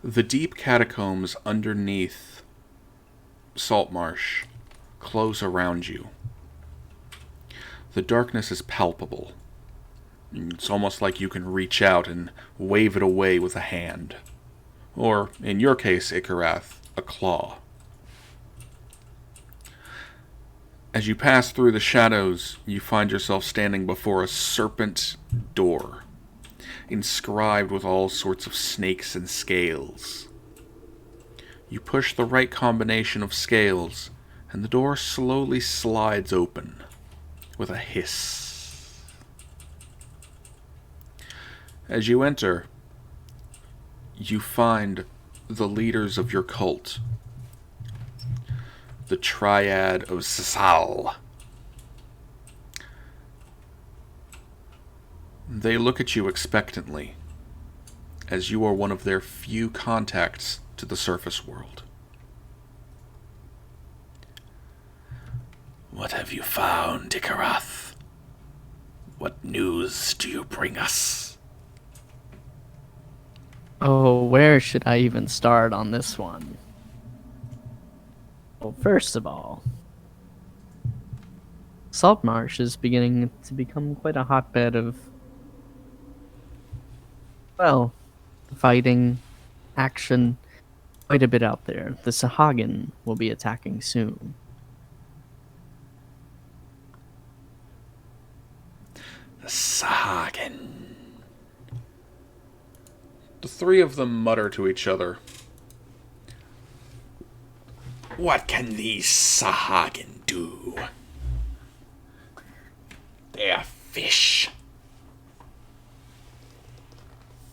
The deep catacombs underneath Saltmarsh close around you. The darkness is palpable. It's almost like you can reach out and wave it away with a hand. Or, in your case, Ikarath, a claw. As you pass through the shadows, you find yourself standing before a serpent door, inscribed with all sorts of snakes and scales. You push the right combination of scales, and the door slowly slides open with a hiss. As you enter, you find the leaders of your cult, the Triad of Sasal. They look at you expectantly, as you are one of their few contacts to the surface world. What have you found, Ikarath? What news do you bring us? Oh, where should I even start on this one? Well, first of all, Saltmarsh is beginning to become quite a hotbed of, well, fighting, action, quite a bit out there. The sahuagin will be attacking soon. The sahuagin. The three of them mutter to each other. What can these sahuagin do? They're fish.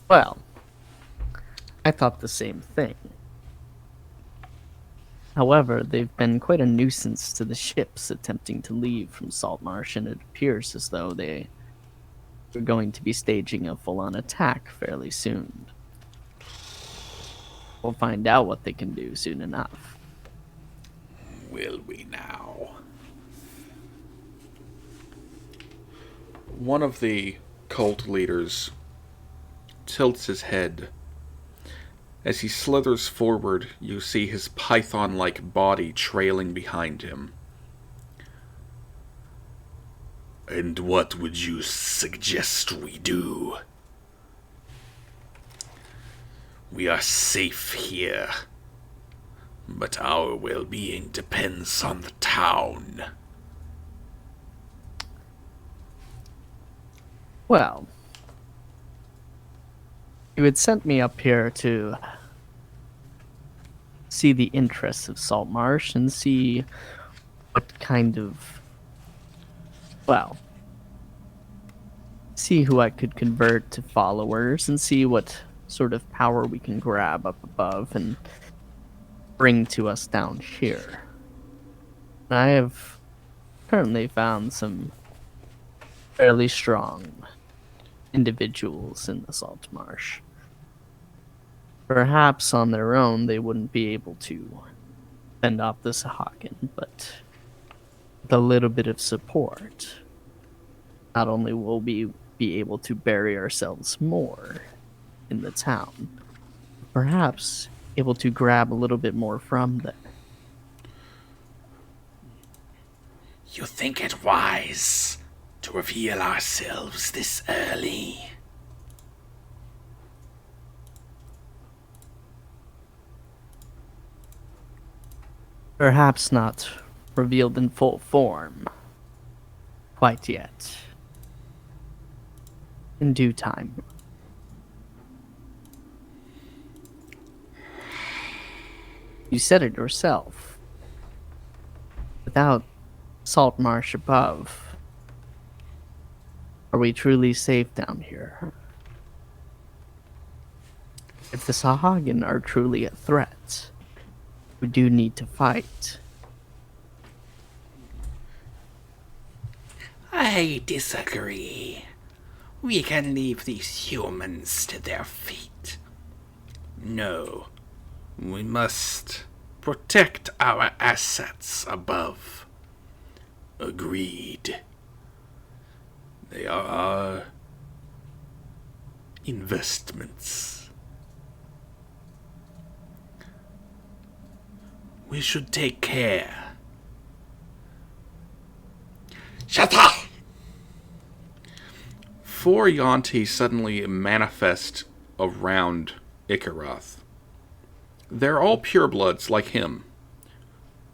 Well, I thought the same thing. However, they've been quite a nuisance to the ships attempting to leave from Saltmarsh, and it appears as though they are going to be staging a full-on attack fairly soon. We'll find out what they can do soon enough. Will we now? One of the cult leaders tilts his head. As he slithers forward, you see his python-like body trailing behind him. And what would you suggest we do? We are safe here, but our well-being depends on the town. Well, you had sent me up here to see the interests of Saltmarsh and see what kind of, well, see who I could convert to followers and see what sort of power we can grab up above and bring to us down here. I have currently found some fairly strong individuals in the Saltmarsh. Perhaps on their own they wouldn't be able to fend off the sahuagin, but with a little bit of support, not only will we be able to bury ourselves more in the town, perhaps able to grab a little bit more from them. You think it wise to reveal ourselves this early? Perhaps not revealed in full form quite yet. In due time. You said it yourself. Without Saltmarsh above, are we truly safe down here? If the sahuagin are truly a threat, we do need to fight. I disagree. We can leave these humans to their fate. No, we must protect our assets above. Agreed. They are our investments. We should take care. Shut up! 4 Yuan-ti suddenly manifest around Ikarath. They're all purebloods like him,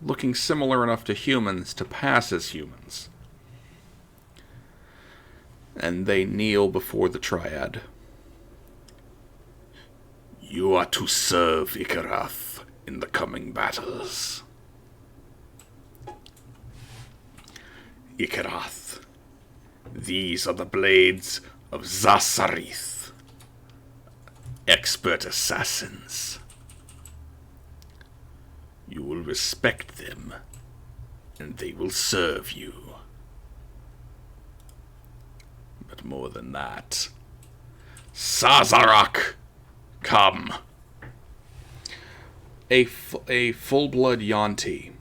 looking similar enough to humans to pass as humans. And they kneel before the Triad. You are to serve Ikarath in the coming battles. Ikarath, these are the blades of Zasarith, expert assassins. You will respect them, and they will serve you. But more than that, Sazerac, come. A full-blood Yuan-ti.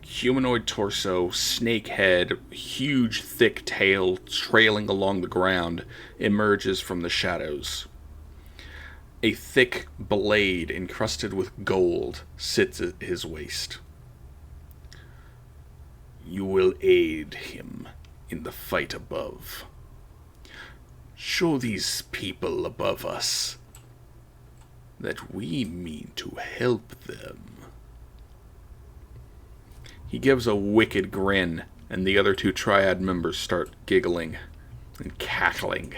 Humanoid torso, snake head, huge thick tail trailing along the ground, emerges from the shadows. A thick blade encrusted with gold sits at his waist. You will aid him in the fight above. Show these people above us that we mean to help them. He gives a wicked grin, and the other 2 Triad members start giggling and cackling.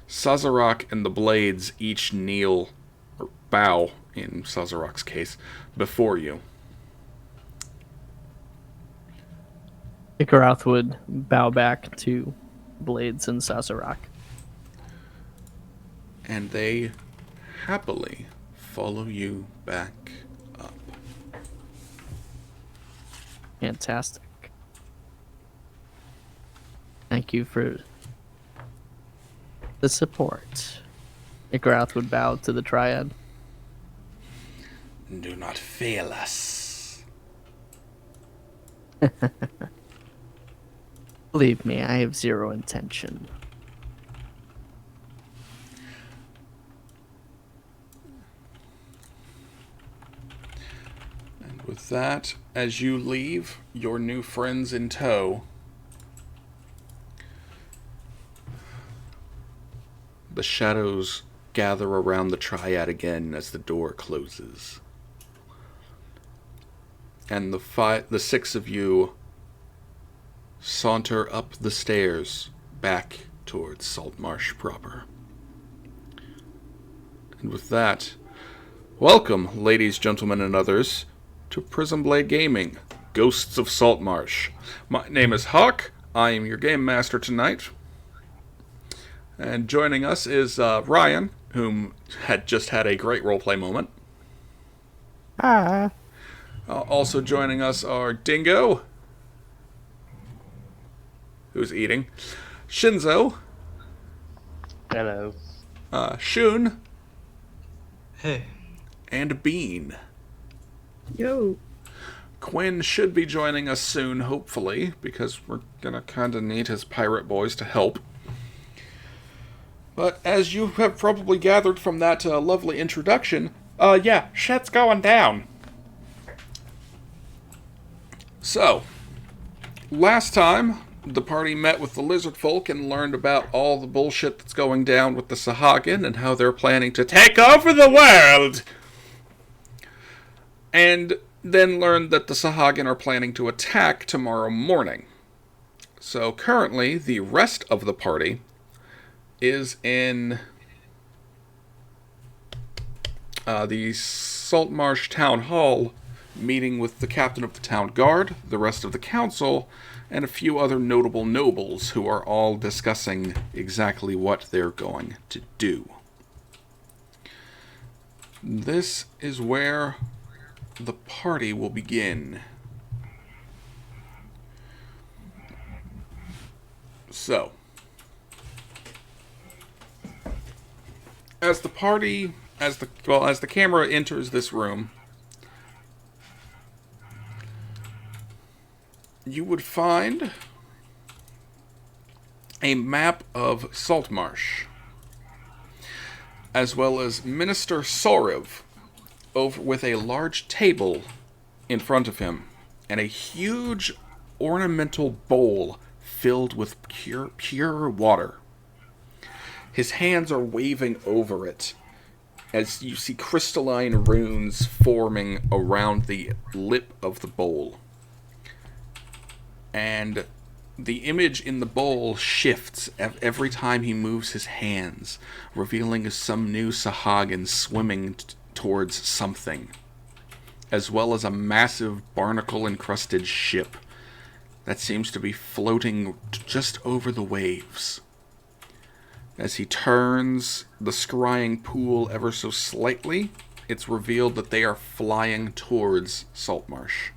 Sazerac and the Blades each kneel, or bow, in Sazerac's case, before you. Ikarath would bow back to Blades and Sazerac. And they happily follow you back up. Fantastic. Thank you for the support. Ikarath would bow to the Triad. Do not fail us. Believe me, I have zero intention. And with that, as you leave, your new friends in tow, the shadows gather around the Triad again as the door closes. And the 6 of you saunter up the stairs back towards Saltmarsh proper. And with that, welcome, ladies, gentlemen, and others, to Prism Blade Gaming, Ghosts of Saltmarsh. My name is Hawk. I am your game master tonight. And joining us is Ryan, whom had just had a great roleplay moment. Ah. Also joining us are Dingo, who's eating, Shinzo, Hello. Shun, Hey. and Bean. Yo. Quinn should be joining us soon, hopefully, because we're gonna kinda need his pirate boys to help. But as you have probably gathered from that lovely introduction, yeah, shit's going down. So, last time, the party met with the lizardfolk and learned about all the bullshit that's going down with the sahuagin and how they're planning to take over the world. And then learned that the sahuagin are planning to attack tomorrow morning. So currently, the rest of the party is in the Saltmarsh Town Hall, meeting with the captain of the town guard, the rest of the council, and a few other notable nobles who are all discussing exactly what they're going to do. This is where the party will begin. So, as the camera enters this room, you would find a map of Saltmarsh, as well as Minister Soriv, over with a large table in front of him and a huge ornamental bowl filled with pure water. His hands are waving over it as you see crystalline runes forming around the lip of the bowl. And the image in the bowl shifts every time he moves his hands, revealing some new sahuagin swimming towards something, as well as a massive barnacle-encrusted ship that seems to be floating just over the waves. As he turns the scrying pool ever so slightly, it's revealed that they are flying towards Saltmarsh.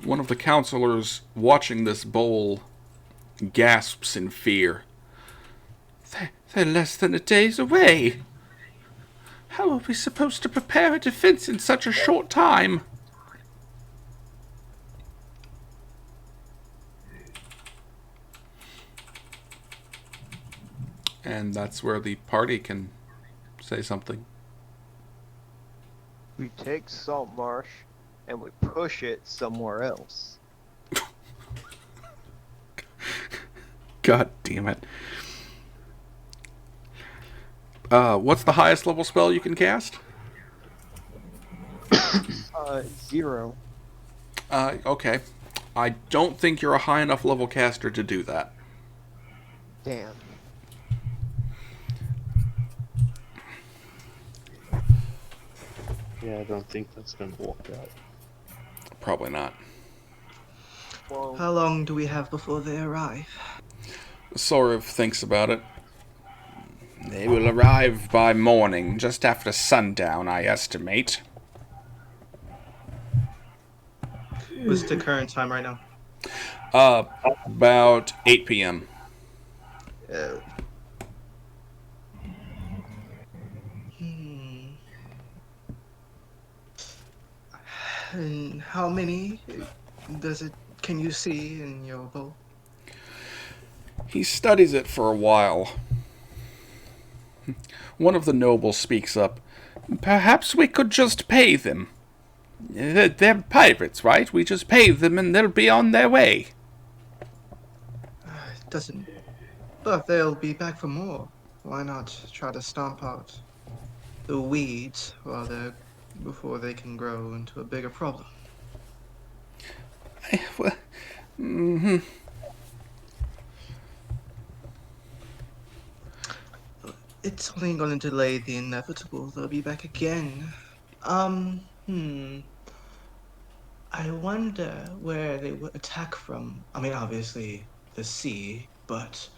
One of the counselors watching this bowl gasps in fear. They're less than a day's away. How are we supposed to prepare a defense in such a short time? And that's where the party can say something. We take Saltmarsh and we push it somewhere else. God damn it. What's the highest level spell you can cast? 0. Okay. I don't think you're a high enough level caster to do that. Damn. Yeah, I don't think that's gonna work out. Probably not. Well, How long do we have before they arrive? Sorav thinks about it. They will arrive by morning, just after sundown, I estimate. What's the current time right now? About 8 p.m. Uh, And how many can you see in your bowl? He studies it for a while. One of the nobles speaks up. Perhaps we could just pay them. They're pirates, right? We just pay them and they'll be on their way. It doesn't. But they'll be back for more. Why not try to stomp out the weeds before they can grow into a bigger problem? It's only going to delay the inevitable. They'll be back again. I wonder where they would attack from. I mean, obviously the sea, but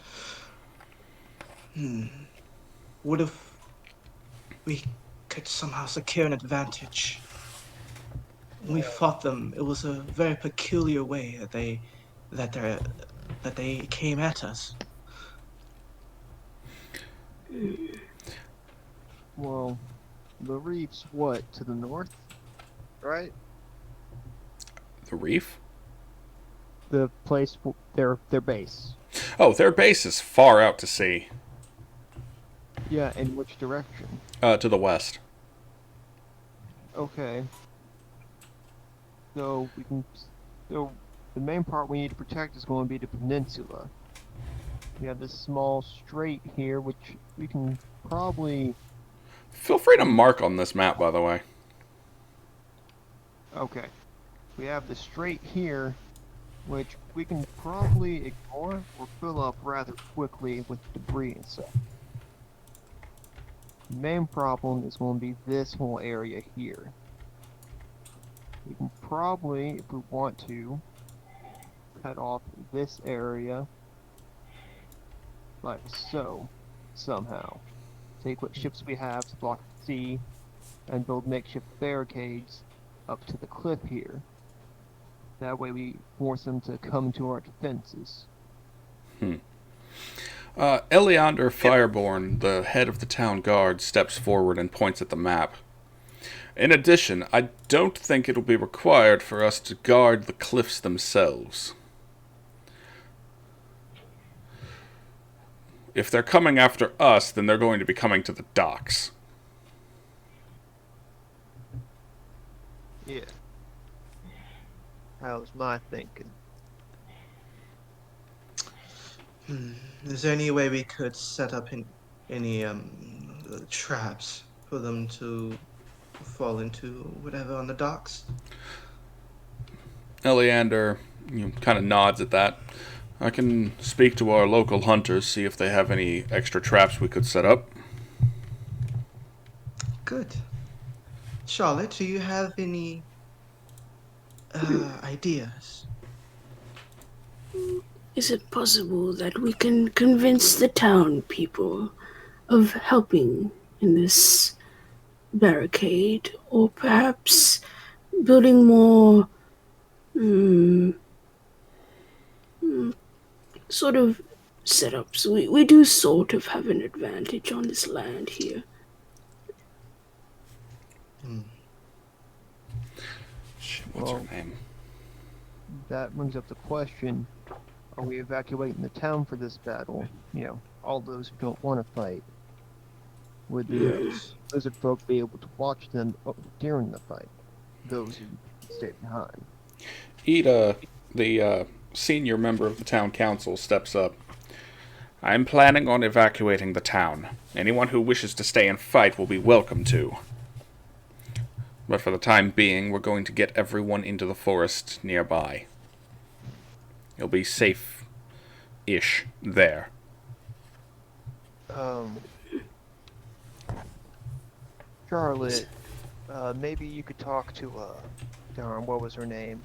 what if we could somehow secure an advantage? When we fought them, it was a very peculiar way that they came at us. well, the reef's what, to the north? Right? The reef? The place, their base. Oh, their base is far out to sea. Yeah, in which direction? To the west. Okay. So the main part we need to protect is going to be the peninsula. We have this small strait here, which we can probably... Feel free to mark on this map, by the way. Okay. We have the strait here, which we can probably ignore or fill up rather quickly with debris and stuff. The main problem is going to be this whole area here. We can probably, if we want to, cut off this area like so, somehow. Take what ships we have to block the sea and build makeshift barricades up to the cliff here. That way we force them to come to our defenses. Eleander Fireborn, the head of the town guard, steps forward and points at the map. In addition, I don't think it'll be required for us to guard the cliffs themselves. If they're coming after us, then they're going to be coming to the docks. Yeah. That was my thinking. Is there any way we could set up any traps for them to fall into whatever on the docks? Eleander kind of nods at that. I can speak to our local hunters, see if they have any extra traps we could set up. Good. Charlotte, do you have any ideas? Is it possible that we can convince the town people of helping in this barricade, or perhaps building more sort of setups? We do sort of have an advantage on this land here. What's her name? That brings up the question, are we evacuating the town for this battle? You know, all those who don't want to fight. Would the lizard folk be able to watch them during the fight? Those who stay behind. Ida, the senior member of the town council, steps up. I'm planning on evacuating the town. Anyone who wishes to stay and fight will be welcome to. But for the time being, we're going to get everyone into the forest nearby. You'll be safe-ish there. Charlotte, maybe you could talk to, darn, what was her name?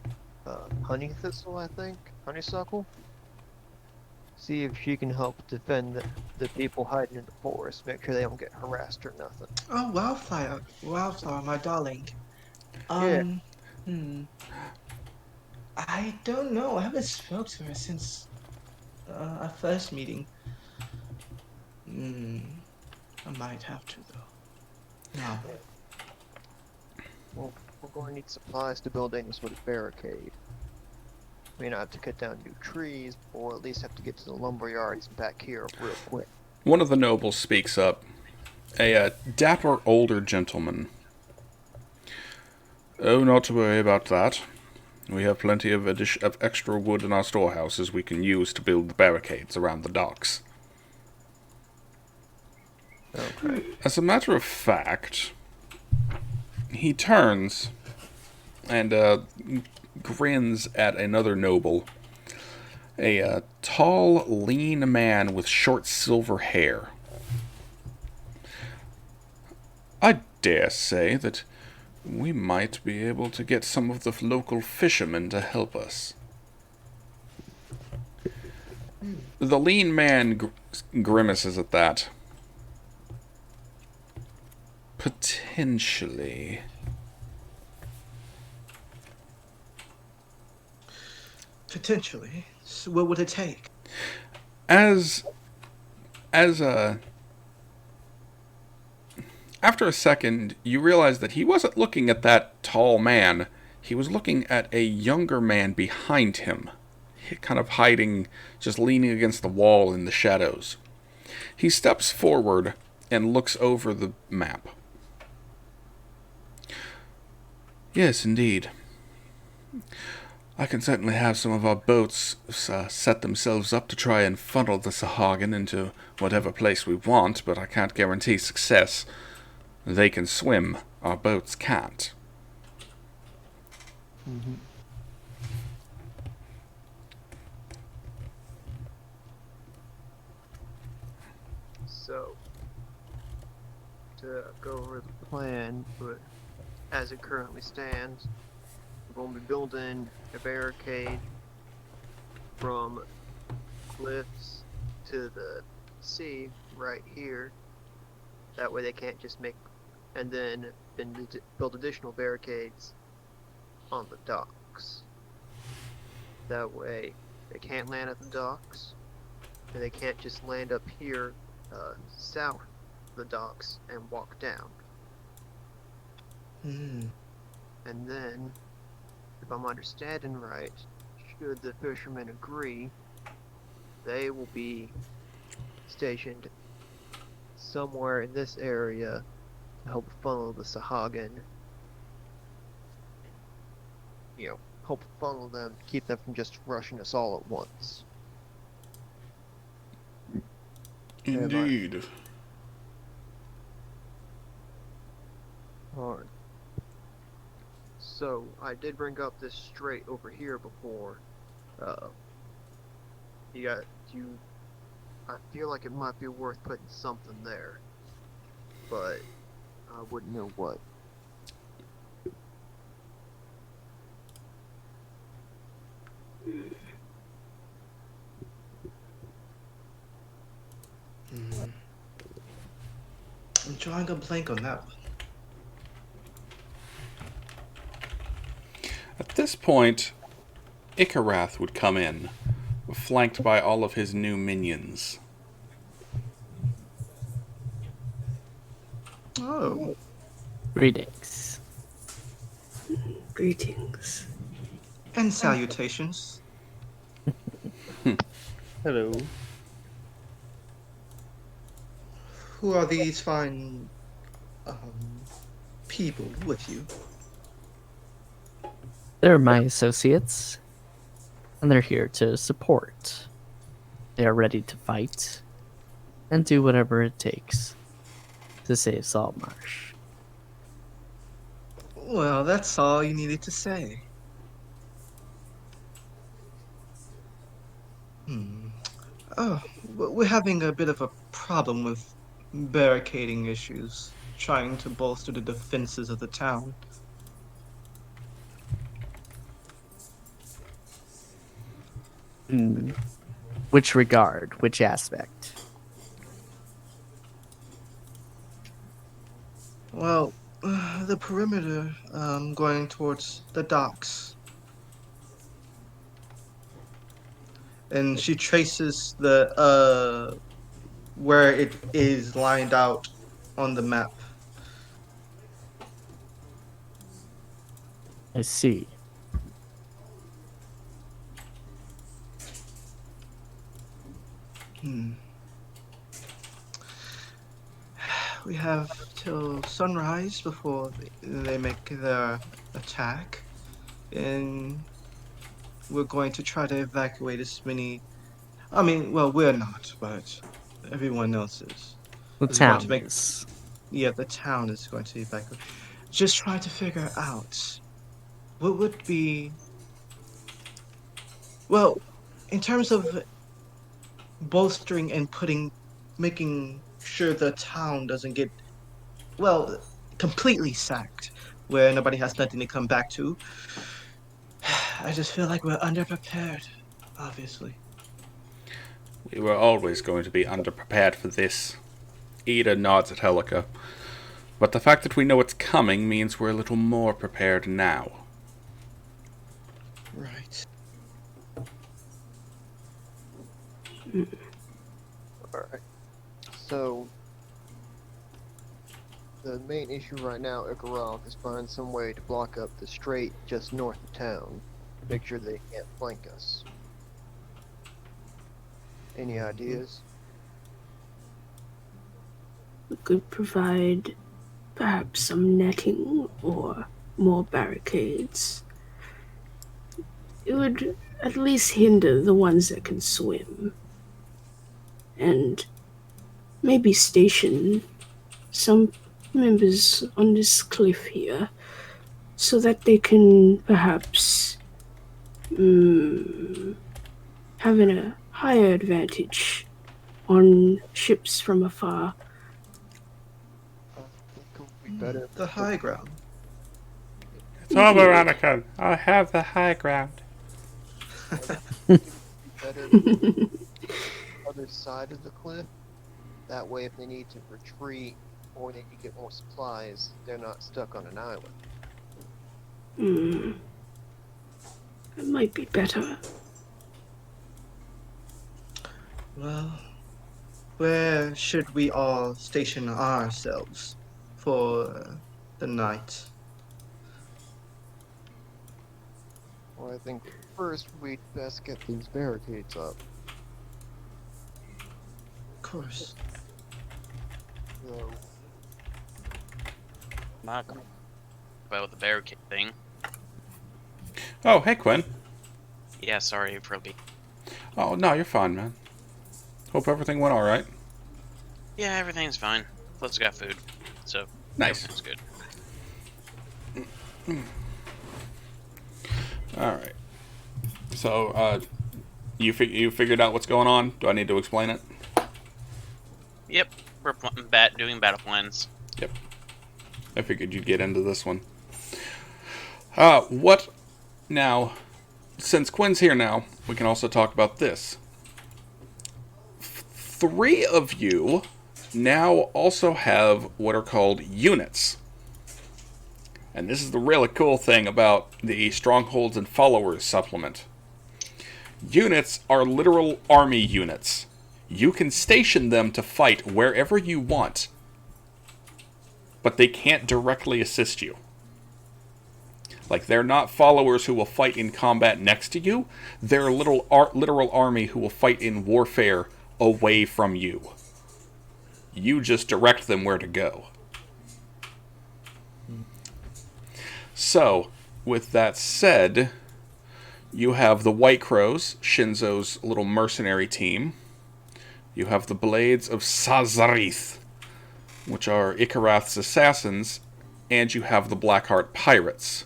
Honey Thistle, I think? Honeysuckle? See if she can help defend the people hiding in the forest, make sure they don't get harassed or nothing. Oh, Wildflower, my darling. Yeah. I don't know. I haven't spoken to her since our first meeting. I might have to, though. No. Well, we're going to need supplies to build any sort of barricade. We not have to cut down new trees, or at least have to get to the lumber yards back here real quick. One of the nobles speaks up. A dapper older gentleman. Oh, not to worry about that. We have plenty of extra wood in our storehouses we can use to build the barricades around the docks. Okay. As a matter of fact, he turns and grins at another noble. A tall, lean man with short silver hair. I dare say that we might be able to get some of the local fishermen to help us. The lean man grimaces at that. Potentially. Potentially. So what would it take? After a second, you realize that he wasn't looking at that tall man. He was looking at a younger man behind him, kind of hiding, just leaning against the wall in the shadows. He steps forward and looks over the map. Yes, indeed. I can certainly have some of our boats set themselves up to try and funnel the sahuagin into whatever place we want, but I can't guarantee success. They can swim, our boats can't. Mm-hmm. So, to go over the plan, but as it currently stands, we're going to be building a barricade from cliffs to the sea right here. That way they can't just make, and then build additional barricades on the docks. That way they can't land at the docks, and they can't just land up here south of the docks and walk down. And then, if I'm understanding right, should the fishermen agree, they will be stationed somewhere in this area to help funnel the sahuagin. Help funnel them, keep them from just rushing us all at once. Indeed. Alright. So, I did bring up this strait over here before. I feel like it might be worth putting something there. But, I wouldn't know what. I'm drawing a blank on that one. At this point, Ikarath would come in, flanked by all of his new minions. Oh. Greetings. Greetings. And salutations. Hello. Who are these fine people with you? They're my associates, and they're here to support. They are ready to fight and do whatever it takes to save Saltmarsh. Well, that's all you needed to say. Oh, we're having a bit of a problem with barricading issues, trying to bolster the defenses of the town. In which regard? Which aspect? Well, the perimeter going towards the docks. And she traces the where it is lined out on the map. I see. We have till sunrise before they make their attack, and we're going to try to evacuate as many. I mean, well, we're not, but everyone else is. The Is going town to make. is. Yeah, the town is going to evacuate. Just trying to figure out what would be. Well, in terms of bolstering and making sure the town doesn't get, well, completely sacked, where nobody has nothing to come back to. I just feel like we're underprepared, obviously. We were always going to be underprepared for this. Ida nods at Helica. But the fact that we know it's coming means we're a little more prepared now. Right. Alright. So, the main issue right now, Ikaroth, is finding some way to block up the strait just north of town. Make sure they can't flank us. Any ideas? We could provide perhaps some netting or more barricades. It would at least hinder the ones that can swim. And maybe station some members on this cliff here so that they can perhaps have a higher advantage on ships from afar. I think it would be better. The high ground. It's over, Anakin. I have the high ground. Better the other side of the cliff. That way, if they need to retreat or they need to get more supplies, they're not stuck on an island. It might be better. Well, where should we all station ourselves for the night? Well, I think first we'd best get these barricades up. course. So, Not about the barricade thing. Oh, hey, Quinn. Yeah, sorry for being. Oh, no, you're fine, man. Hope everything went all right. Yeah, everything's fine. Plus, got food, so Nice. everything's good. All right. So, you figured out what's going on? Do I need to explain it? Yep, we're doing battle plans. Yep. I figured you'd get into this one. What now? Since Quinn's here now, we can also talk about this. 3 of you now also have what are called units. And this is the really cool thing about the Strongholds and Followers supplement. Units are literal army units. You can station them to fight wherever you want, but they can't directly assist you. Like, they're not followers who will fight in combat next to you. They're a literal army who will fight in warfare away from you. You just direct them where to go. So, with that said, you have the White Crows, Shinzo's little mercenary team. You have the Blades of Sazarith, which are Ikarath's assassins, and you have the Blackheart Pirates.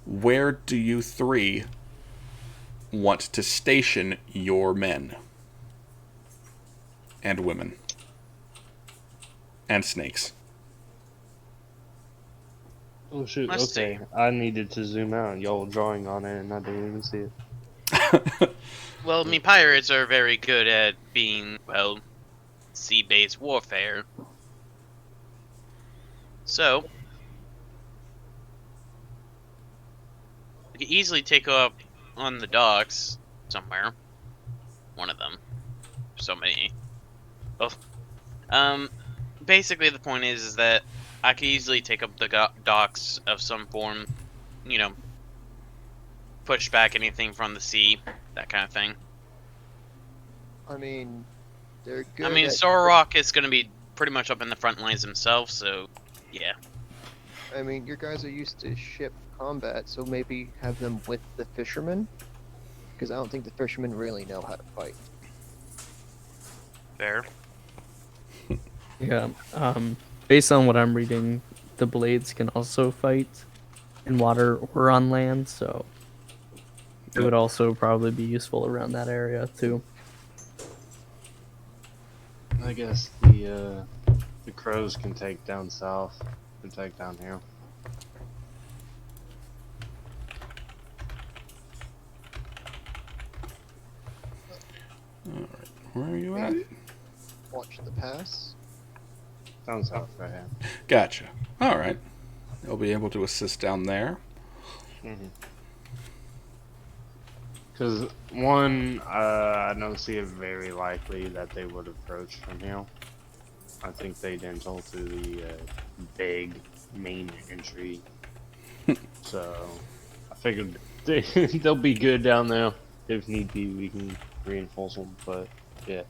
Where do you 3 want to station your men? And women. And snakes. Oh shoot, Let's okay. see. I needed to zoom out. Y'all were drawing on it and I didn't even see it. Well, pirates are very good at being, well, sea-based warfare. So, we could easily take up on the docks somewhere. One of them. So many. Oh. Basically the point is that I could easily take up the docks of some form, you know, push back anything from the sea, that kind of thing. I mean, they're good. I mean, Sorok is going to be pretty much up in the front lines himself, so yeah. I mean, your guys are used to ship combat, so maybe have them with the fishermen, because I don't think the fishermen really know how to fight. Fair. Yeah. Based on what I'm reading, the blades can also fight in water or on land, so it would also probably be useful around that area too. I guess the crows can take down south and take down here. Alright, where are you at? Watch the pass. Down south right here. Gotcha. Alright. They'll be able to assist down there. Because one, I don't see it very likely that they would approach from here. I think they'd enter to the big main entry. So I figured they'll be good down there. If need be, we can reinforce them. But yeah.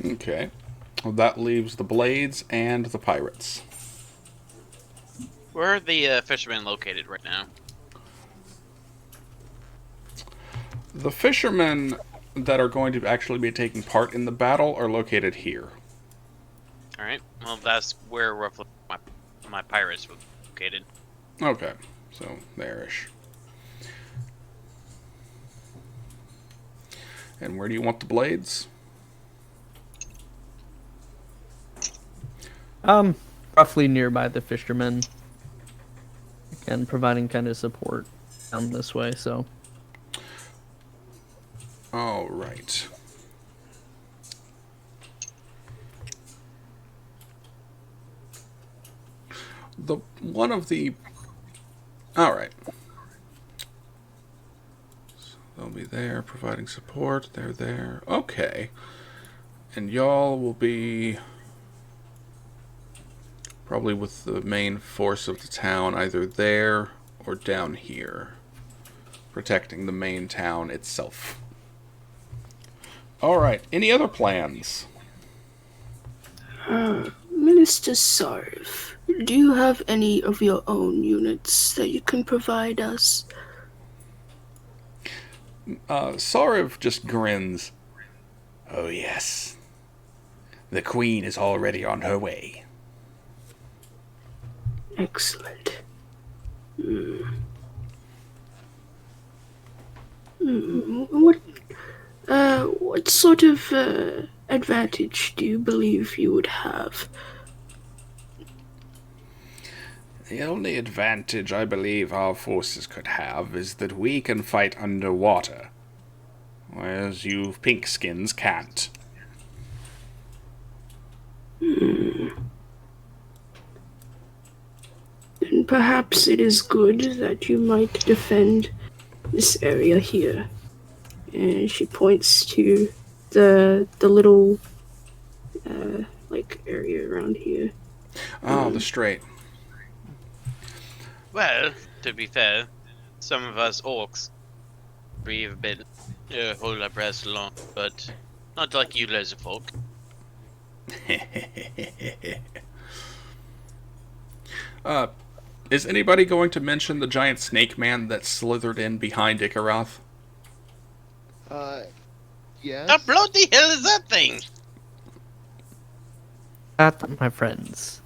Okay. Well, that leaves the Blades and the Pirates. Where are the fishermen located right now? The fishermen that are going to actually be taking part in the battle are located here. Alright, well that's where roughly my pirates were located. Okay, so there-ish. And where do you want the Blades? Roughly nearby the fishermen. And providing kind of support down this way, so. All right. One of the. All right. So they'll be there providing support. They're there. Okay. And y'all will be probably with the main force of the town, either there or down here, protecting the main town itself. Alright, any other plans? Minister Sarv, do you have any of your own units that you can provide us? Sarv just grins. Oh yes. The Queen is already on her way. Excellent. What sort of advantage do you believe you would have? The only advantage I believe our forces could have is that we can fight underwater, whereas you pinkskins can't. Then perhaps it is good that you might defend this area here. And she points to the little area around here. Oh, the strait. Well, to be fair, some of us orcs breathe a bit, hold our breaths long, but not like you lizardfolk. Is anybody going to mention the giant snake man that slithered in behind Ikaroth? Yes. The bloody hell is that thing? That, my friends,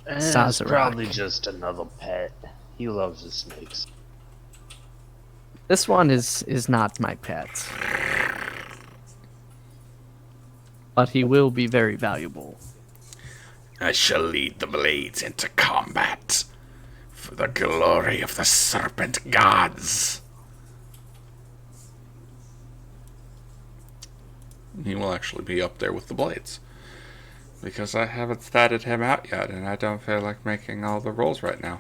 It's Sazerac. probably just another pet. He loves his snakes. This one is not my pet. But he will be very valuable. I shall lead the blades into combat for the glory of the serpent gods. He will actually be up there with the blades. Because I haven't statted him out yet, and I don't feel like making all the rolls right now.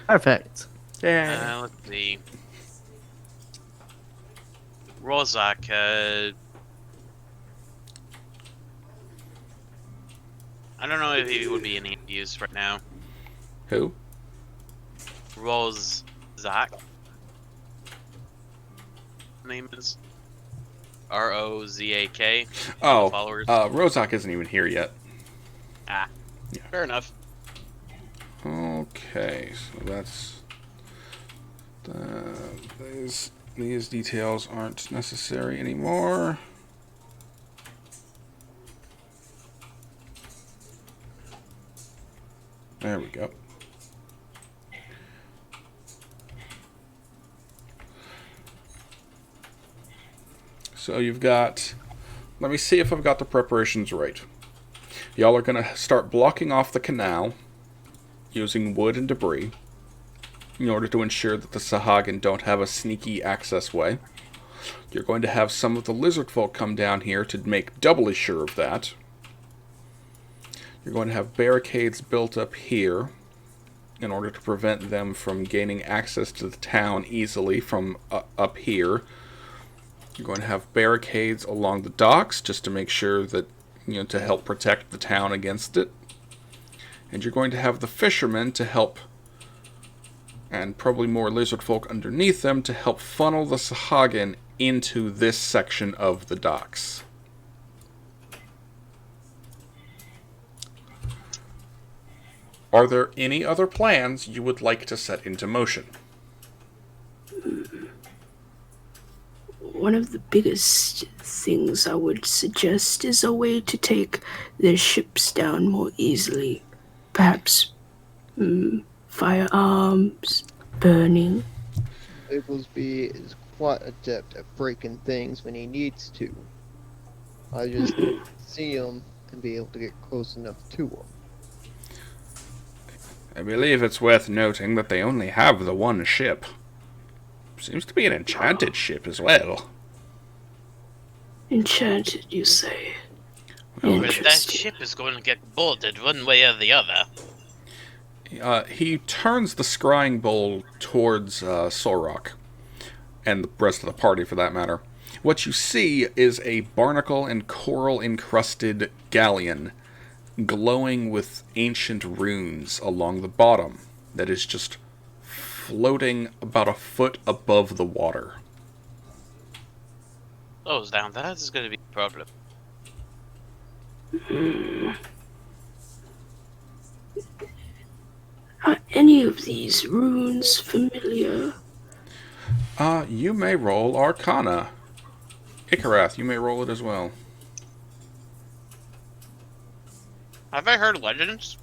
Perfect. Let's see. Rozak, I don't know if he would be any use right now. Who? Rozak. Name is Rozak. Oh, Followers. Rozak isn't even here yet. Ah, Yeah. fair enough. Okay, so that's... these details aren't necessary anymore. There we go. So you've got... Let me see if I've got the preparations right. Y'all are going to start blocking off the canal using wood and debris in order to ensure that the sahuagin don't have a sneaky access way. You're going to have some of the lizardfolk come down here to make doubly sure of that. You're going to have barricades built up here in order to prevent them from gaining access to the town easily from up here. You're going to have barricades along the docks just to make sure that, to help protect the town against it. And you're going to have the fishermen to help, and probably more lizardfolk underneath them, to help funnel the sahuagin into this section of the docks. Are there any other plans you would like to set into motion? One of the biggest things I would suggest is a way to take their ships down more easily. Perhaps firearms, burning. Oglesby is quite adept at breaking things when he needs to. I just need to see him and be able to get close enough to him. I believe it's worth noting that they only have the one ship. Seems to be an enchanted ship as well. Enchanted, you say? But that Interesting. ship is going to get bolted one way or the other. He turns the scrying bowl towards Sorok, and the rest of the party for that matter. What you see is a barnacle and coral-encrusted galleon glowing with ancient runes along the bottom that is just floating about a foot above the water. Slows down. That is going to be a problem. Are any of these runes familiar? You may roll Arcana. Ikarath, you may roll it as well. Have I heard legends?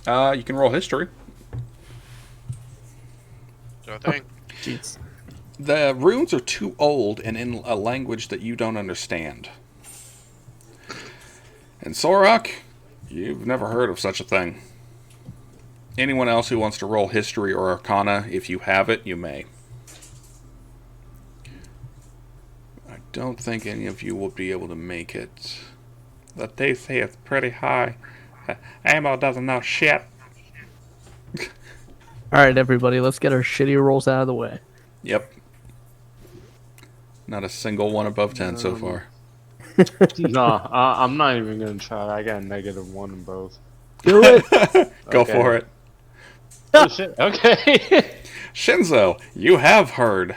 You can roll History. Sure thing. Jeez. The runes are too old and in a language that you don't understand. And Sorok, you've never heard of such a thing. Anyone else who wants to roll History or Arcana, if you have it, you may. I don't think any of you will be able to make it. The DC is pretty high. Amo doesn't know shit. Alright, everybody, let's get our shitty rolls out of the way. Yep. Not a single one above 10 so far. No, I'm not even gonna try. I got a -1 in both. Do it! Go Okay. for it. Oh, shit. Okay. Shinzo, you have heard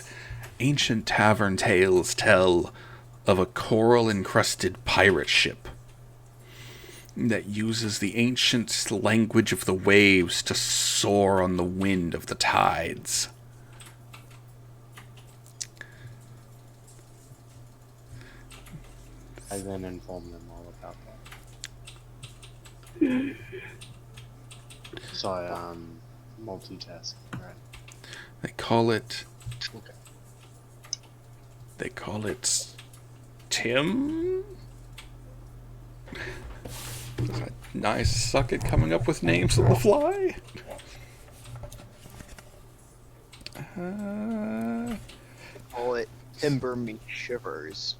ancient tavern tales tell of a coral-encrusted pirate ship that uses the ancient language of the waves to soar on the wind of the tides. I then informed them all about that. Sorry, multitasking, right? They call it... Okay. They call it... Tim? Nice suck at coming up with names on the fly. Call it Timber Me Shivers.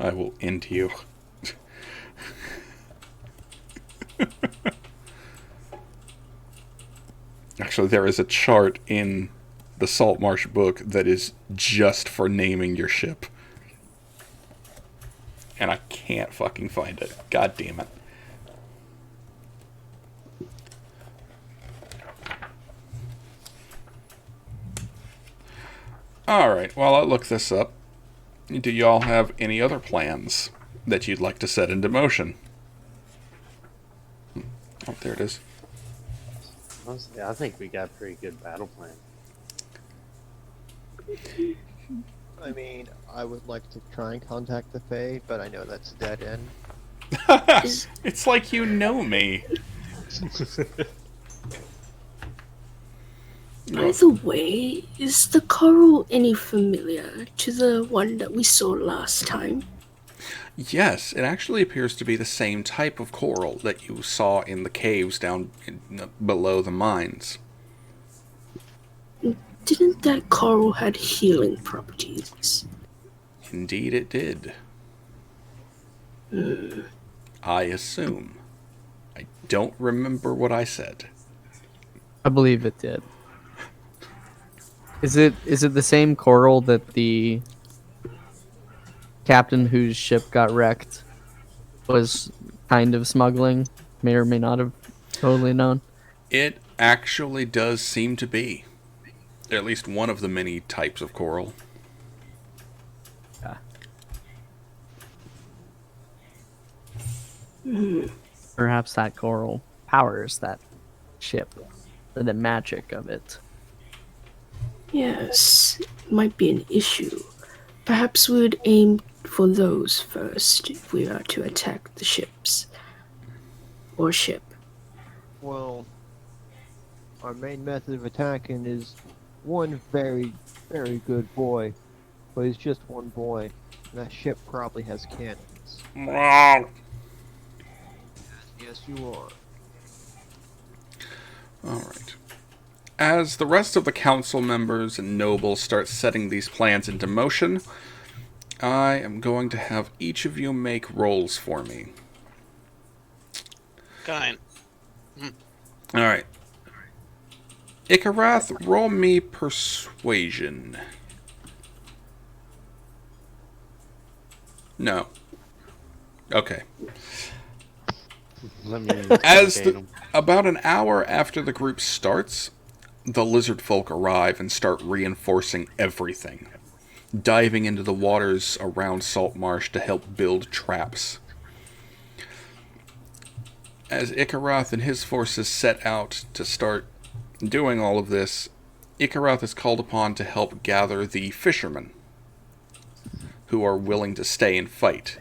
I will end you. Actually, there is a chart in the Saltmarsh book that is just for naming your ship. And I can't fucking find it. God damn it. Alright, while I look this up, do y'all have any other plans that you'd like to set into motion? Oh, there it is. Honestly, I think we got a pretty good battle plan. I mean, I would like to try and contact the Fae, but I know that's a dead end. It's like you know me. By the way, is the coral any familiar to the one that we saw last time? Yes, it actually appears to be the same type of coral that you saw in the caves down below the mines. Didn't that coral had healing properties? Indeed it did. I assume. I don't remember what I said. I believe it did. Is it the same coral that the captain whose ship got wrecked was kind of smuggling? May or may not have totally known. It actually does seem to be. At least one of the many types of coral. Perhaps that coral powers that ship, or the magic of it. Yes, it might be an issue. Perhaps we would aim for those first if we are to attack the ships. Or ship. Well, our main method of attacking is one very, very good boy. But he's just one boy. And that ship probably has cannons. Yes, you are. Alright. As the rest of the council members and nobles start setting these plans into motion, I am going to have each of you make rolls for me. Kind. Alright. Ikarath, roll me persuasion. No. Okay. Let me As locate him. about an hour after the group starts, the lizard folk arrive and start reinforcing everything, diving into the waters around Saltmarsh to help build traps. As Ikaroth and his forces set out to start doing all of this, Ikaroth is called upon to help gather the fishermen who are willing to stay and fight.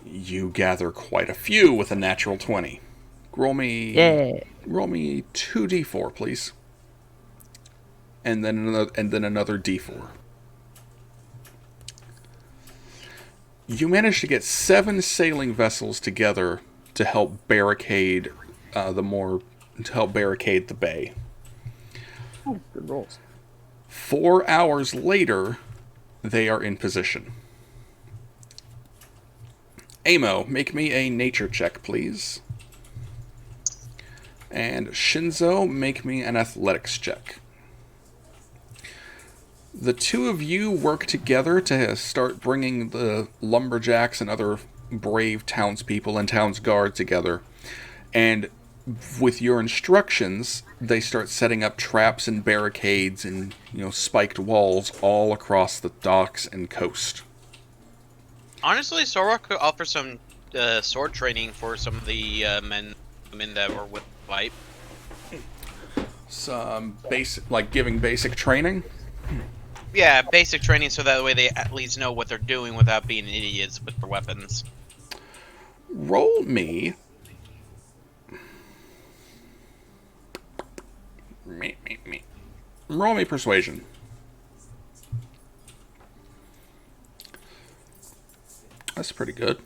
You gather quite a few with a natural 20. Roll me Yeah. roll me 2d4, please. And then another d4. You manage to get 7 sailing vessels together to help barricade the bay. Oh, good rolls. 4 hours later, they are in position. Amo, make me a nature check, please. And Shinzo, make me an athletics check. The two of you work together to start bringing the lumberjacks and other brave townspeople and townsguard together. And with your instructions, they start setting up traps and barricades and, spiked walls all across the docks and coast. Honestly, Sorok could offer some sword training for some of the women that were with the fight. Some giving basic training. Yeah, basic training so that way they at least know what they're doing without being idiots with their weapons. Roll me. Roll me persuasion. That's pretty good.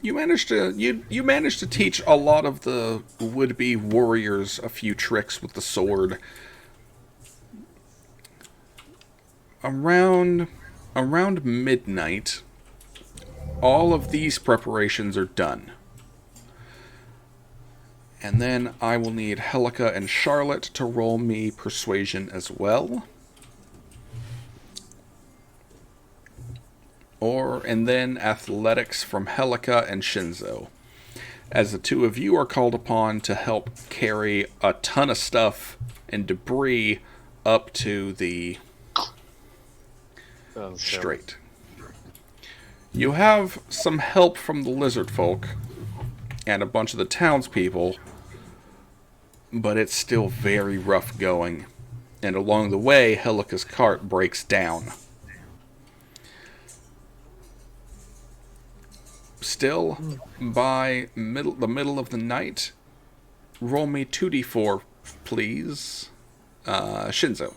You managed to teach a lot of the would-be warriors a few tricks with the sword. Around midnight, all of these preparations are done. And then I will need Helica and Charlotte to roll me persuasion as well. And then athletics from Helica and Shinzo, as the two of you are called upon to help carry a ton of stuff and debris up to the strait. You have some help from the lizard folk and a bunch of the townspeople, but it's still very rough going. And along the way, Helica's cart breaks down. Still, by the middle of the night, roll me 2d4, please. Shinzo.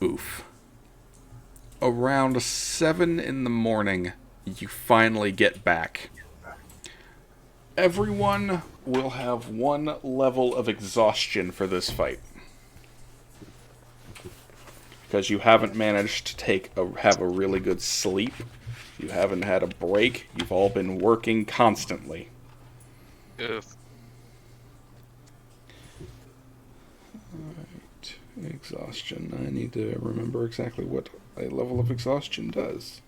Oof. Around 7 in the morning, you finally get back. Everyone will have 1 level of exhaustion for this fight. Because you haven't managed to have a really good sleep. You haven't had a break. You've all been working constantly. Oof. Alright. Exhaustion. I need to remember exactly what a level of exhaustion does.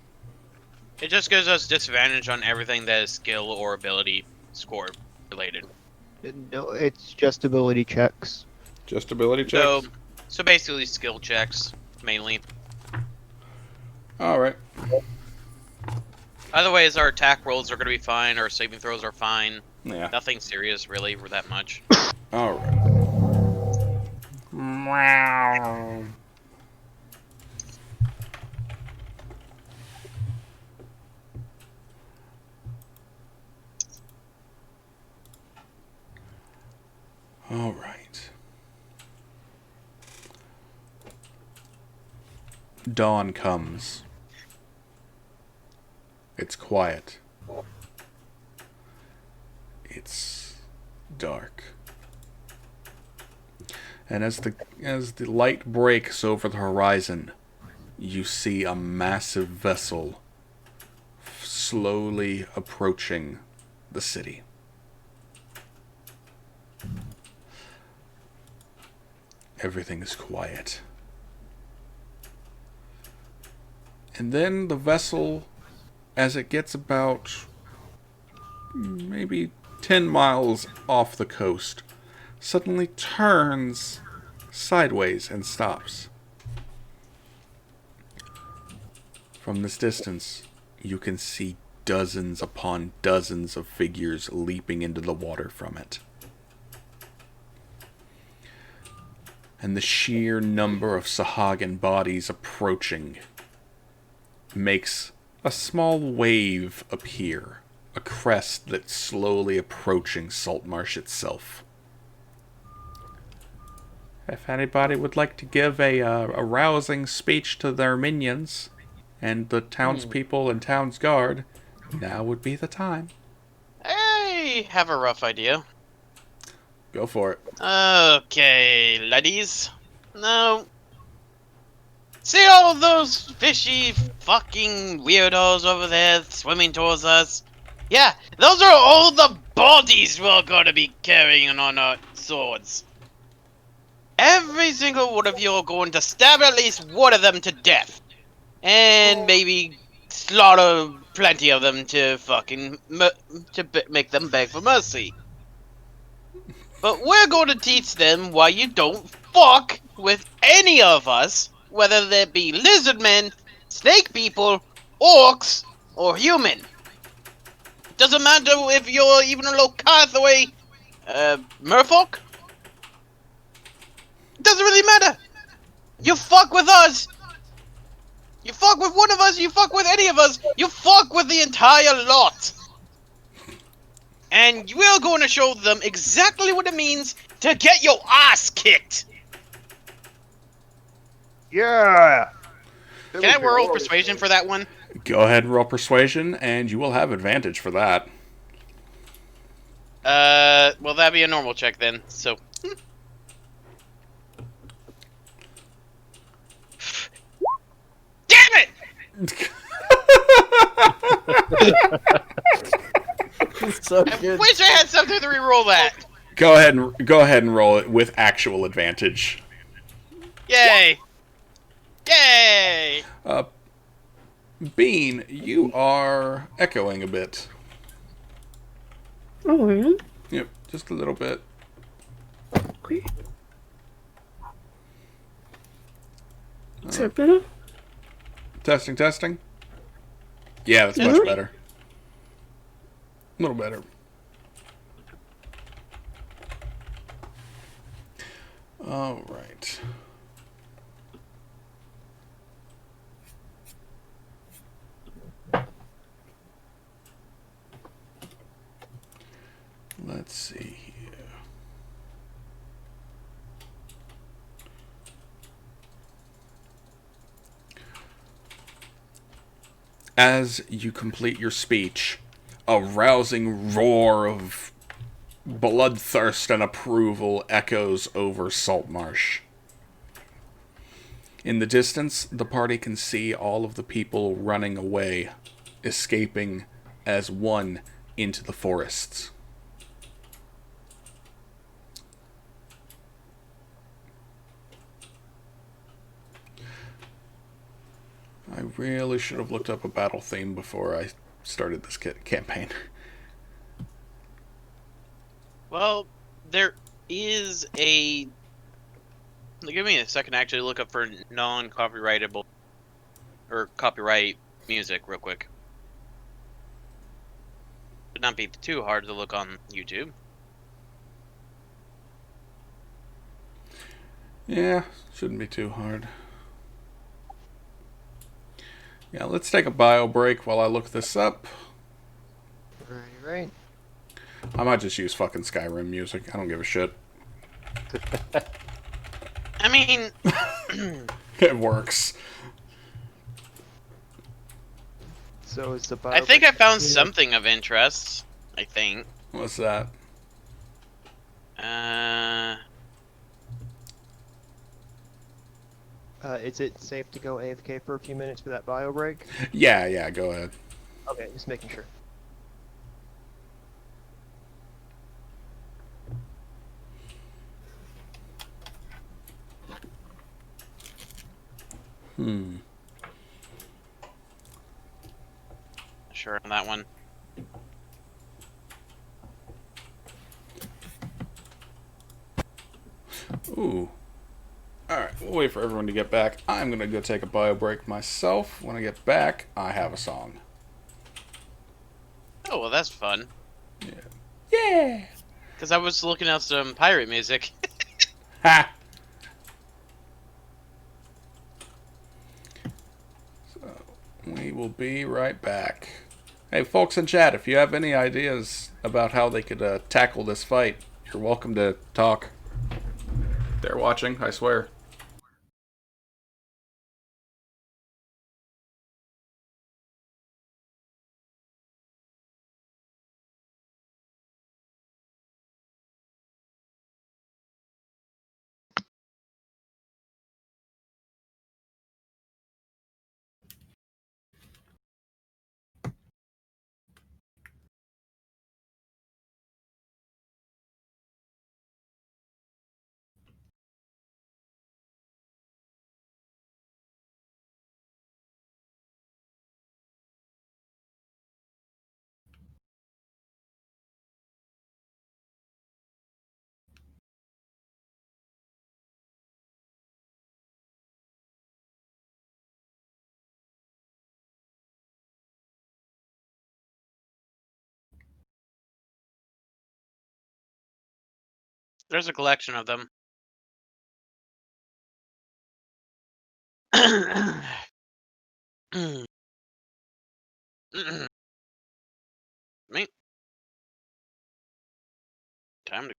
It just gives us disadvantage on everything that is skill or ability score related. No, it's just ability checks. Just ability checks? So basically skill checks, mainly. Alright. Otherwise, our attack rolls are going to be fine, our saving throws are fine. Yeah. Nothing serious, really, for that much. Alright. Wow. Alright. Dawn comes. It's quiet. It's dark. And as the light breaks over the horizon, you see a massive vessel slowly approaching the city. Everything is quiet. And then the vessel, as it gets about maybe 10 miles off the coast, suddenly turns sideways and stops. From this distance, you can see dozens upon dozens of figures leaping into the water from it. And the sheer number of sahuagin bodies approaching makes a small wave appear, a crest that's slowly approaching Saltmarsh itself. If anybody would like to give a rousing speech to their minions and the townspeople and town's guard, now would be the time. I have a rough idea. Go for it. Okay, laddies. Now, see all of those fishy fucking weirdos over there swimming towards us? Yeah, those are all the bodies we're gonna be carrying on our swords. Every single one of you are going to stab at least one of them to death. And maybe slaughter plenty of them to fucking make them beg for mercy. But we're going to teach them why you don't fuck with any of us, whether they be lizard men, snake people, orcs, or human. Doesn't matter if you're even a little Cathaway, merfolk. Doesn't really matter. You fuck with us. You fuck with one of us, you fuck with any of us, you fuck with the entire lot. And we're going to show them exactly what it means to get your ass kicked. Yeah! Can I roll persuasion for that one? Go ahead and roll persuasion, and you will have advantage for that. Well, that'd be a normal check then, so. Damn it! So I good. wish I had something to re-roll that. Go ahead and roll it with actual advantage. Yay! Yay! Bean, you are echoing a bit. Oh, really? Yep, just a little bit. Okay. Is that better? Testing. Yeah, that's much better. A little better. All right. Let's see here. As you complete your speech, a rousing roar of bloodthirst and approval echoes over Saltmarsh. In the distance, the party can see all of the people running away, escaping as one into the forests. I really should have looked up a battle theme before I started this campaign. Well, there is a... Give me a second to actually look up for non-copyrightable... or copyright music real quick. Would not be too hard to look on YouTube. Yeah, shouldn't be too hard. Yeah, let's take a bio break while I look this up. Right. I might just use fucking Skyrim music. I don't give a shit. I mean... It works. So is the I think I found something of interest. I think. What's that? Is it safe to go AFK for a few minutes for that bio break? Yeah, go ahead. Okay, just making sure. sure on that one. Ooh. Alright, we'll wait for everyone to get back. I'm gonna go take a bio break myself. When I get back, I have a song. Oh, well, that's fun. Yeah! Because I was looking at some pirate music. Ha! So, we will be right back. Hey, folks in chat, if you have any ideas about how they could tackle this fight, you're welcome to talk. They're watching, I swear. There's a collection of them. Me? Time to.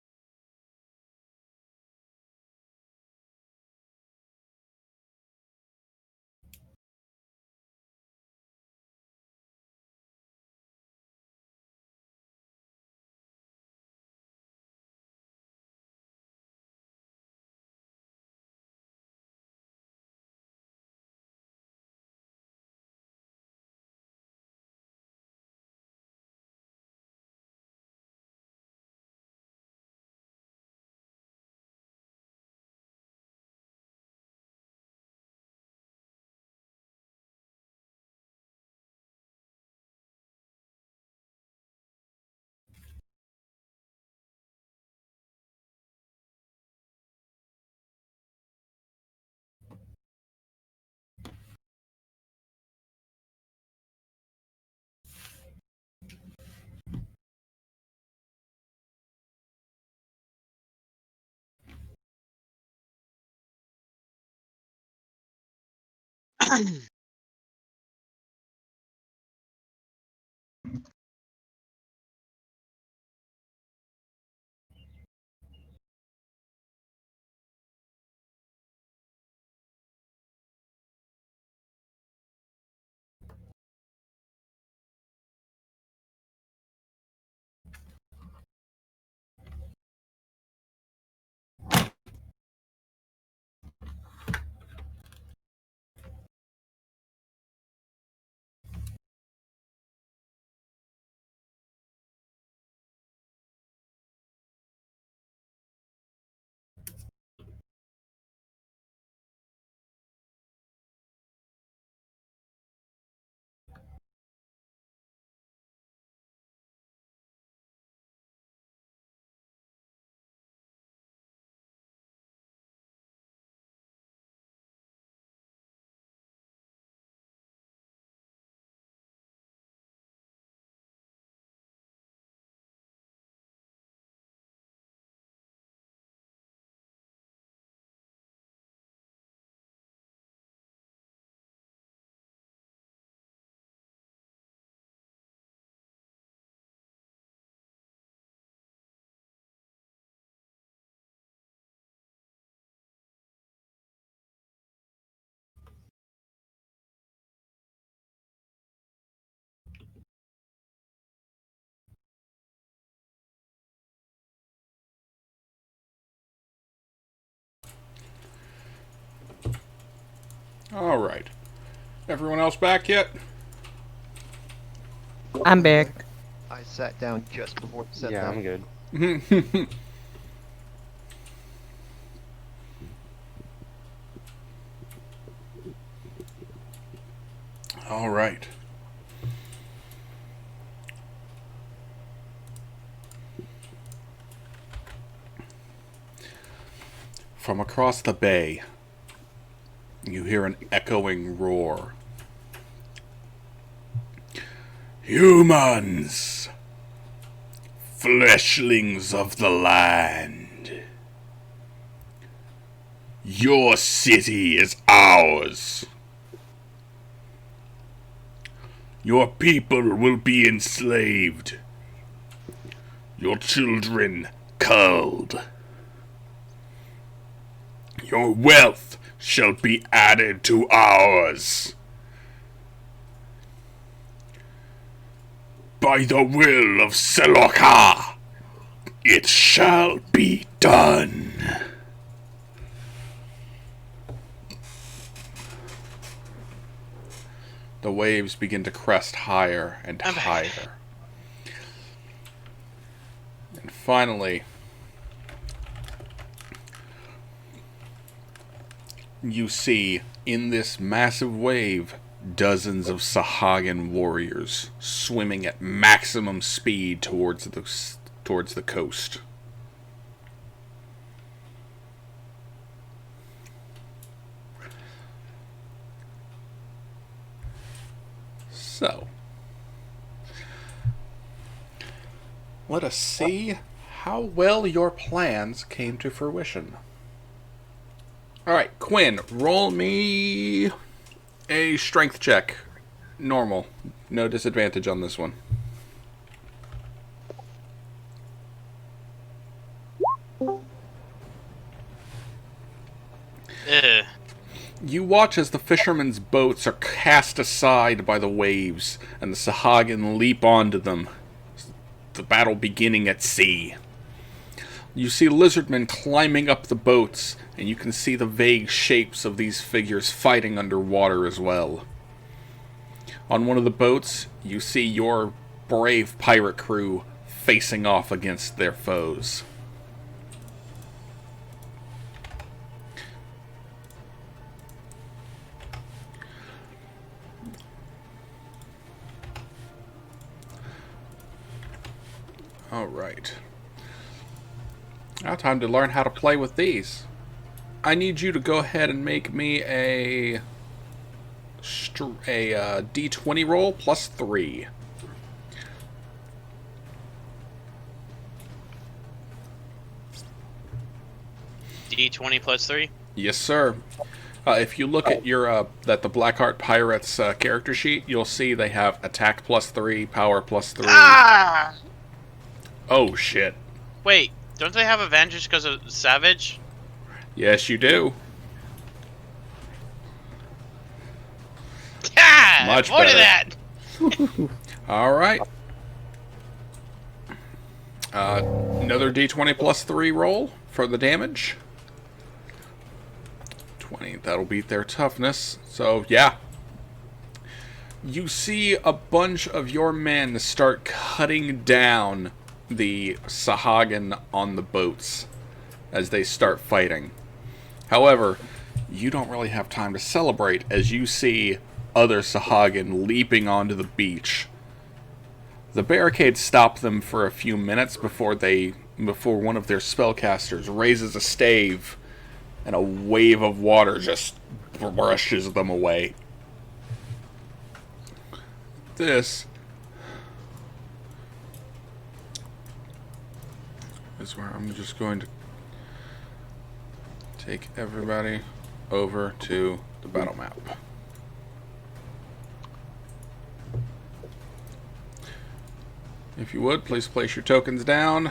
Alright. Everyone else back yet? I'm back. I sat down just before the set Yeah, down. I'm good. Alright. From across the bay, you hear an echoing roar. Humans! Fleshlings of the land! Your city is ours! Your people will be enslaved. Your children culled. Your wealth shall be added to ours. By the will of Seloka, it shall be done. The waves begin to crest higher and higher. And finally, you see in this massive wave dozens of Sahuagin warriors swimming at maximum speed towards the coast. So, let us see how well your plans came to fruition. Alright, Quinn, roll me a strength check. Normal. No disadvantage on this one. Ugh. You watch as the fishermen's boats are cast aside by the waves, and the Sahuagin leap onto them, the battle beginning at sea. You see lizardmen climbing up the boats, and you can see the vague shapes of these figures fighting underwater as well. On one of the boats, you see your brave pirate crew facing off against their foes. Alright. Now time to learn how to play with these. I need you to go ahead and make me a D20 roll plus 3. D20 plus 3? Yes, sir. If you look at your the Blackheart Pirates character sheet, you'll see they have attack plus 3, power plus 3. Ah! Oh shit. Wait, don't they have advantage because of Savage? Yes, you do. Yeah! Much More better. of that! Alright. Another D20 plus 3 roll for the damage. 20, that'll beat their toughness. So, yeah. You see a bunch of your men start cutting down the Sahuagin on the boats as they start fighting. However, you don't really have time to celebrate as you see other Sahuagin leaping onto the beach. The barricades stop them for a few minutes before one of their spellcasters raises a stave and a wave of water just brushes them away. This is where I'm just going to take everybody over to the battle map. If you would, please place your tokens down.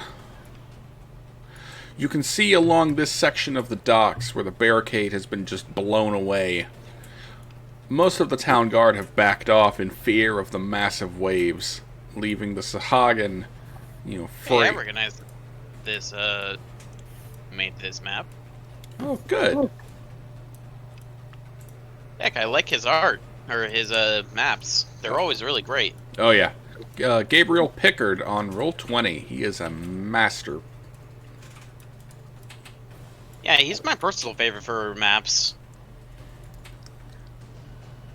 You can see along this section of the docks where the barricade has been just blown away. Most of the town guard have backed off in fear of the massive waves, leaving the Sahuagin, free. Hey, I recognize this, made this map. Oh, good. Heck, I like his art, or his, maps. They're always really great. Oh, yeah. Gabriel Pickard on Roll20. He is a master. Yeah, he's my personal favorite for maps.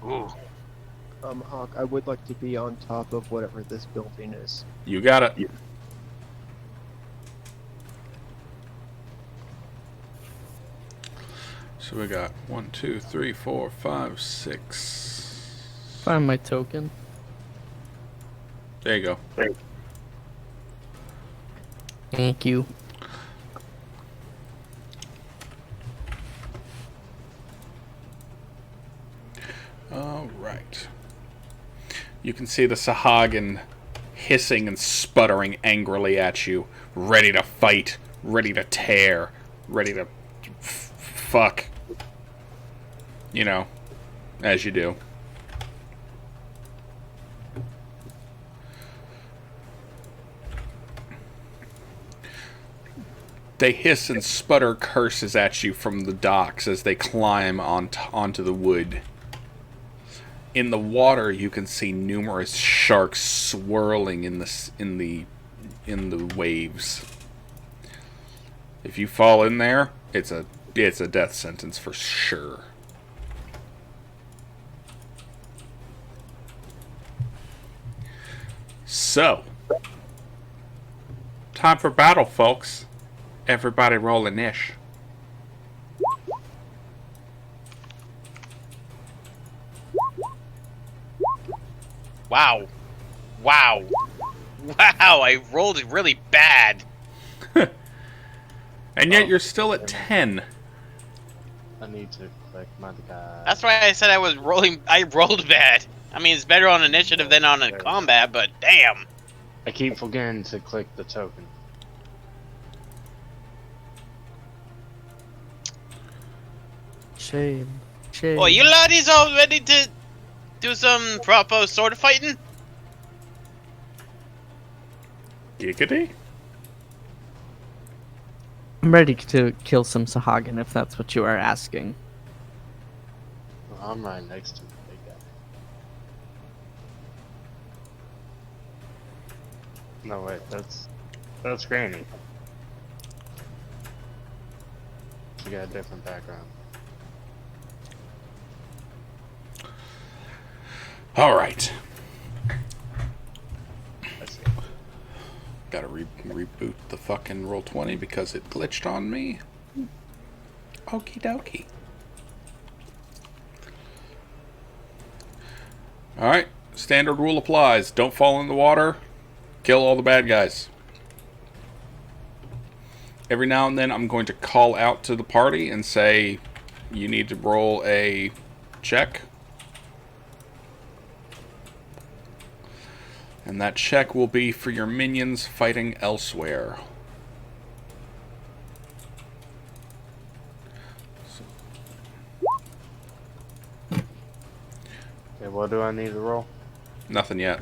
Ooh. Hawk, I would like to be on top of whatever this building is. You got it. So we got 1, 2, 3, 4, 5, 6. Find my token. There you go. Thank you. All right. You can see the sahuagin hissing and sputtering angrily at you, ready to fight, ready to tear, ready to fuck. You know, as you do. They hiss and sputter curses at you from the docks as they climb onto the wood. In the water, you can see numerous sharks swirling in the waves. If you fall in there, it's a death sentence for sure. So, time for battle, folks. Everybody roll an ish. Wow. Wow. Wow, I rolled it really bad. And yet you're still at 10. I need to click my guy. That's why I said I rolled bad. I mean, it's better on initiative than on a combat, but damn. I keep forgetting to click the token. Shame. Shame. Oh, you laddies all ready to do some proper sword fighting? Giggity? I'm ready to kill some sahuagin if that's what you are asking. Well, I'm right next to the big guy. No, wait, that's Granny. She got a different background. Alright. I see. Gotta reboot the fucking Roll20 because it glitched on me. Okie dokie. Alright. Standard rule applies. Don't fall in the water. Kill all the bad guys. Every now and then I'm going to call out to the party and say, you need to roll a check. And that check will be for your minions fighting elsewhere. Okay, what do I need to roll? Nothing yet.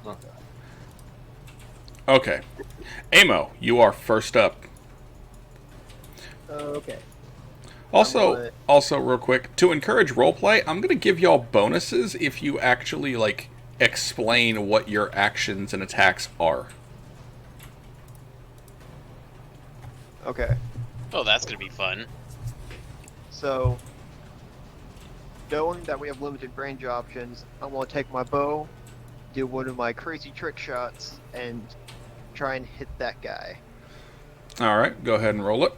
Okay. Okay. Amo, you are first up. Okay. Also, real quick, to encourage roleplay, I'm going to give y'all bonuses if you actually, like, explain what your actions and attacks are. Okay. Oh, that's gonna be fun. So, knowing that we have limited range options, I'm gonna take my bow, do one of my crazy trick shots, and try and hit that guy. Alright, go ahead and roll it.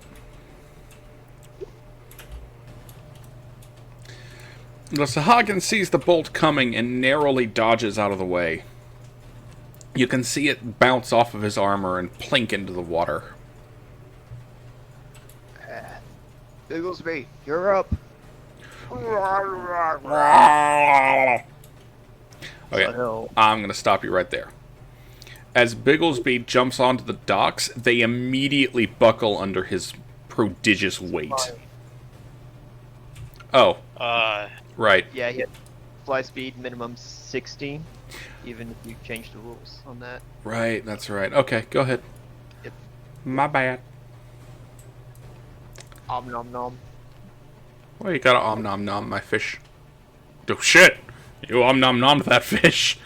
The sahuagin sees the bolt coming and narrowly dodges out of the way. You can see it bounce off of his armor and plink into the water. Bigglesby, you're up. Okay, So, I'm going to stop you right there. As Bigglesby jumps onto the docks, they immediately buckle under his prodigious weight. Oh, right. yeah, he had fly speed minimum 16, even if you change the rules on that. Right, that's right. Okay, go ahead. Yep. My bad. Om nom nom. Well, you gotta om nom nom my fish. Oh shit! You om nom nom that fish.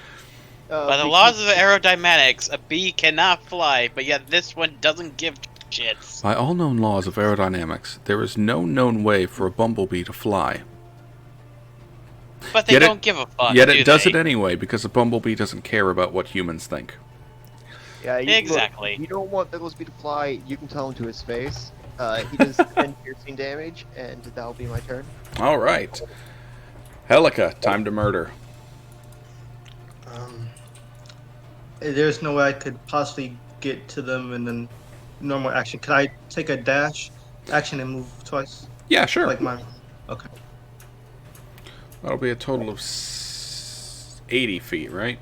By the laws of aerodynamics, a bee cannot fly, but yet this one doesn't give shits. By all known laws of aerodynamics, there is no known way for a bumblebee to fly. But they don't give a fuck, Yet it does they? it anyway, because a bumblebee doesn't care about what humans think. Yeah, Exactly. Look, you don't want Bigglesby to fly, you can tell him to his face. He does 10 piercing damage, and that'll be my turn. All right. Helica, time to murder. There's no way I could possibly get to them in the normal action. Could I take a dash action and move twice? Yeah, sure. Like mine. Okay. That'll be a total of 80 feet, right?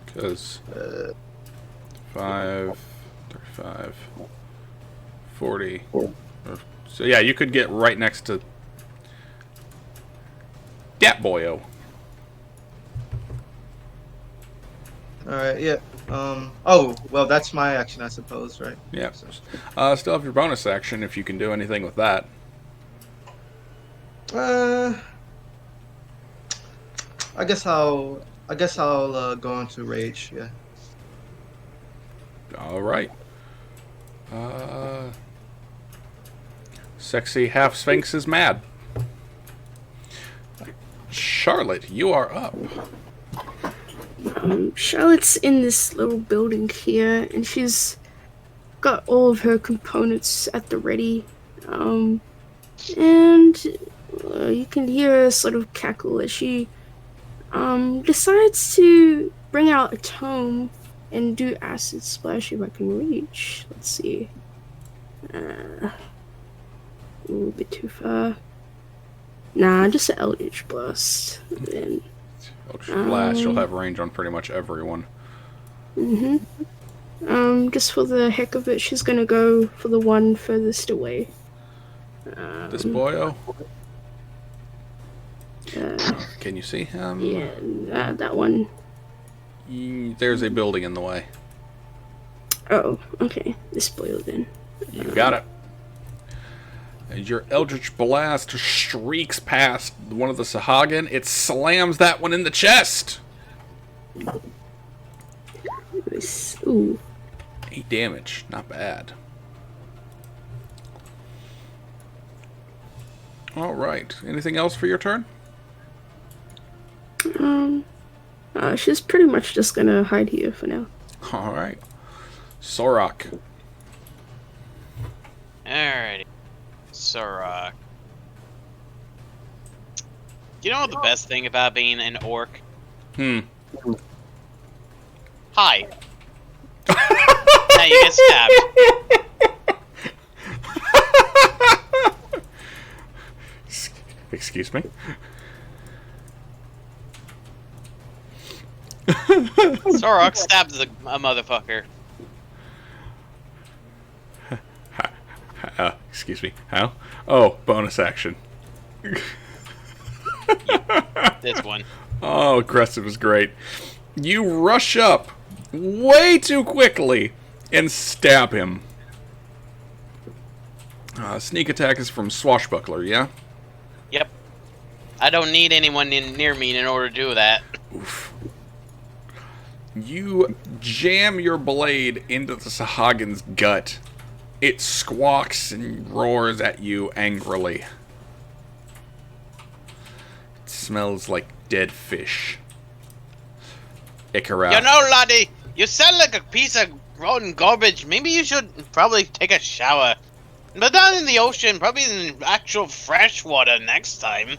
Because 5, 35, 40. So yeah, you could get right next to that boyo. All right. Yeah. Oh, well, that's my action, I suppose, right? Yeah. Still have your bonus action if you can do anything with that. I guess I'll go into rage. Yeah. All right. Sexy half sphinx is mad. Charlotte, you are up. Charlotte's in this little building here, and she's got all of her components at the ready. And you can hear a sort of cackle as she decides to bring out a tome and do acid splash if I can reach. Let's see. A little bit too far. Nah, just an Eldritch Blast. And Eldritch Blast, you'll have range on pretty much everyone. Just for the heck of it, she's gonna go for the one furthest away. This boyo? Can you see him? Yeah, that one. There's a building in the way. Oh, okay. This boil then. You got it. As your Eldritch Blast streaks past one of the sahuagin, it slams that one in the chest. Nice. Ooh. 8 damage. Not bad. Alright. Anything else for your turn? She's pretty much just gonna hide here for now. Alright. Sorok. Alrighty. Sorok. You know the best thing about being an orc? Hi. Now you get stabbed. Excuse me? Sorok stabs a motherfucker. Excuse me. How? Oh, bonus action. This one. Oh, aggressive is great. You rush up way too quickly and stab him. Sneak attack is from Swashbuckler, yeah? Yep. I don't need anyone near me in order to do that. Oof. You jam your blade into the sahuagin's gut. It squawks and roars at you angrily. It smells like dead fish. Ikara. You know, laddie, you sound like a piece of rotten garbage. Maybe you should probably take a shower. But not in the ocean, probably in actual fresh water next time.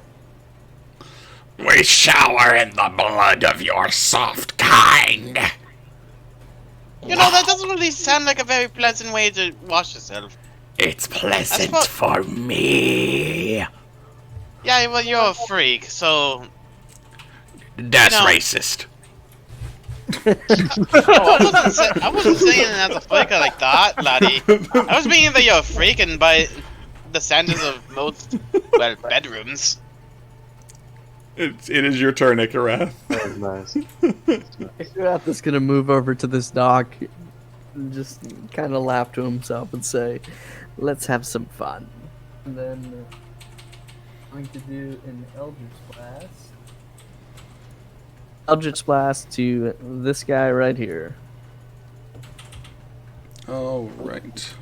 We shower in the blood of your soft kind. You know, that doesn't really sound like a very pleasant way to wash yourself. It's pleasant for me. Yeah, well, you're a freak, so... That's racist. Oh, I wasn't saying it as a freak like that, laddie. I was meaning that you're a freak and by the standards of most, well, bedrooms. It is your turn, Ikarath. That was nice. Ikarath is gonna move over to this dock and just kind of laugh to himself and say, "Let's have some fun." And then going to do an Eldritch Blast. Eldritch Blast to this guy right here. All right.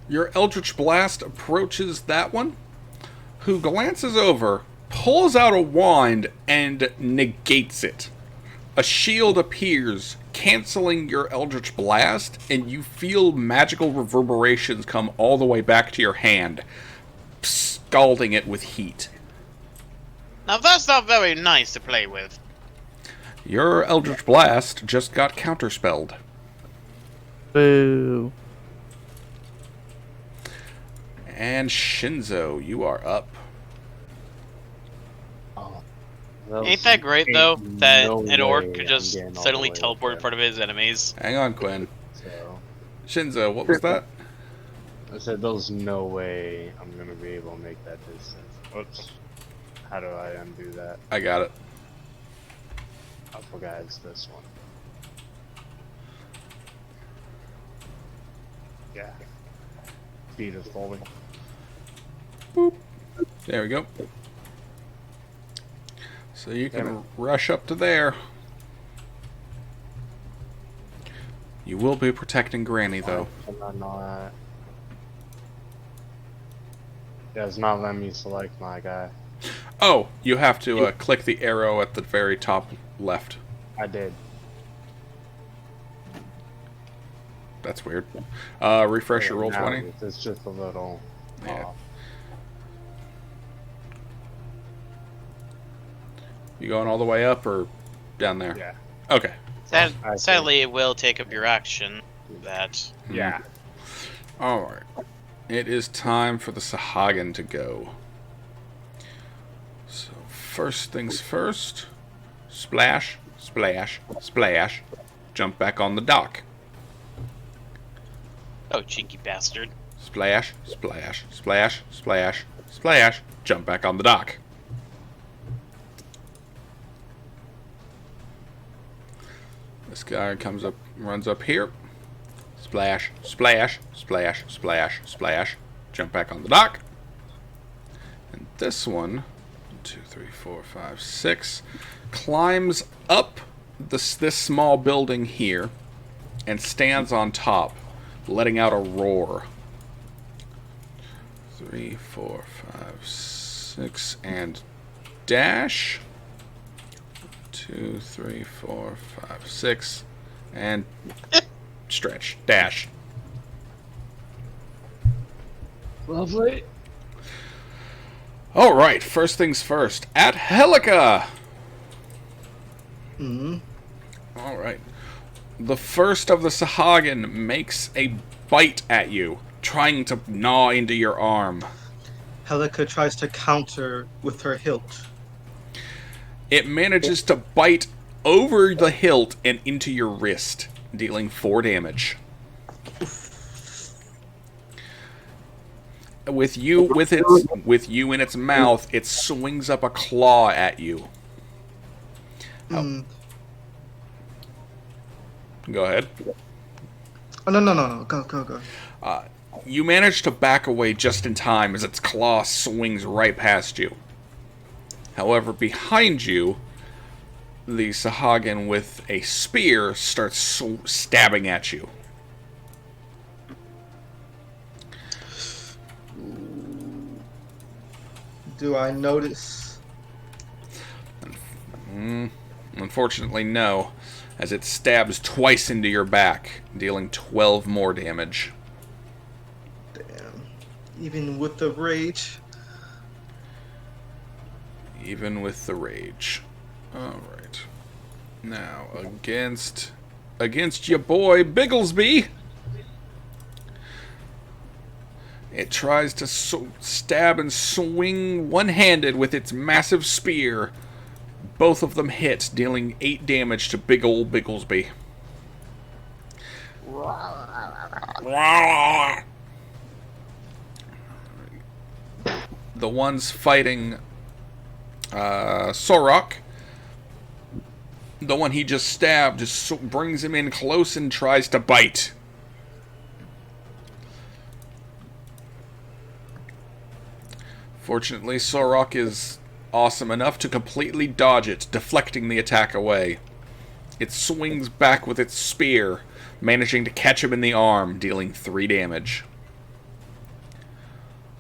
Your Eldritch Blast approaches that one, who glances over, pulls out a wand, and negates it. A shield appears, canceling your Eldritch Blast, and you feel magical reverberations come all the way back to your hand, scalding it with heat. Now that's not very nice to play with. Your Eldritch Blast just got counterspelled. Boo. And Shinzo, you are up. Ain't that great though? That no an orc way could I'm just getting all the suddenly way teleport in there. front of his enemies. Hang on, Quinn. So, Shinzo, what was that? I said there's no way I'm gonna be able to make that distance. Oops. How do I undo that? I got it. I forgot it's this one. Yeah. Speed is falling. There we go. So you can rush up to there. You will be protecting Granny, though. Yeah, it's not letting me select my guy. Oh, you have to click the arrow at the very top left. I did. That's weird. Refresh your roll Now 20. It's just a little Yeah. off. You going all the way up or down there? Yeah. Okay. I see. Sadly, it will take up your action. That. Yeah. Alright. It is time for the sahuagin to go. So, first things first. Splash, splash, splash. Jump back on the dock. Oh, cheeky bastard. Splash, splash, splash, splash, splash. Jump back on the dock. This guy comes up, runs up here. Splash, splash, splash, splash, splash. Jump back on the dock. And this one, 2, 3, 4, 5, 6, climbs up this small building here and stands on top, letting out a roar. 3, 4, 5, 6, and dash. 2, 3, 4, 5, 6, and stretch, dash. Lovely. All right, first things first. At Helica. Hmm. All right. The first of the sahuagin makes a bite at you, trying to gnaw into your arm. Helica tries to counter with her hilt. It manages to bite over the hilt and into your wrist, dealing 4 damage. With you in its mouth, it swings up a claw at you. Hmm. Go ahead. Oh, no. Go. You manage to back away just in time as its claw swings right past you. However, behind you, the sahuagin with a spear starts stabbing at you. Do I notice? Unfortunately, no, as it stabs twice into your back, dealing 12 more damage. Damn. Even with the rage. Even with the rage. Alright. Now, against your boy, Bigglesby. It tries to stab and swing one-handed with its massive spear. Both of them hit, dealing 8 damage to big old Bigglesby. The ones fighting Sorok, the one he just stabbed, just brings him in close and tries to bite. Fortunately, Sorok is awesome enough to completely dodge it, deflecting the attack away. It swings back with its spear, managing to catch him in the arm, dealing 3 damage.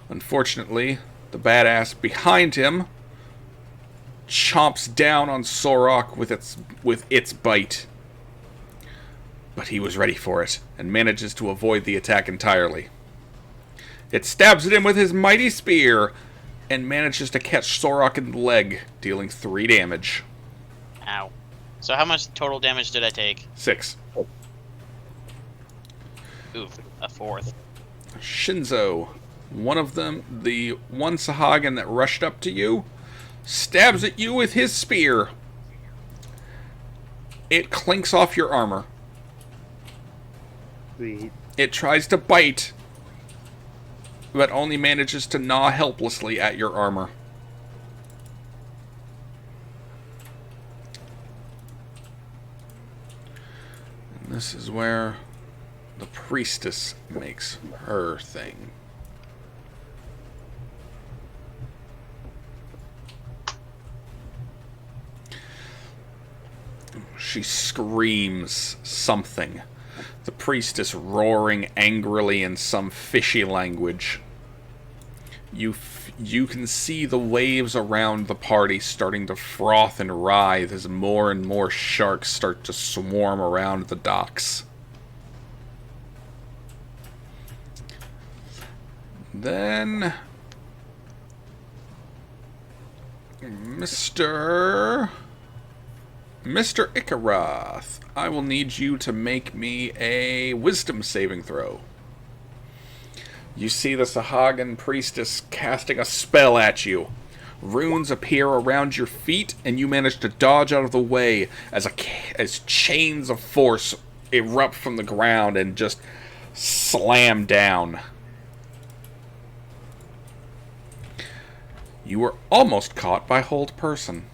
Unfortunately, the badass behind him chomps down on Sorok with its bite. But he was ready for it, and manages to avoid the attack entirely. It stabs at him with his mighty spear, and manages to catch Sorok in the leg, dealing 3 damage. Ow. So how much total damage did I take? 6. Oof, a 4th. Shinzo, one of them, the one sahuagin that rushed up to you, stabs at you with his spear. It clinks off your armor. Sweet. It tries to bite, but only manages to gnaw helplessly at your armor. And this is where the priestess makes her thing. She screams something. The priestess roaring angrily in some fishy language. You can see the waves around the party starting to froth and writhe as more and more sharks start to swarm around the docks. Then Mr. Ikarath, I will need you to make me a wisdom saving throw. You see the Sahuagin priestess casting a spell at you. Runes appear around your feet, and you manage to dodge out of the way as chains of force erupt from the ground and just slam down. You were almost caught by hold person.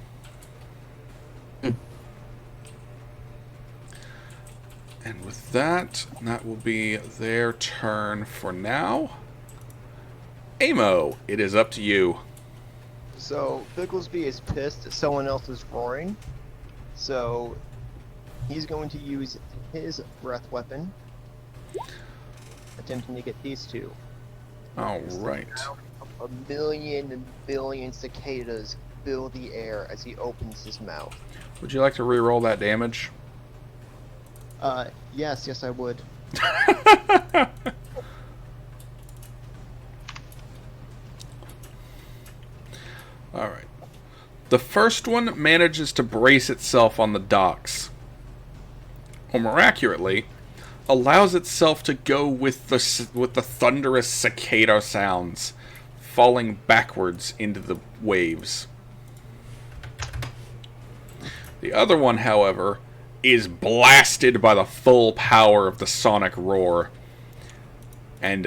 And with that will be their turn for now. Amo, it is up to you. So, Bigglesby is pissed that someone else is roaring. So, he's going to use his breath weapon, attempting to get these two. Alright. A million and billion cicadas fill the air as he opens his mouth. Would you like to re-roll that damage? Yes, I would. Alright. The first one manages to brace itself on the docks. Or more accurately, allows itself to go with the thunderous cicada sounds, falling backwards into the waves. The other one, however, is blasted by the full power of the sonic roar. And,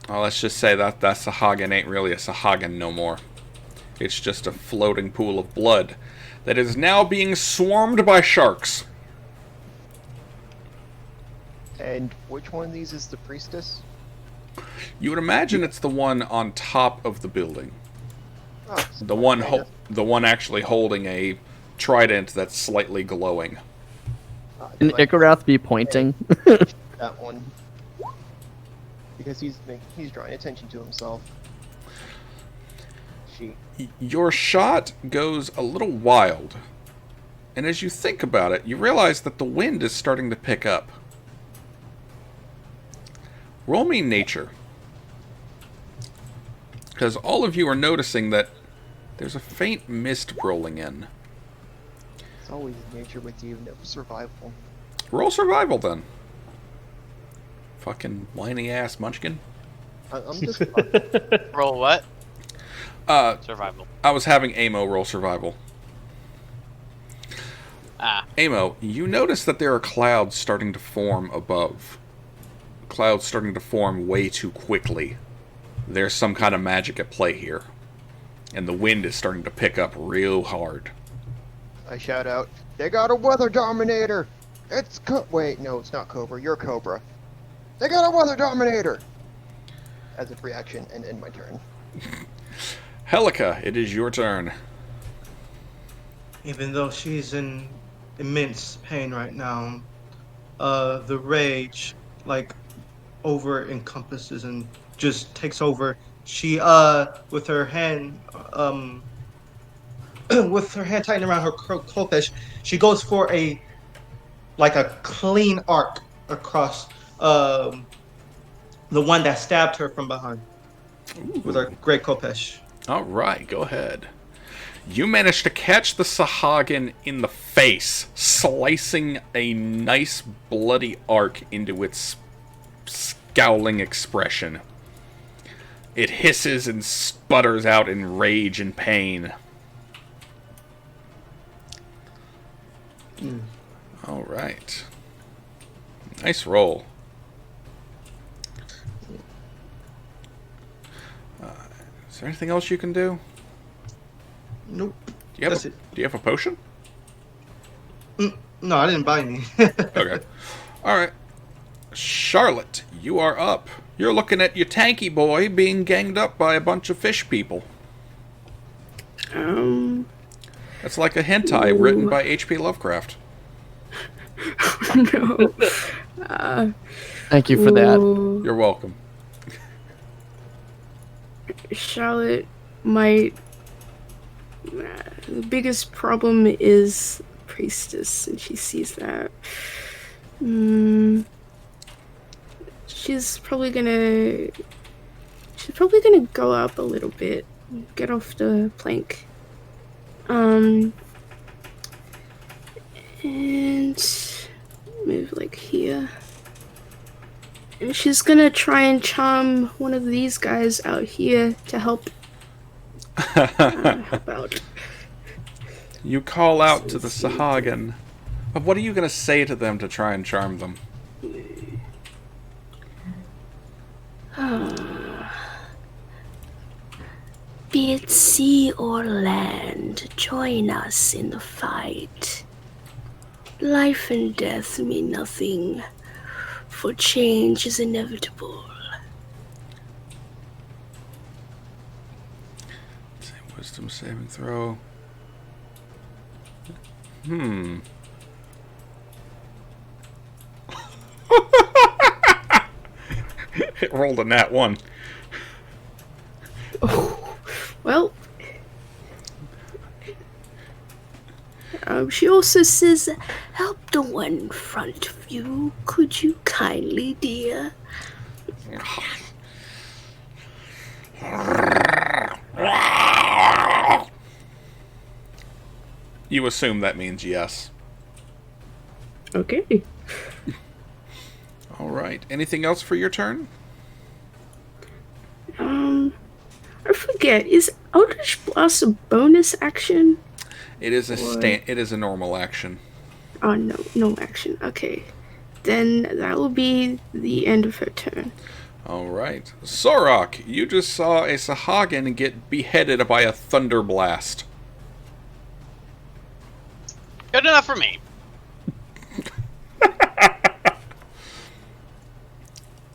let's just say that sahuagin ain't really a sahuagin no more. It's just a floating pool of blood that is now being swarmed by sharks. And which one of these is the priestess? You would imagine it's the one on top of the building. Oh, The one actually holding a trident that's slightly glowing. Can Ikarath be pointing? That one. Because he's drawing attention to himself. Your shot goes a little wild. And as you think about it, you realize that the wind is starting to pick up. Roll me nature. Because all of you are noticing that there's a faint mist rolling in. It's always nature with you, no survival. Roll survival then. Fucking whiny ass munchkin. I'm just Roll what? Survival. I was having Amo roll survival. Amo, you notice that there are clouds starting to form above. Clouds starting to form way too quickly. There's some kind of magic at play here. And the wind is starting to pick up real hard. I shout out, "They got a weather dominator! It's wait, no, it's not Cobra, you're Cobra. They got a weather dominator!" As a reaction, and end my turn. Helica, it is your turn. Even though she's in immense pain right now, the rage, over encompasses and just takes over. She, with her hand, with her hand tightened around her khopesh, she goes for a clean arc across the one that stabbed her from behind with her great khopesh. All right, go ahead. You manage to catch the sahuagin in the face, slicing a nice bloody arc into its scowling expression. It hisses and sputters out in rage and pain. All right. Nice roll. Is there anything else you can do? Nope. Do you have a potion? No, I didn't buy any. Okay. All right. Charlotte, you are up. You're looking at your tanky boy being ganged up by a bunch of fish people. That's like a hentai written by H.P. Lovecraft. No. Thank you for that. You're welcome. Charlotte might. The biggest problem is priestess, and she sees that. She's probably gonna go up a little bit, get off the plank, and move like here. And she's gonna try and charm one of these guys out here to help out. You call out to the sahuagin. But what are you going to say to them to try and charm them? Be it sea or land, join us in the fight. Life and death mean nothing, for change is inevitable. Wisdom saving throw. It rolled a nat 1. Oh, well. She also says, help the one in front of you. Could you kindly, dear? You assume that means yes. Okay. Alright. Anything else for your turn? I forget. Is Eldritch Blast a bonus action? It is a normal action. Oh, no action. Okay. Then that will be the end of her turn. Alright. Sorok, you just saw a sahuagin get beheaded by a thunder blast. Good enough for me.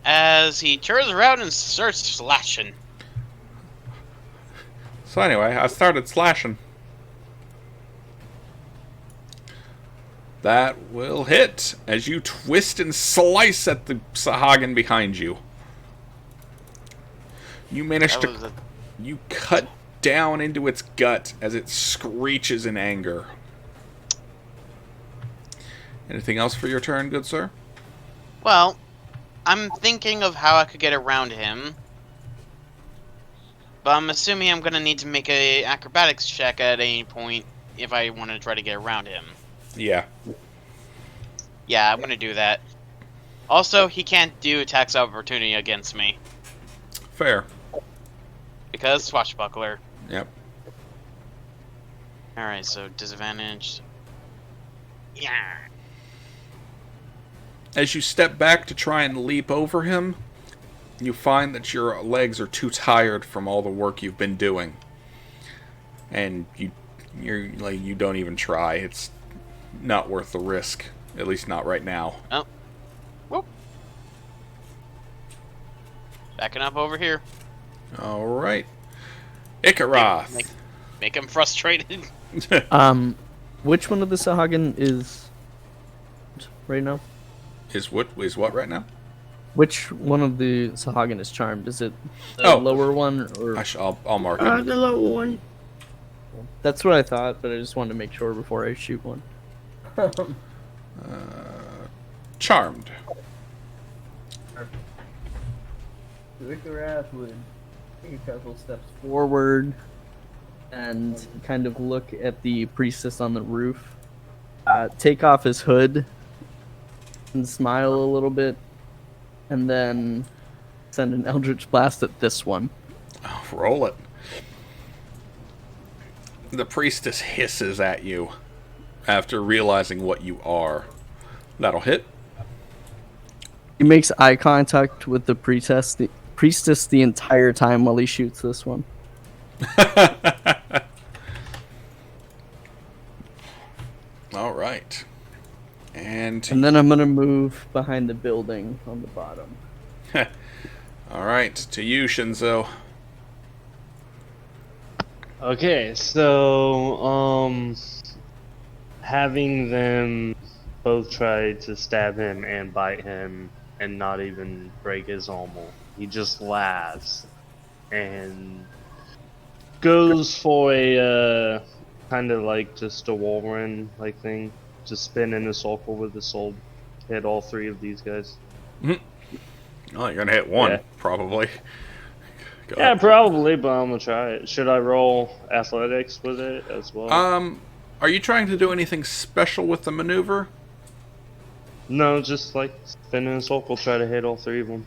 As he turns around and starts slashing. So anyway, I started slashing. That will hit as you twist and slice at the sahuagin behind you. You manage to... You cut down into its gut as it screeches in anger. Anything else for your turn, good sir? Well, I'm thinking of how I could get around him. But I'm assuming I'm going to need to make a acrobatics check at any point if I want to try to get around him. Yeah. Yeah, I'm going to do that. Also, he can't do attacks of opportunity against me. Fair. Because swashbuckler. Yep. Alright, so disadvantage. Yeah. As you step back to try and leap over him, you find that your legs are too tired from all the work you've been doing. And you don't even try. It's not worth the risk. At least not right now. Oh. Whoop. Backing up over here. Alright. Ikaroth. Make him frustrated. Which one of the sahuagin is right now? Is what right now? Which one of the sahuagin is charmed? Is it the lower one or? I'll mark it. The lower one. That's what I thought, but I just wanted to make sure before I shoot one. Charmed. Wickrath would take a couple steps forward and kind of look at the priestess on the roof, take off his hood and smile a little bit, and then send an Eldritch Blast at this one. Oh, roll it. The priestess hisses at you after realizing what you are. That'll hit. He makes eye contact with the priestess the entire time while he shoots this one. All right. And then I'm going to move behind the building on the bottom. all right, to you, Shinzo. Okay, so having them both try to stab him and bite him and not even break his armor, he just laughs and goes for a kind of like just a Wolverine like thing, just spin in a circle with the sword, hit all three of these guys. Oh, you're gonna hit one, Yeah. probably. Go Yeah, ahead. probably, but I'm gonna try it. Should I roll athletics with it as well? Are you trying to do anything special with the maneuver? No, just like spin in a circle, try to hit all three of them.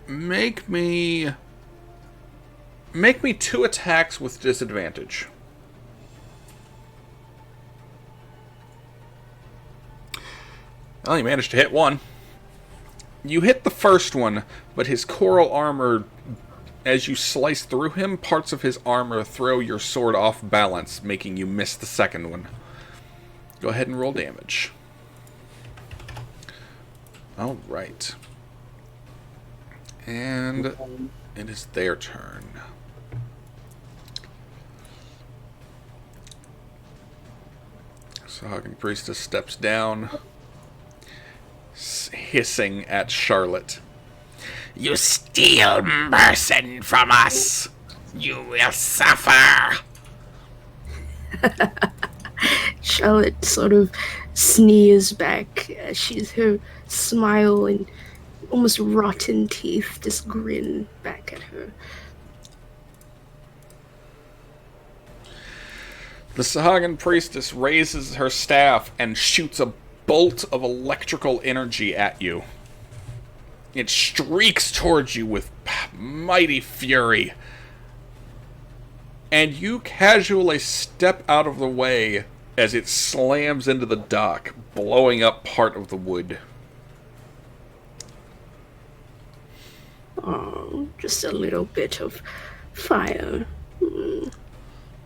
Make me 2 attacks with disadvantage. Well, you managed to hit one. You hit the first one, but his coral armor, as you slice through him, parts of his armor throw your sword off balance, making you miss the second one. Go ahead and roll damage. Alright. And it is their turn. Sahuagin Priestess steps down, hissing at Charlotte. You steal mercy from us! You will suffer! Charlotte sort of sneers back as her smile and almost rotten teeth just grin back at her. The Sahuagin Priestess raises her staff and shoots a bolt of electrical energy at you. It streaks towards you with mighty fury, and you casually step out of the way as it slams into the dock, blowing up part of the wood. Oh, just a little bit of fire.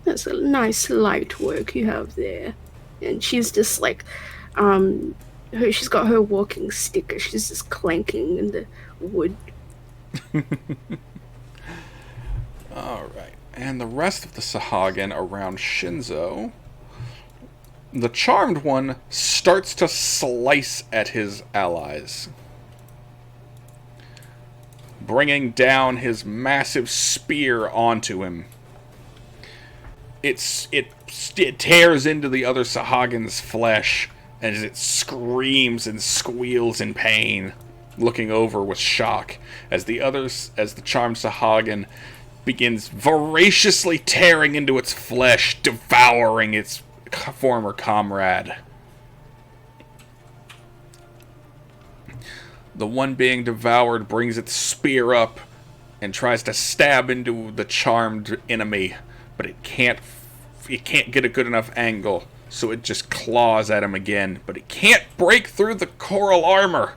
That's a nice light work you have there. And she's just like, she's got her walking stick, and she's just clanking in the wood. Alright, and the rest of the Sahuagin around Shinzo. The Charmed one starts to slice at his allies, bringing down his massive spear onto him. It tears into the other Sahuagin's flesh as it screams and squeals in pain, looking over with shock as the Charmed Sahuagin begins voraciously tearing into its flesh, devouring its former comrade. The one being devoured brings its spear up and tries to stab into the charmed enemy, but it can't get a good enough angle, so it just claws at him again, but it can't break through the coral armor.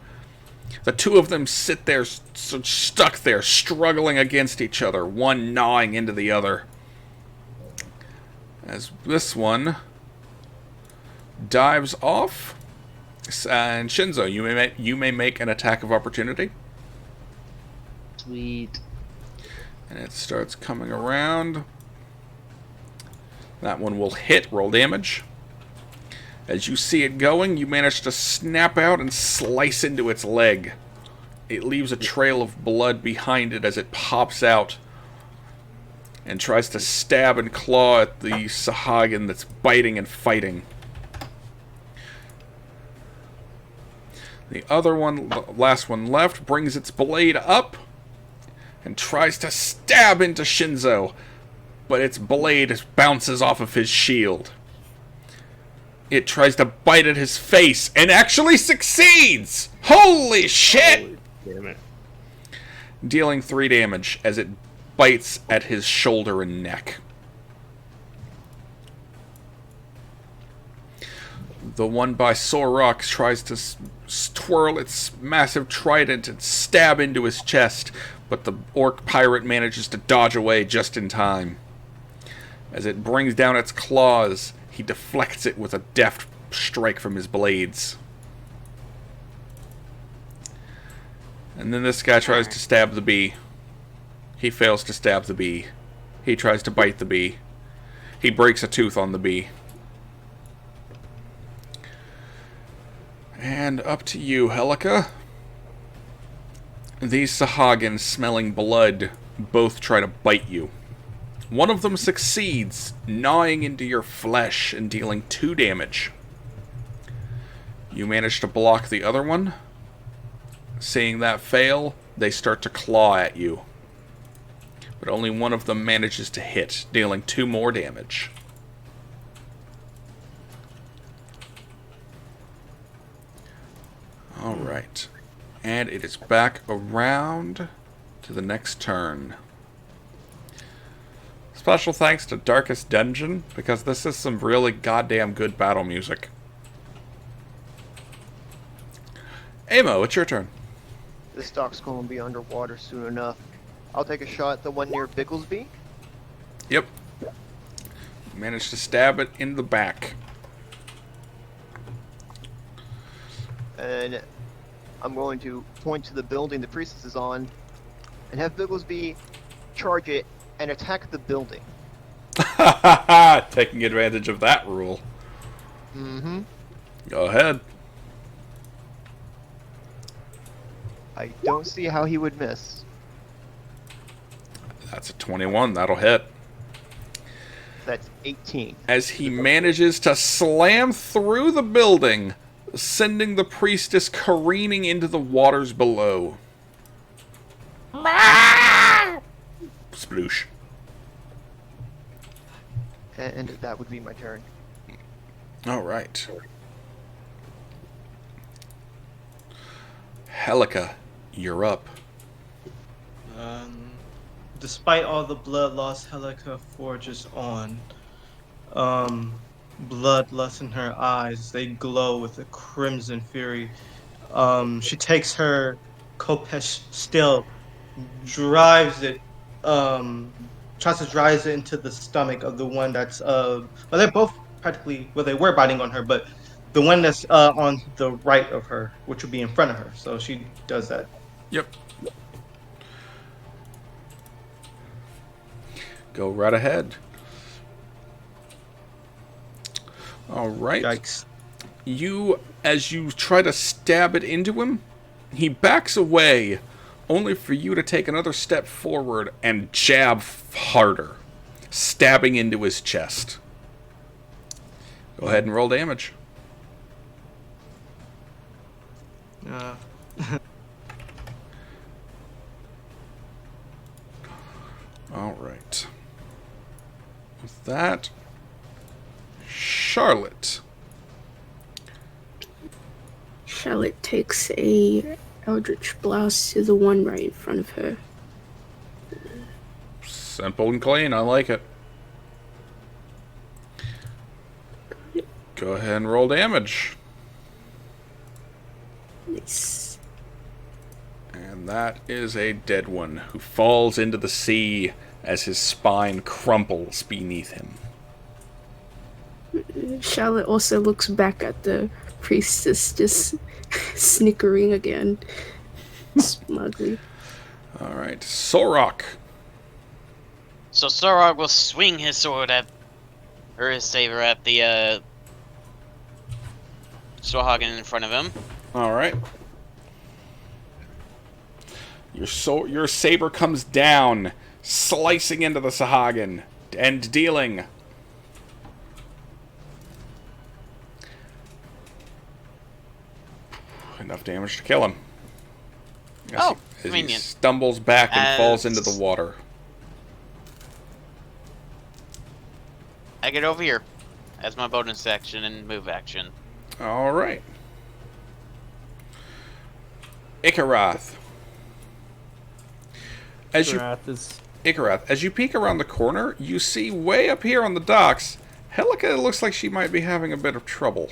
The two of them sit there, stuck there, struggling against each other, one gnawing into the other. As this one dives off, and Shinzo, you may make an attack of opportunity. Sweet. And it starts coming around. That one will hit. Roll damage. As you see it going, you manage to snap out and slice into its leg. It leaves a trail of blood behind it as it pops out, and tries to stab and claw at the sahuagin that's biting and fighting. The other one, the last one left, brings its blade up and tries to stab into Shinzo, but its blade bounces off of his shield. It tries to bite at his face and actually succeeds! Holy shit! Holy damn it. Dealing 3 damage as it bites at his shoulder and neck. The one by Sorok tries to twirl its massive trident and stab into his chest, but the orc pirate manages to dodge away just in time. As it brings down its claws, he deflects it with a deft strike from his blades. And then this guy tries to stab the bee. He fails to stab the bee. He tries to bite the bee. He breaks a tooth on the bee. And up to you, Helica. These sahuagins, smelling blood, both try to bite you. One of them succeeds, gnawing into your flesh and dealing 2 damage. You manage to block the other one. Seeing that fail, they start to claw at you. But only one of them manages to hit, dealing 2 more damage. Alright. And it is back around to the next turn. Special thanks to Darkest Dungeon, because this is some really goddamn good battle music. Amo, it's your turn. This dock's going to be underwater soon enough. I'll take a shot at the one near Bigglesby. Yep. Managed to stab it in the back. And I'm going to point to the building the priestess is on and have Bigglesby charge it and attack the building. Taking advantage of that rule. Mm-hmm. Go ahead. I don't see how he would miss. That's a 21. That'll hit. That's 18. As he manages to slam through the building, sending the priestess careening into the waters below. Sploosh. And that would be my turn. Alright. Helica, you're up. Despite all the blood loss, Helica forges on. Bloodlust in her eyes, they glow with a crimson fury. She takes her Kopesh still, drives it, tries to drive it into the stomach of the one that's, well, they're both practically, well, they were biting on her, but the one that's on the right of her, which would be in front of her. So she does that. Yep. Go right ahead. Alright. Yikes. As you try to stab it into him, he backs away, only for you to take another step forward and jab harder, stabbing into his chest. Go ahead and roll damage. Alright. With that, Charlotte. Charlotte takes a Eldritch Blast to the one right in front of her. Simple and clean, I like it. Go ahead and roll damage. Nice. And that is a dead one who falls into the sea as his spine crumples beneath him. Charlotte also looks back at the priestess, just snickering again. Smugly. Alright, Sorok. So Sorog will swing his sword at, or his saber at the sahuagin in front of him. Alright. Your saber comes down, slicing into the sahuagin and dealing enough damage to kill him. Oh, As he convenient. stumbles back and falls into the As- water. I get over here as my bonus action and move action. All right. Ikarath. As you peek around the corner, you see way up here on the docks, Helica looks like she might be having a bit of trouble.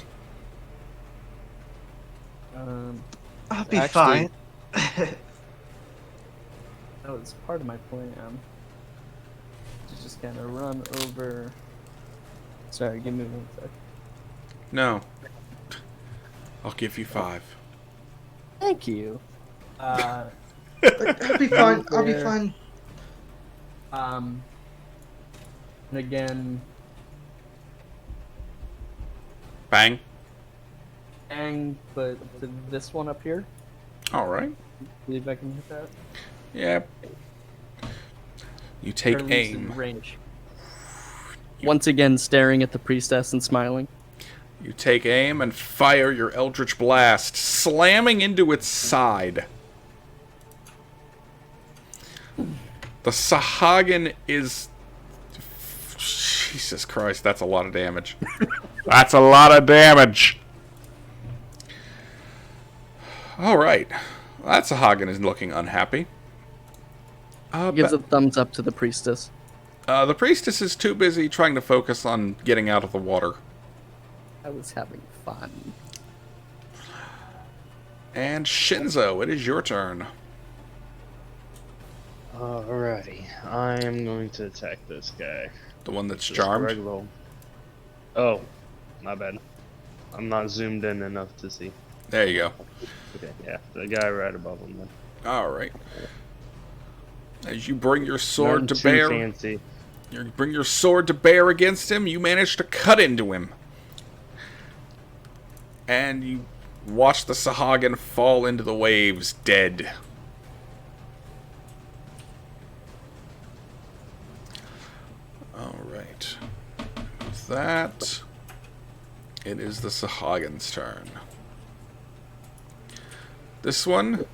I'll be Actually- fine. That was part of my plan. To just kind of run over. Sorry, give me 1 sec. No. I'll give you 5. Thank you. I'll be fine. I'll be There. fine. And again, Bang. but to this one up here. All right. Believe I can hit that. Yeah. You Or take at least in aim. range. Once again, staring at the priestess and smiling. You take aim and fire your Eldritch Blast, slamming into its side. The sahuagin is... Jesus Christ, that's a lot of damage. That's a lot of damage! Alright. That sahuagin is looking unhappy. Gives a thumbs up to the priestess. The priestess is too busy trying to focus on getting out of the water. I was having fun. And Shinzo, it is your turn. Alrighty, I am going to attack this guy. The one that's Just charmed. regular- Oh, my bad. I'm not zoomed in enough to see. There you go. Okay, yeah, the guy right above him then. Alright. As you bring your sword Nothing to too bear, fancy. you bring your sword to bear against him, you manage to cut into him. And you watch the sahuagin fall into the waves, dead. Alright. With that, it is the sahuagin's turn. This one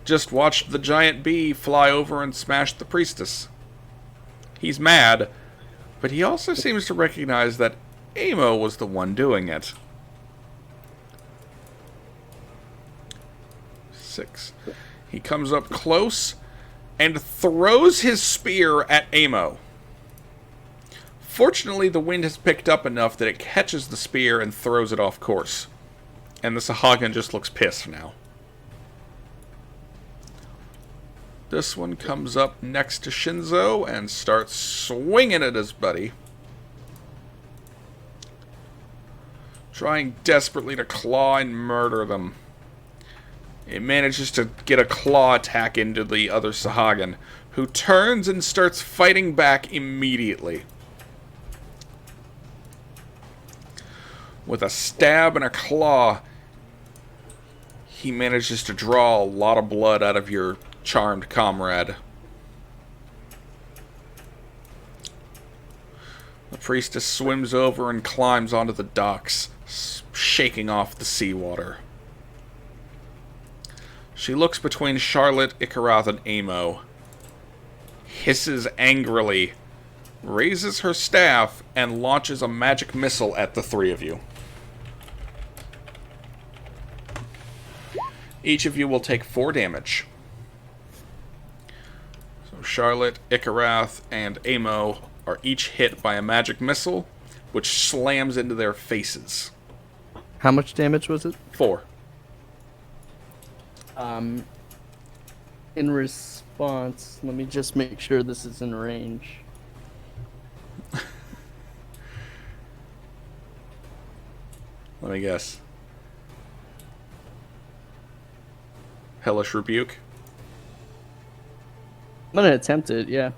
just watched the giant bee fly over and smash the priestess. He's mad, but he also seems to recognize that Amo was the one doing it. 6. He comes up close and throws his spear at Amo. Fortunately, the wind has picked up enough that it catches the spear and throws it off course. And the sahuagin just looks pissed now. This one comes up next to Shinzo and starts swinging at his buddy. Trying desperately to claw and murder them. It manages to get a claw attack into the other sahuagin, who turns and starts fighting back immediately. With a stab and a claw, he manages to draw a lot of blood out of your charmed comrade. The priestess swims over and climbs onto the docks, shaking off the seawater. She looks between Charlotte, Ikarath, and Amo, hisses angrily, raises her staff, and launches a magic missile at the three of you. Each of you will take 4 damage. So Charlotte, Ikarath, and Amo are each hit by a magic missile, which slams into their faces. How much damage was it? 4. In response, let me just make sure this is in range. Let me guess. Hellish Rebuke? I'm gonna attempt it, yeah.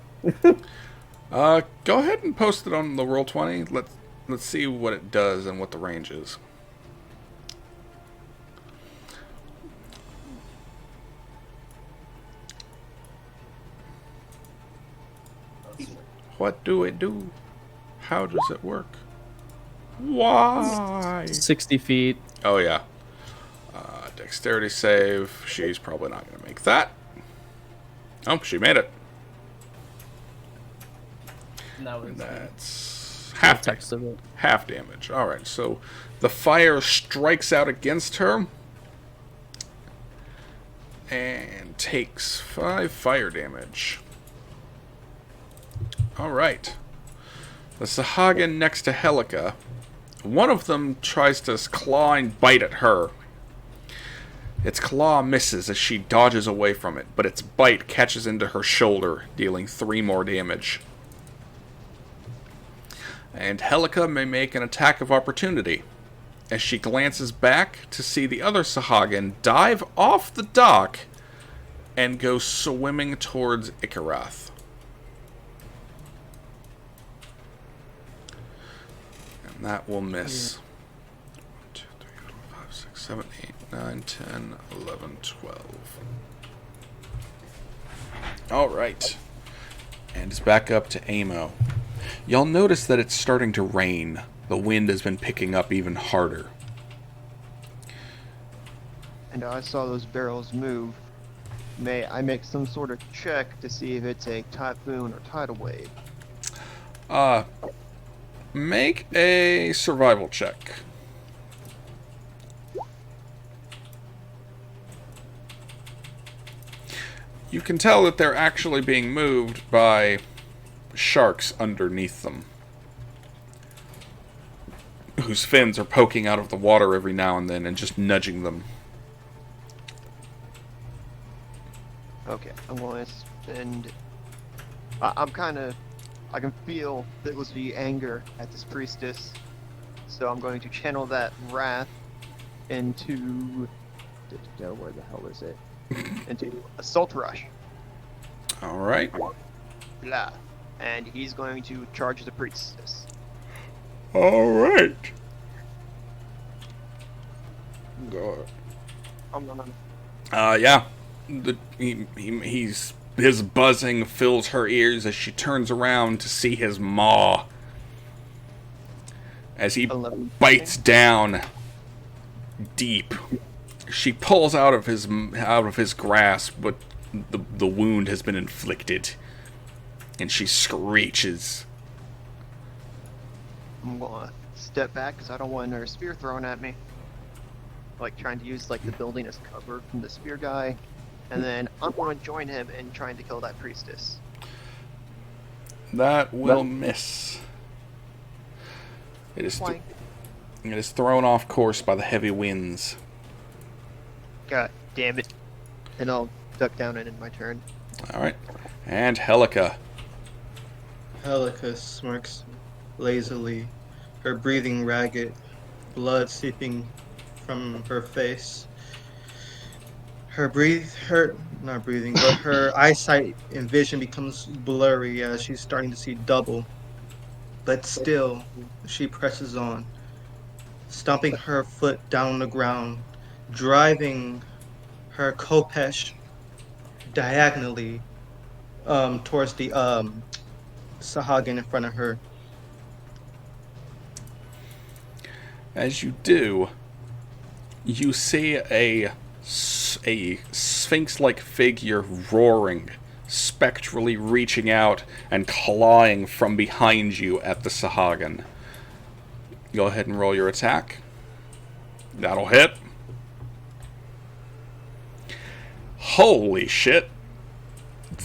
Go ahead and post it on the Roll20. Let's see what it does and what the range is. What do it do? How does it work? Why? 60 feet. Oh, yeah. Dexterity save. She's probably not going to make that. Oh, she made it. And That's half text of it. half damage. All right, so the fire strikes out against her and takes 5 fire damage. All right. The sahuagin next to Helica, one of them tries to claw and bite at her. Its claw misses as she dodges away from it, but its bite catches into her shoulder, dealing 3 more damage. And Helica may make an attack of opportunity, as she glances back to see the other sahuagin dive off the dock and go swimming towards Ikarath. And that will miss. 1, 2, 3, 4, 5, 6, 7, 8, 9, 10, 11, 12. Alright. And it's back up to Amo. Y'all notice that it's starting to rain. The wind has been picking up even harder. And I saw those barrels move. May I make some sort of check to see if it's a typhoon or tidal wave? Make a survival check. You can tell that they're actually being moved by sharks underneath them, whose fins are poking out of the water every now and then and just nudging them. Okay, I'm going to spend... I'm kind of... I can feel there was the anger at this priestess, so I'm going to channel that wrath into... Where the hell is it? Into a Saltmarsh. Alright. Blah. And he's going to charge the priestess. Alright. Go. Yeah. His buzzing fills her ears as she turns around to see his maw. As he bites down deep. She pulls out of his grasp, but the wound has been inflicted. And she screeches. I'm gonna step back because I don't want another spear thrown at me. Like trying to use like the building as cover from the spear guy. And then I'm gonna join him in trying to kill that priestess. That will miss. It is thrown off course by the heavy winds. God damn it. And I'll duck down and end my turn. Alright. And Helica. Helica smirks lazily, her breathing ragged, blood seeping from her face. Her eyesight and vision becomes blurry as she's starting to see double. But still, she presses on, stomping her foot down the ground, driving her Kopesh diagonally towards the sahuagin in front of her. As you do, you see a sphinx-like figure roaring, spectrally reaching out and clawing from behind you at the sahuagin. Go ahead and roll your attack. That'll hit. Holy shit.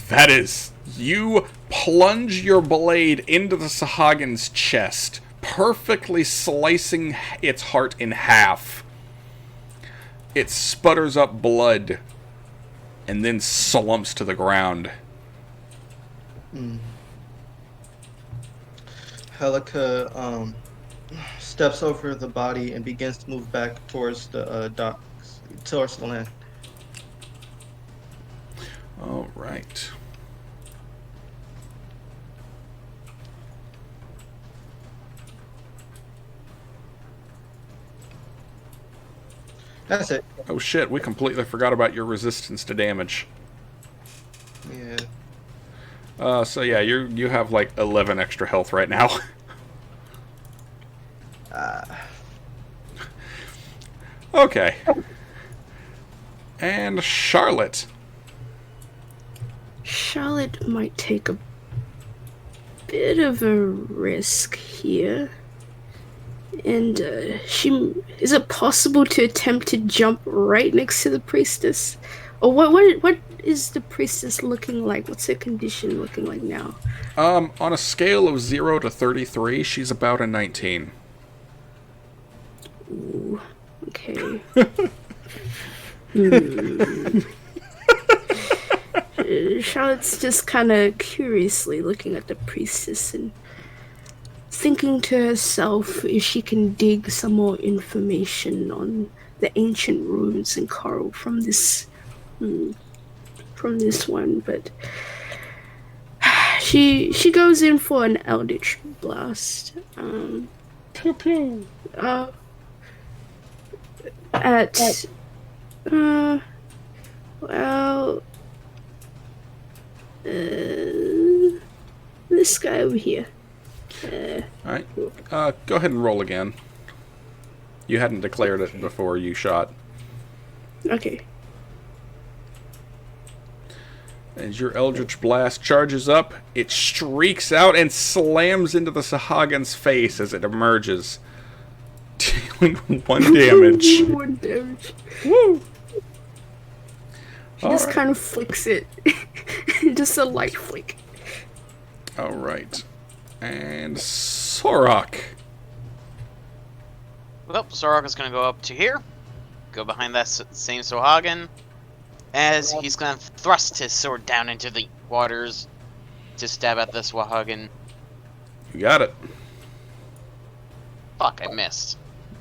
That is... You plunge your blade into the sahuagin's chest, perfectly slicing its heart in half. It sputters up blood and then slumps to the ground. Helica steps over the body and begins to move back towards the docks, towards the land. All right. That's it. Oh shit, we completely forgot about your resistance to damage. Yeah. So yeah, you have like 11 extra health right now. Okay. And Charlotte. Charlotte might take a bit of a risk here. And is it possible to attempt to jump right next to the priestess? Or what is the priestess looking like? What's her condition looking like now? On a scale of 0 to 33, she's about a 19. Ooh, okay. Charlotte's just kind of curiously looking at the priestess and thinking to herself if she can dig some more information on the ancient runes and coral from this one, but she goes in for an eldritch blast. Pew pew. This guy over here. Alright. Go ahead and roll again. You hadn't declared it before you shot. Okay. As your Eldritch Blast charges up, it streaks out and slams into the Sahuagin's face as it emerges, dealing 1 damage. 1 damage. Woo! He just kind of flicks it. Just a light flick. Alright. And Sorok. Well, Sorok is going to go up to here, go behind that same sahuagin, as he's going to thrust his sword down into the waters to stab at this sahuagin. You got it. Fuck, I missed.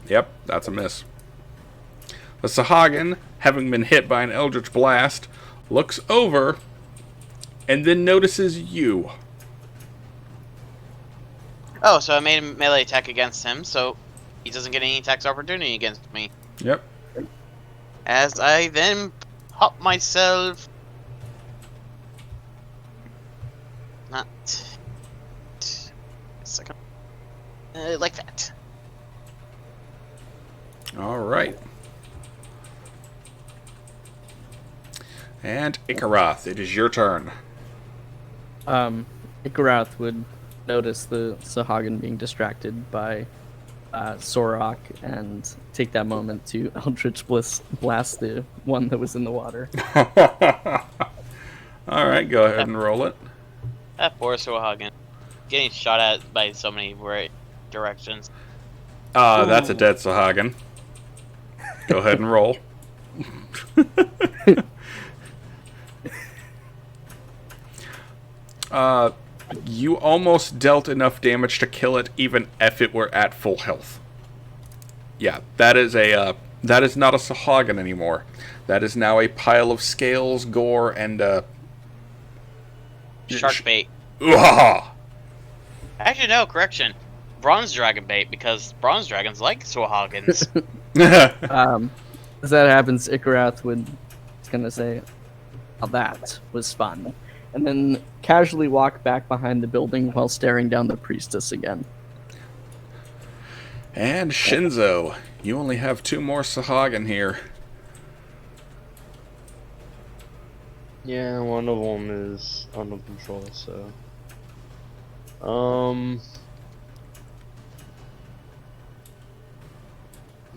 Yep, that's a miss. The Sahuagin, having been hit by an Eldritch Blast, looks over and then notices you. Oh, so I made a melee attack against him, so he doesn't get any attacks opportunity against me. Yep. As I then pop myself... Not... Second... like that. Alright. And Ikarath, it is your turn. Ikarath would notice the Sahuagin being distracted by Sorok and take that moment to Eldritch Blast the one that was in the water. Alright, go ahead and roll it. That poor sahuagin. Getting shot at by so many right directions. That's a dead Sahuagin. Go ahead and roll. You almost dealt enough damage to kill it, even if it were at full health. Yeah, that is not a Sahuagin anymore. That is now a pile of scales, gore, and Shark bait. Uah! Actually, no, correction. Bronze dragon bait, because bronze dragons like sahuagins. As that happens, Ikarath is gonna say, "Oh, that was fun," and then casually walk back behind the building while staring down the priestess again. And Shinzo, you only have 2 more Sahuagin here. Yeah, one of them is under control, so...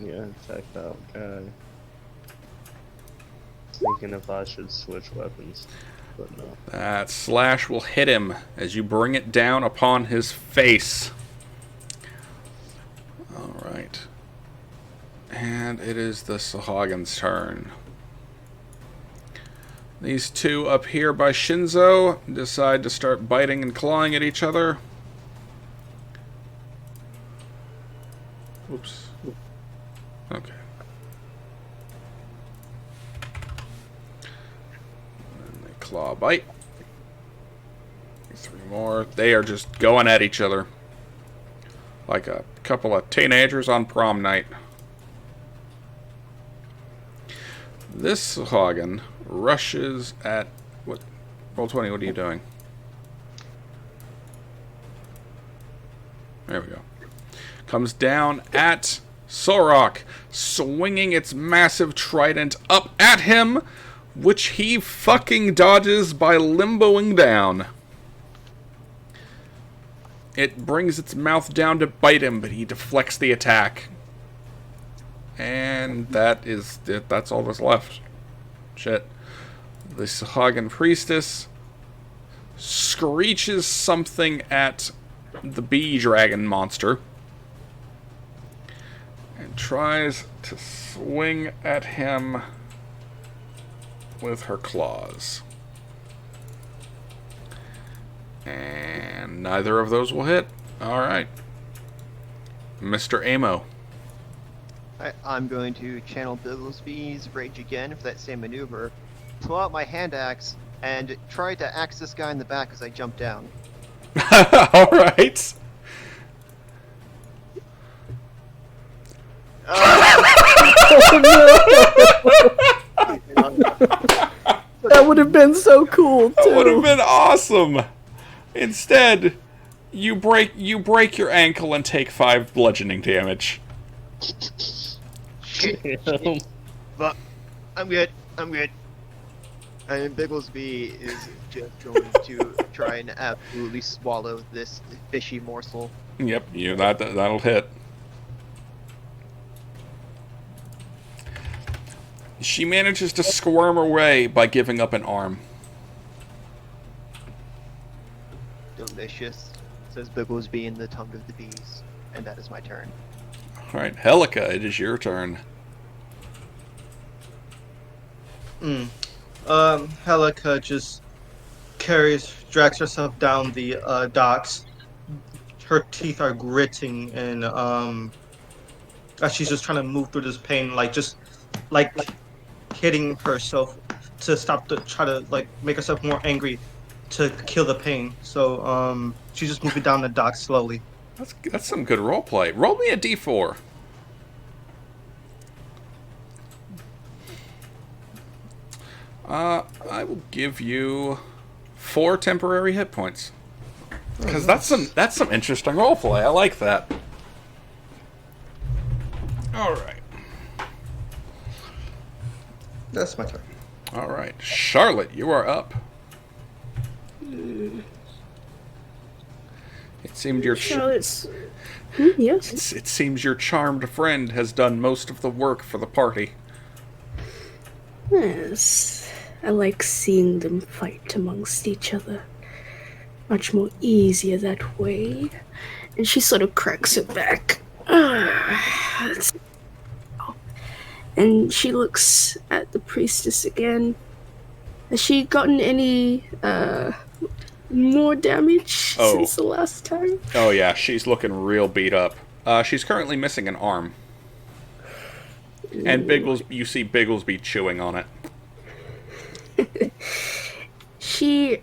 Yeah, attack that guy. Thinking if I should switch weapons, but no. That slash will hit him as you bring it down upon his face. Alright. And it is the Sahuagin's turn. These 2 up here by Shinzo decide to start biting and clawing at each other. Oops. Okay. And they claw bite. 3 more. They are just going at each other. Like a couple of teenagers on prom night. This Sahuagin rushes at... What? Roll 20, what are you doing? There we go. Comes down at Sorok, swinging its massive trident up at him, which he fucking dodges by limboing down. It brings its mouth down to bite him, but he deflects the attack. And that is it. That's all that's left. Shit. The Sahuagin priestess screeches something at the bee dragon monster and tries to swing at him with her claws. And neither of those will hit. Alright. Mr. Amo. I'm going to channel Bigglesby's Rage again for that same maneuver, pull out my hand axe, and try to axe this guy in the back as I jump down. Alright. That would have been so cool, too. That would have been awesome. Instead, you break your ankle and take 5 bludgeoning damage. Shit. But I'm good. And Bigglesby is just going to try and absolutely swallow this fishy morsel. Yep, that'll hit. She manages to squirm away by giving up an arm. Delicious, says Bigglesby in the tongue of the bees. And that is my turn. Alright, Helica, it is your turn. Helica just drags herself down the docks. Her teeth are gritting, and as she's just trying to move through this pain, like hitting herself to try to make herself more angry to kill the pain. So she's just moving down the dock slowly. That's some good roleplay. Roll me a d4. I will give you 4 temporary hit points. Because that's some interesting roleplay. I like that. Alright. That's my turn. Alright. Charlotte, you are up. It seemed your Charlotte's. Yes. it seems your charmed friend has done most of the work for the party. Yes. I like seeing them fight amongst each other. Much more easier that way. And she sort of cracks her back. And she looks at the priestess again. Has she gotten any more damage since the last time? Oh yeah, she's looking real beat up. She's currently missing an arm. And you see Bigglesby chewing on it. She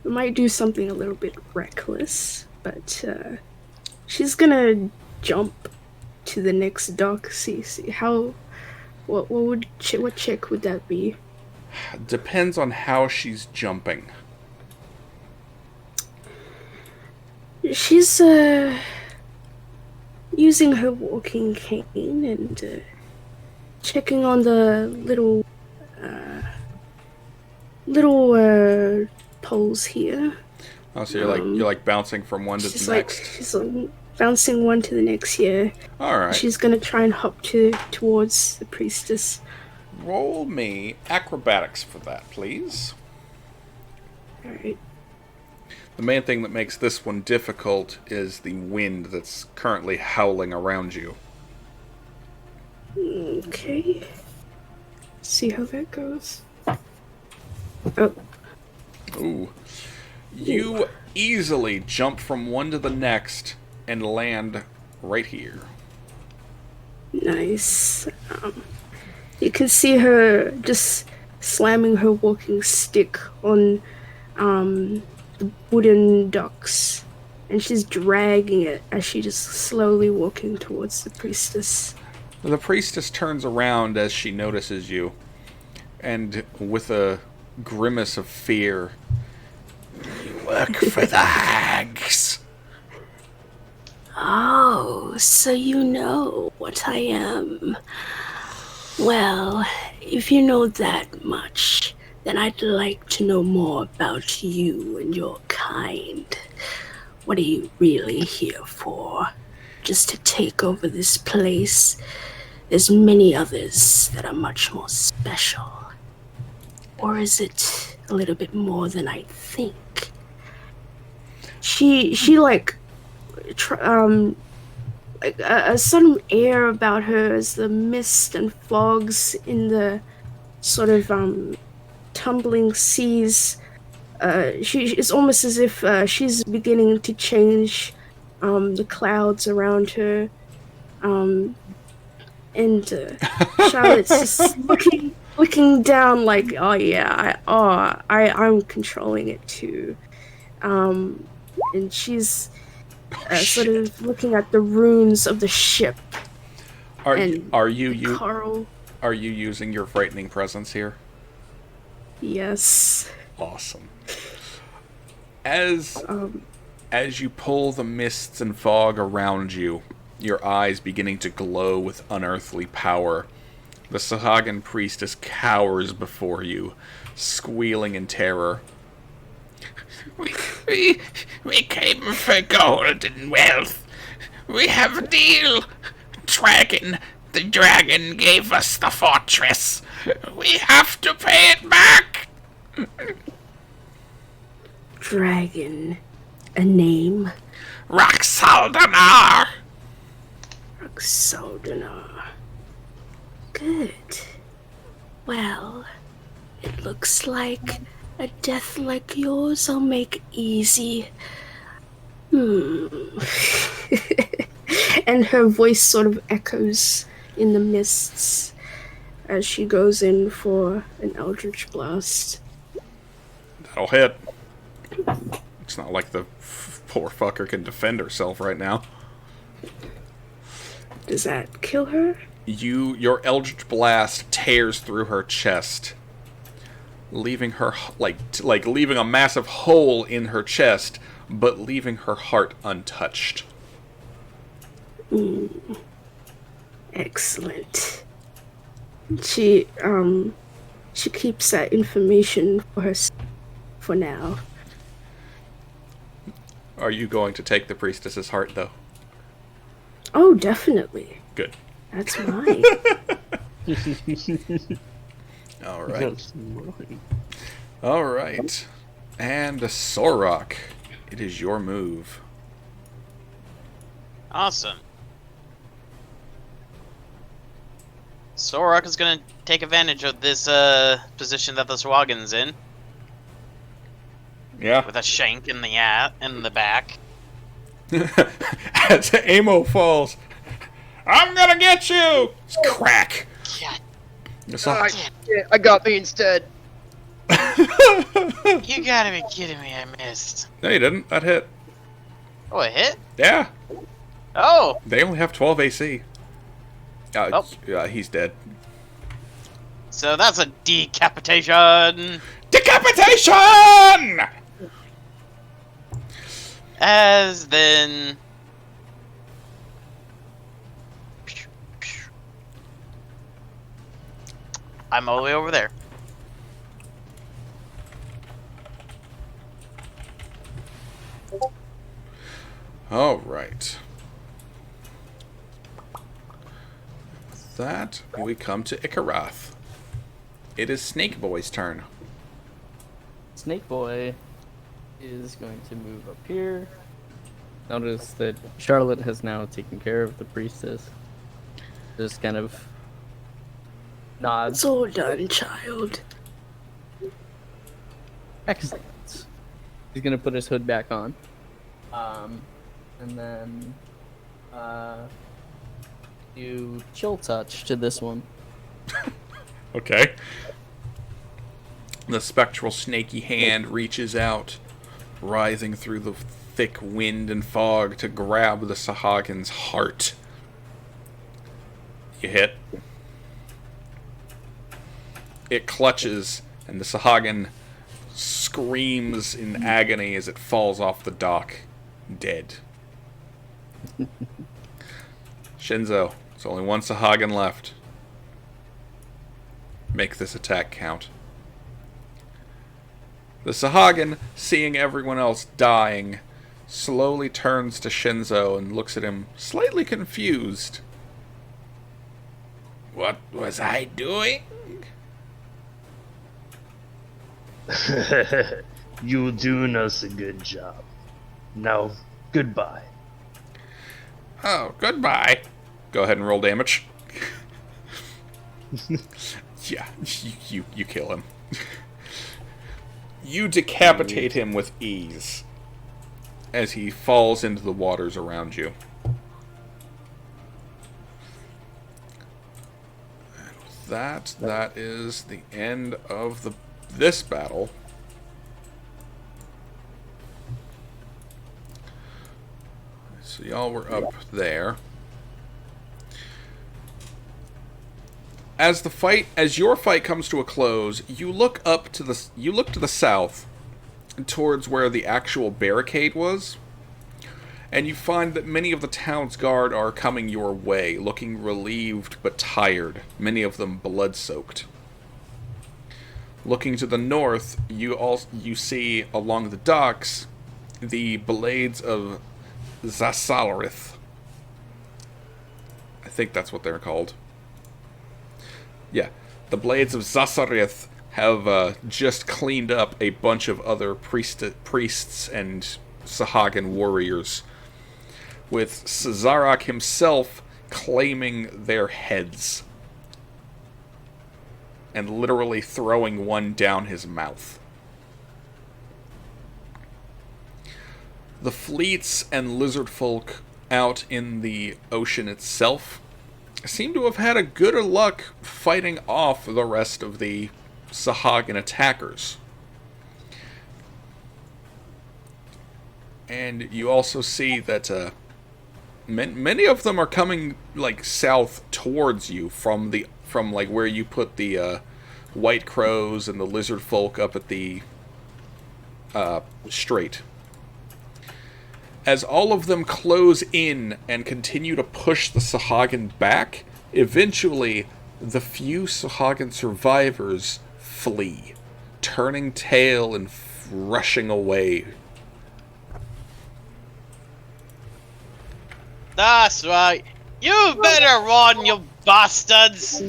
might do something a little bit reckless, but she's gonna jump to the next dock. See how. What check would that be? Depends on how she's jumping. She's using her walking cane and checking on the little poles here. Oh, so you're like bouncing from one to the next. She's bouncing one to the next. Yeah. All right. She's gonna try and hop towards the priestess. Roll me acrobatics for that, please. All right. The main thing that makes this one difficult is the wind that's currently howling around you. Okay. See how that goes. Oh. Ooh. You easily jump from one to the next and land right here. Nice. You can see her just slamming her walking stick on the wooden docks, and she's dragging it as she just slowly walking towards the priestess. The priestess turns around as she notices you, and with a grimace of fear, "You work for the hags." so you know what I am. Well, if you know that much, then I'd like to know more about you and your kind. What are you really here for? Just to take over this place? There's many others that are much more special. Or is it a little bit more than I think? She like a sudden air about her as the mist and fogs in the sort of tumbling seas. It's almost as if she's beginning to change the clouds around her. And Charlotte's just looking down like, oh yeah, I'm controlling it too. And she's sort of looking at the runes of the ship. Are and you Carl? are you using your frightening presence here? Yes. Awesome. As you pull the mists and fog around you, your eyes beginning to glow with unearthly power, the Sahuagin priestess cowers before you, squealing in terror. We came for gold and wealth. We have a deal. The dragon gave us the fortress. We have to pay it back. Dragon. A name? Roxaldanar. Roxaldanar. Good. Well, it looks like a death like yours I'll make easy. And her voice sort of echoes in the mists as she goes in for an Eldritch Blast. That'll hit. It's not like the poor fucker can defend herself right now. Does that kill her? Your Eldritch Blast tears through her chest, leaving her like leaving a massive hole in her chest, but leaving her heart untouched. Excellent. She keeps that information for herself for now. Are you going to take the priestess's heart, though? Oh, definitely. Good. That's mine. All right. All right. And Sorok, it is your move. Awesome. Sorok is gonna take advantage of this position that the Sahuagin's in, Yeah. with a shank in the back. As Amo falls, I'm gonna get you! Crack. God, I got me instead. you gotta be kidding me! I missed. No, you didn't. That hit. Oh, it hit? Yeah. Oh, They only have 12 AC. Yeah, he's dead. so that's a decapitation. Decapitation! As then. I'm all the way over there. All right. With that, we come to Ikarath. It is Snake Boy's turn. Snake Boy is going to move up here. Notice that Charlotte has now taken care of the priestess. Just kind of nods. It's all done, child. Excellent. He's gonna put his hood back on. And then do chill touch to this one. Okay. The spectral snaky hand reaches out, writhing through the thick wind and fog to grab the Sahuagin's heart. You hit. It clutches, and the Sahuagin screams in agony as it falls off the dock, dead. Shinzo, there's only one sahuagin left. Make this attack count. The sahuagin, seeing everyone else dying, slowly turns to Shinzo and looks at him, slightly confused. What was I doing? You're doing us a good job. Now, goodbye. Oh, goodbye. Go ahead and roll damage. Yeah, you kill him. You decapitate him with ease as he falls into the waters around you. And with that is the end of this battle. So y'all were up there. As your fight comes to a close, you look to the south, towards where the actual barricade was, and you find that many of the town's guard are coming your way, looking relieved but tired, many of them blood-soaked. Looking to the north, you see along the docks the blades of Zasalrith. I think that's what they're called. Yeah, the blades of Zasarith have just cleaned up a bunch of other priests and sahuagin warriors, with Cesarak himself claiming their heads and literally throwing one down his mouth. The fleets and lizardfolk out in the ocean itself seem to have had a good luck fighting off the rest of the sahuagin attackers. And you also see that many of them are coming like south towards you from like where you put the white crows and the lizard folk up at the strait. As all of them close in and continue to push the sahuagin back, eventually the few sahuagin survivors flee, turning tail and rushing away. That's right. You better run, you bastards!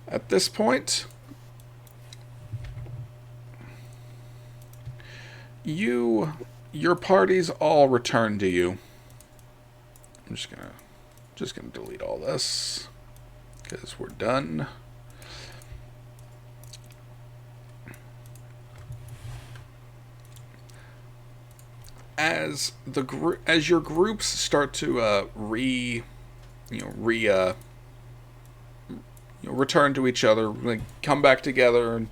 At this point, your parties all return to you. I'm just gonna delete all this because we're done. As your groups start to return to each other, like come back together and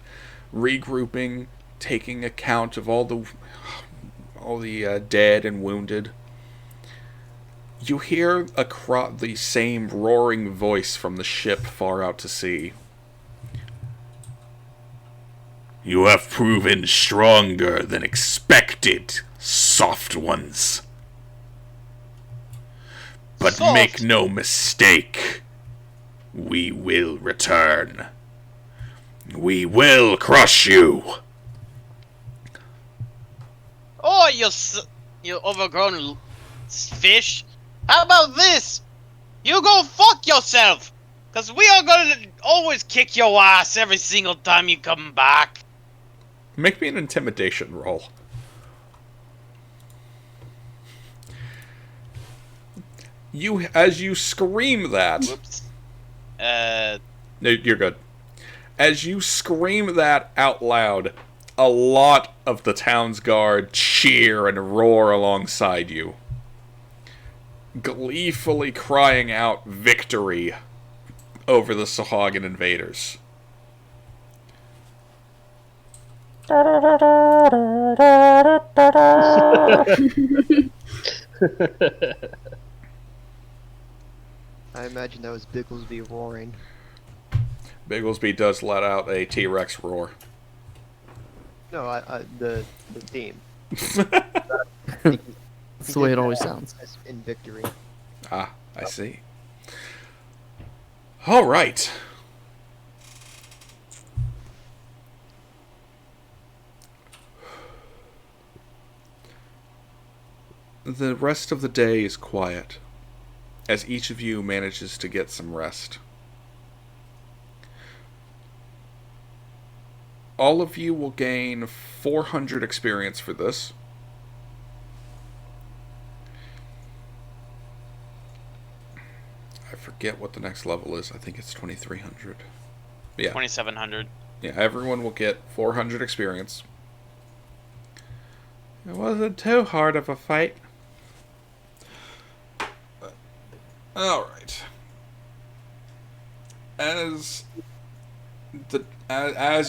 regrouping, taking account of all the dead and wounded, you hear the same roaring voice from the ship far out to sea. You have proven stronger than expected, soft ones. But Soft. make no mistake, we will return. We will crush you. Oh, you overgrown fish. How about this? You go fuck yourself! Cause we are gonna always kick your ass every single time you come back. Make me an intimidation roll. As you scream that... Whoops. No, you're good. As you scream that out loud, a lot of the town's guard cheer and roar alongside you, gleefully crying out victory over the sahuagin invaders. I imagine that was Bigglesby roaring. Bigglesby does let out a T-Rex roar. No, the theme. That's the way it always sounds. In victory. Ah, I see. All right. The rest of the day is quiet, as each of you manages to get some rest. All of you will gain 400 experience for this. I forget what the next level is. I think it's 2300. Yeah. 2700. Yeah, everyone will get 400 experience. It wasn't too hard of a fight. Alright. As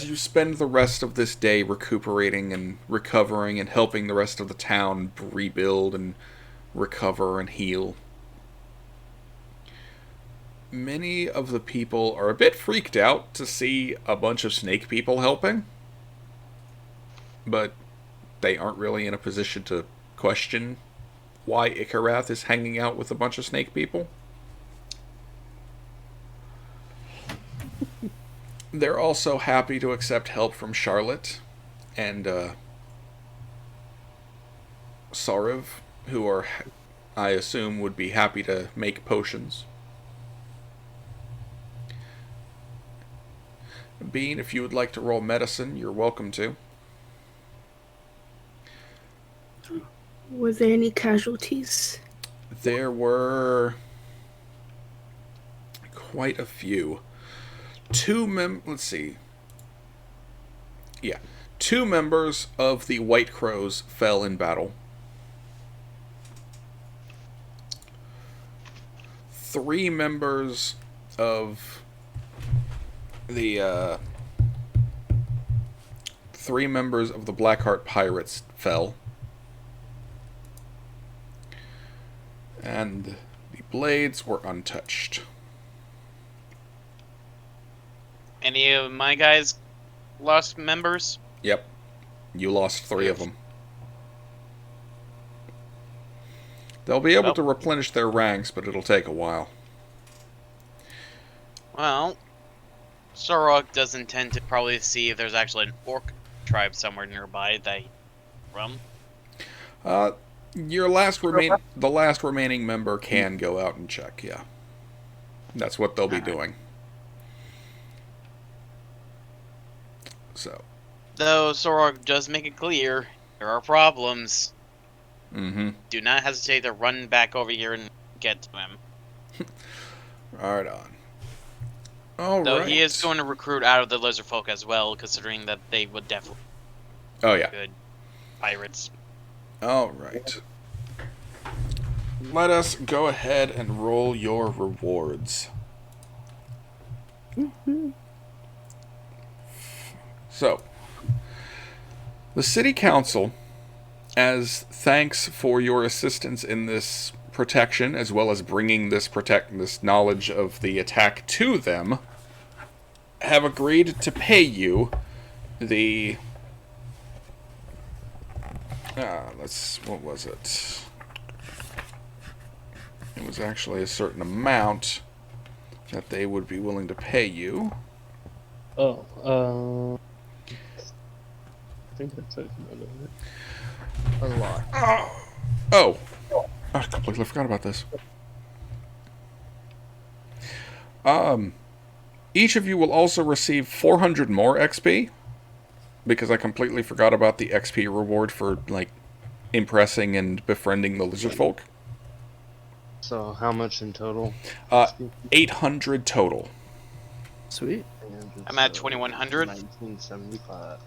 you spend the rest of this day recuperating and recovering and helping the rest of the town rebuild and recover and heal, many of the people are a bit freaked out to see a bunch of snake people helping, but they aren't really in a position to question why Ikarath is hanging out with a bunch of snake people. They're also happy to accept help from Charlotte and Sarav, who are, I assume, would be happy to make potions. Bean, if you would like to roll medicine, you're welcome to. Were there any casualties? There were quite a few. Let's see. Yeah. 2 members of the White Crows fell in battle. 3 members of the 3 members of the Blackheart Pirates fell. And the blades were untouched. Any of my guys lost members? Yep. You lost 3 of them. They'll be able to replenish their ranks, but it'll take a while. Well, Sorok does intend to probably see if there's actually an orc tribe somewhere nearby that he's from. The last remaining member can go out and check, yeah. That's what they'll be doing. So. Though Sorok does make it clear, there are problems. Mm-hmm. Do not hesitate to run back over here and get to him. Right on. All Though right. he is going to recruit out of the lizardfolk as well, considering that they would definitely be good pirates. All right. Let us go ahead and roll your rewards. Mm-hmm. So, the City Council, as thanks for your assistance in this protection, as well as bringing this knowledge of the attack to them, have agreed to pay you the... what was it? It was actually a certain amount that they would be willing to pay you. I think I took note of it. A lot. Oh, I completely forgot about this. Each of you will also receive 400 more XP, because I completely forgot about the XP reward for, like, impressing and befriending the lizardfolk. So how much in total? 800 total. Sweet. I'm at 2100. 1975.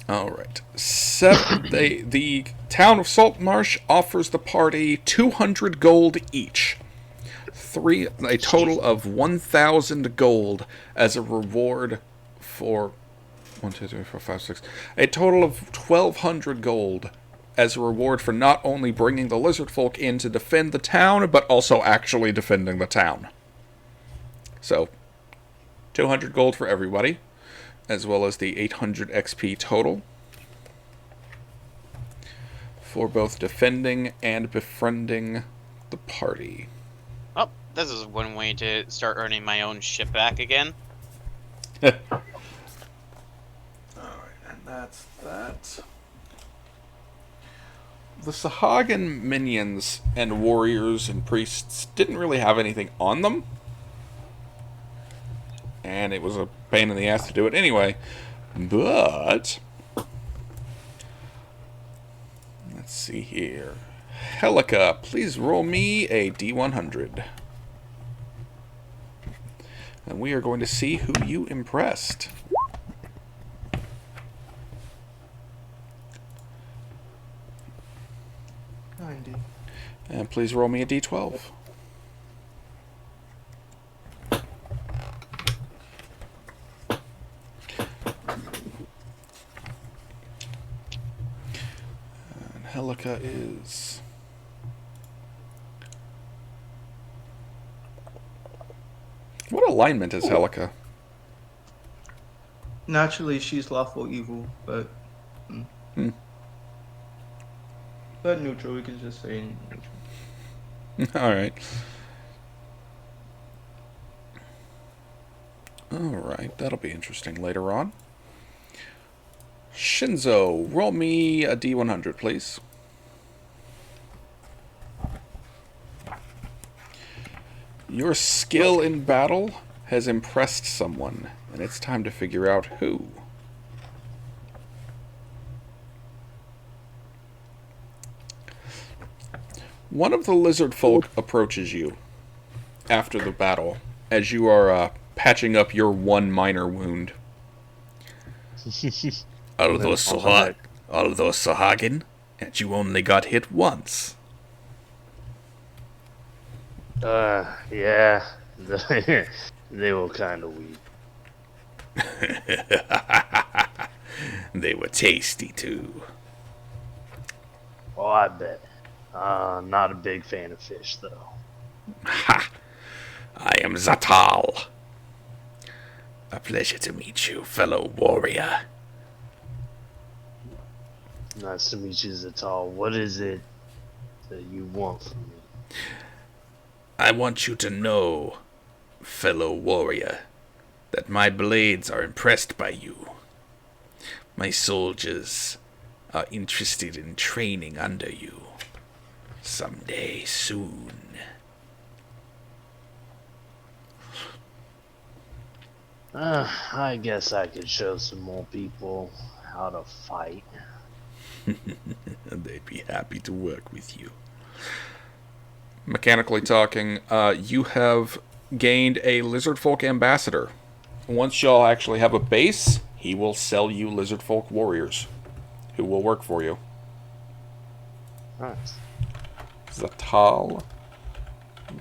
Alright. The town of Saltmarsh offers the party 200 gold each. A total of 1,000 gold as a reward for... 1, 2, 3, 4, 5, 6... A total of 1,200 gold as a reward for not only bringing the lizardfolk in to defend the town, but also actually defending the town. So, 200 gold for everybody, as well as the 800 XP total. for both defending and befriending the party. Oh, this is one way to start earning my own ship back again. Alright, and that's that. The Sahuagin minions and warriors and priests didn't really have anything on them. And it was a pain in the ass to do it anyway. But let's see here. Helica, please roll me a D100. And we are going to see who you impressed. 90. And please roll me a D12. And Helica is... What alignment is Helica? Naturally, she's lawful evil, but but neutral. We can just say neutral. Alright. Alright, that'll be interesting later on. Shinzo, roll me a D100, please. Your skill in battle has impressed someone, and it's time to figure out who. One of the lizard folk approaches you after the battle, as you are patching up your one minor wound. All those Sahuagin, and you only got hit once. Yeah. They were kind of weak. They were tasty, too. Oh, I bet. Not a big fan of fish, though. Ha! I am Zatal. A pleasure to meet you, fellow warrior. Nice to meet you, Zatal. What is it that you want from me? I want you to know, fellow warrior, that my blades are impressed by you. My soldiers are interested in training under you. Someday soon. I guess I could show some more people how to fight. They'd be happy to work with you. Mechanically talking, you have gained a lizardfolk ambassador. Once y'all actually have a base, he will sell you lizardfolk warriors who will work for you. Nice. Zatal,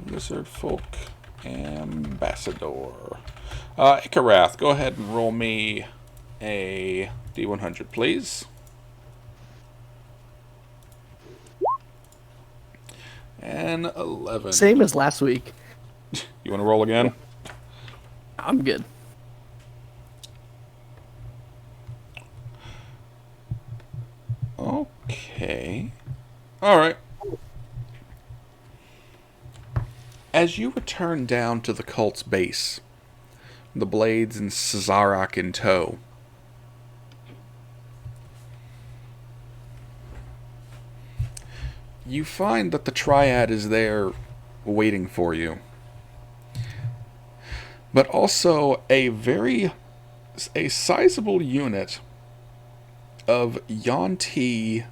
lizardfolk ambassador. Ikarath, go ahead and roll me a D100, please. And 11. Same as last week. You want to roll again? I'm good. Okay. Alright. As you return down to the cult's base, the blades and Cesarak in tow, you find that the Triad is there waiting for you. But also a sizable unit of Yuan-Ti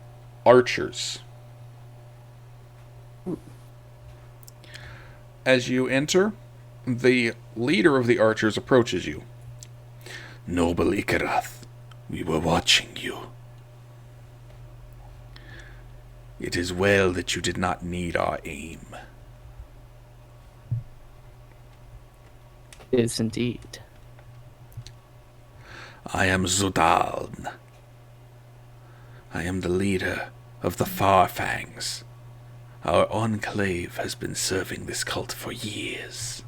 archers. As you enter, the leader of the archers approaches you. Noble Ikarath, we were watching you. It is well that you did not need our aim. It is indeed. I am Zudaln. I am the leader of the Farfangs. Our enclave has been serving this cult for years,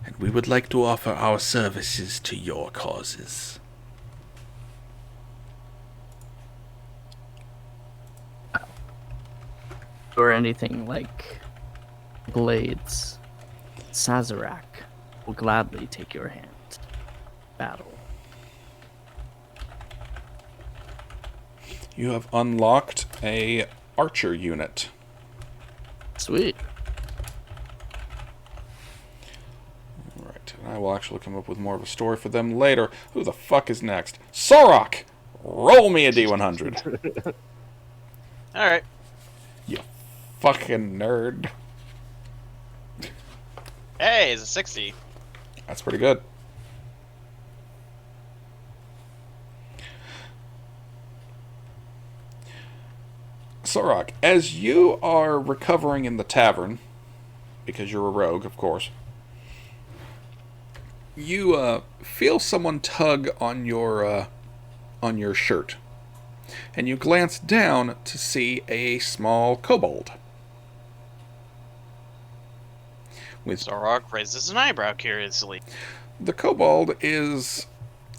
and we would like to offer our services to your causes. anything like blades, Sazerac will gladly take your hand. Battle. You have unlocked a archer unit. Sweet. Alright, I will actually come up with more of a story for them later. Who the fuck is next? Sorok! Roll me a D100. Alright. You fucking nerd. Hey, it's a 60. That's pretty good. Sorok, as you are recovering in the tavern, because you're a rogue, of course, you feel someone tug on your shirt, and you glance down to see a small kobold. Sorok raises an eyebrow curiously. The kobold has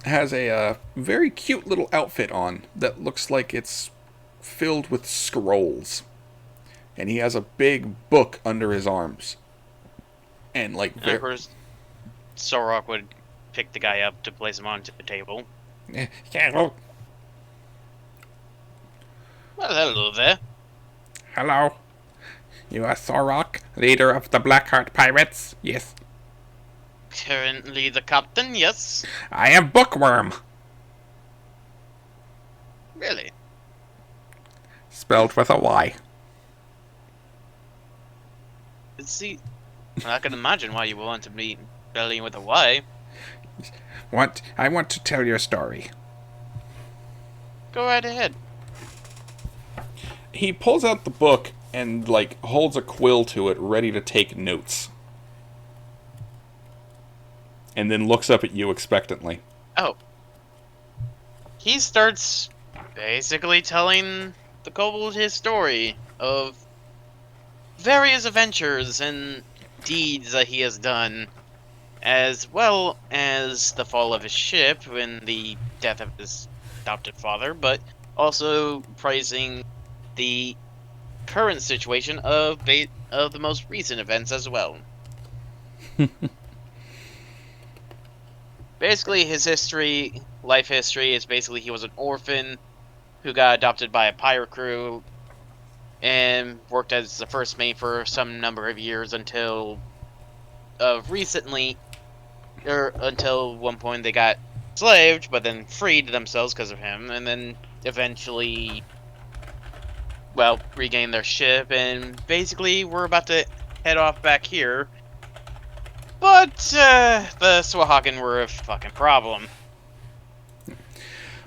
a very cute little outfit on that looks like it's filled with scrolls, and he has a big book under his arms, and like And of course, Sorok would pick the guy up to place him onto the table. Hello. Well, hello there. Hello. You are Sorok, leader of the Blackheart Pirates? Yes. Currently the captain, yes. I am Bookworm. Really? Spelled with a Y. See, I can imagine why you would want to be spelling with a Y. I want to tell you a story. Go right ahead. He pulls out the book and, like, holds a quill to it, ready to take notes. And then looks up at you expectantly. Oh. He starts basically telling the kobold his story of various adventures and deeds that he has done, as well as the fall of his ship and the death of his adopted father, but also praising the current situation of the most recent events as well. Basically, his life history is basically he was an orphan who got adopted by a pirate crew and worked as the first mate for some number of years until recently, or until one point they got enslaved, but then freed themselves because of him, and then eventually, well, regained their ship, and basically we're about to head off back here. But the sahuagin were a fucking problem.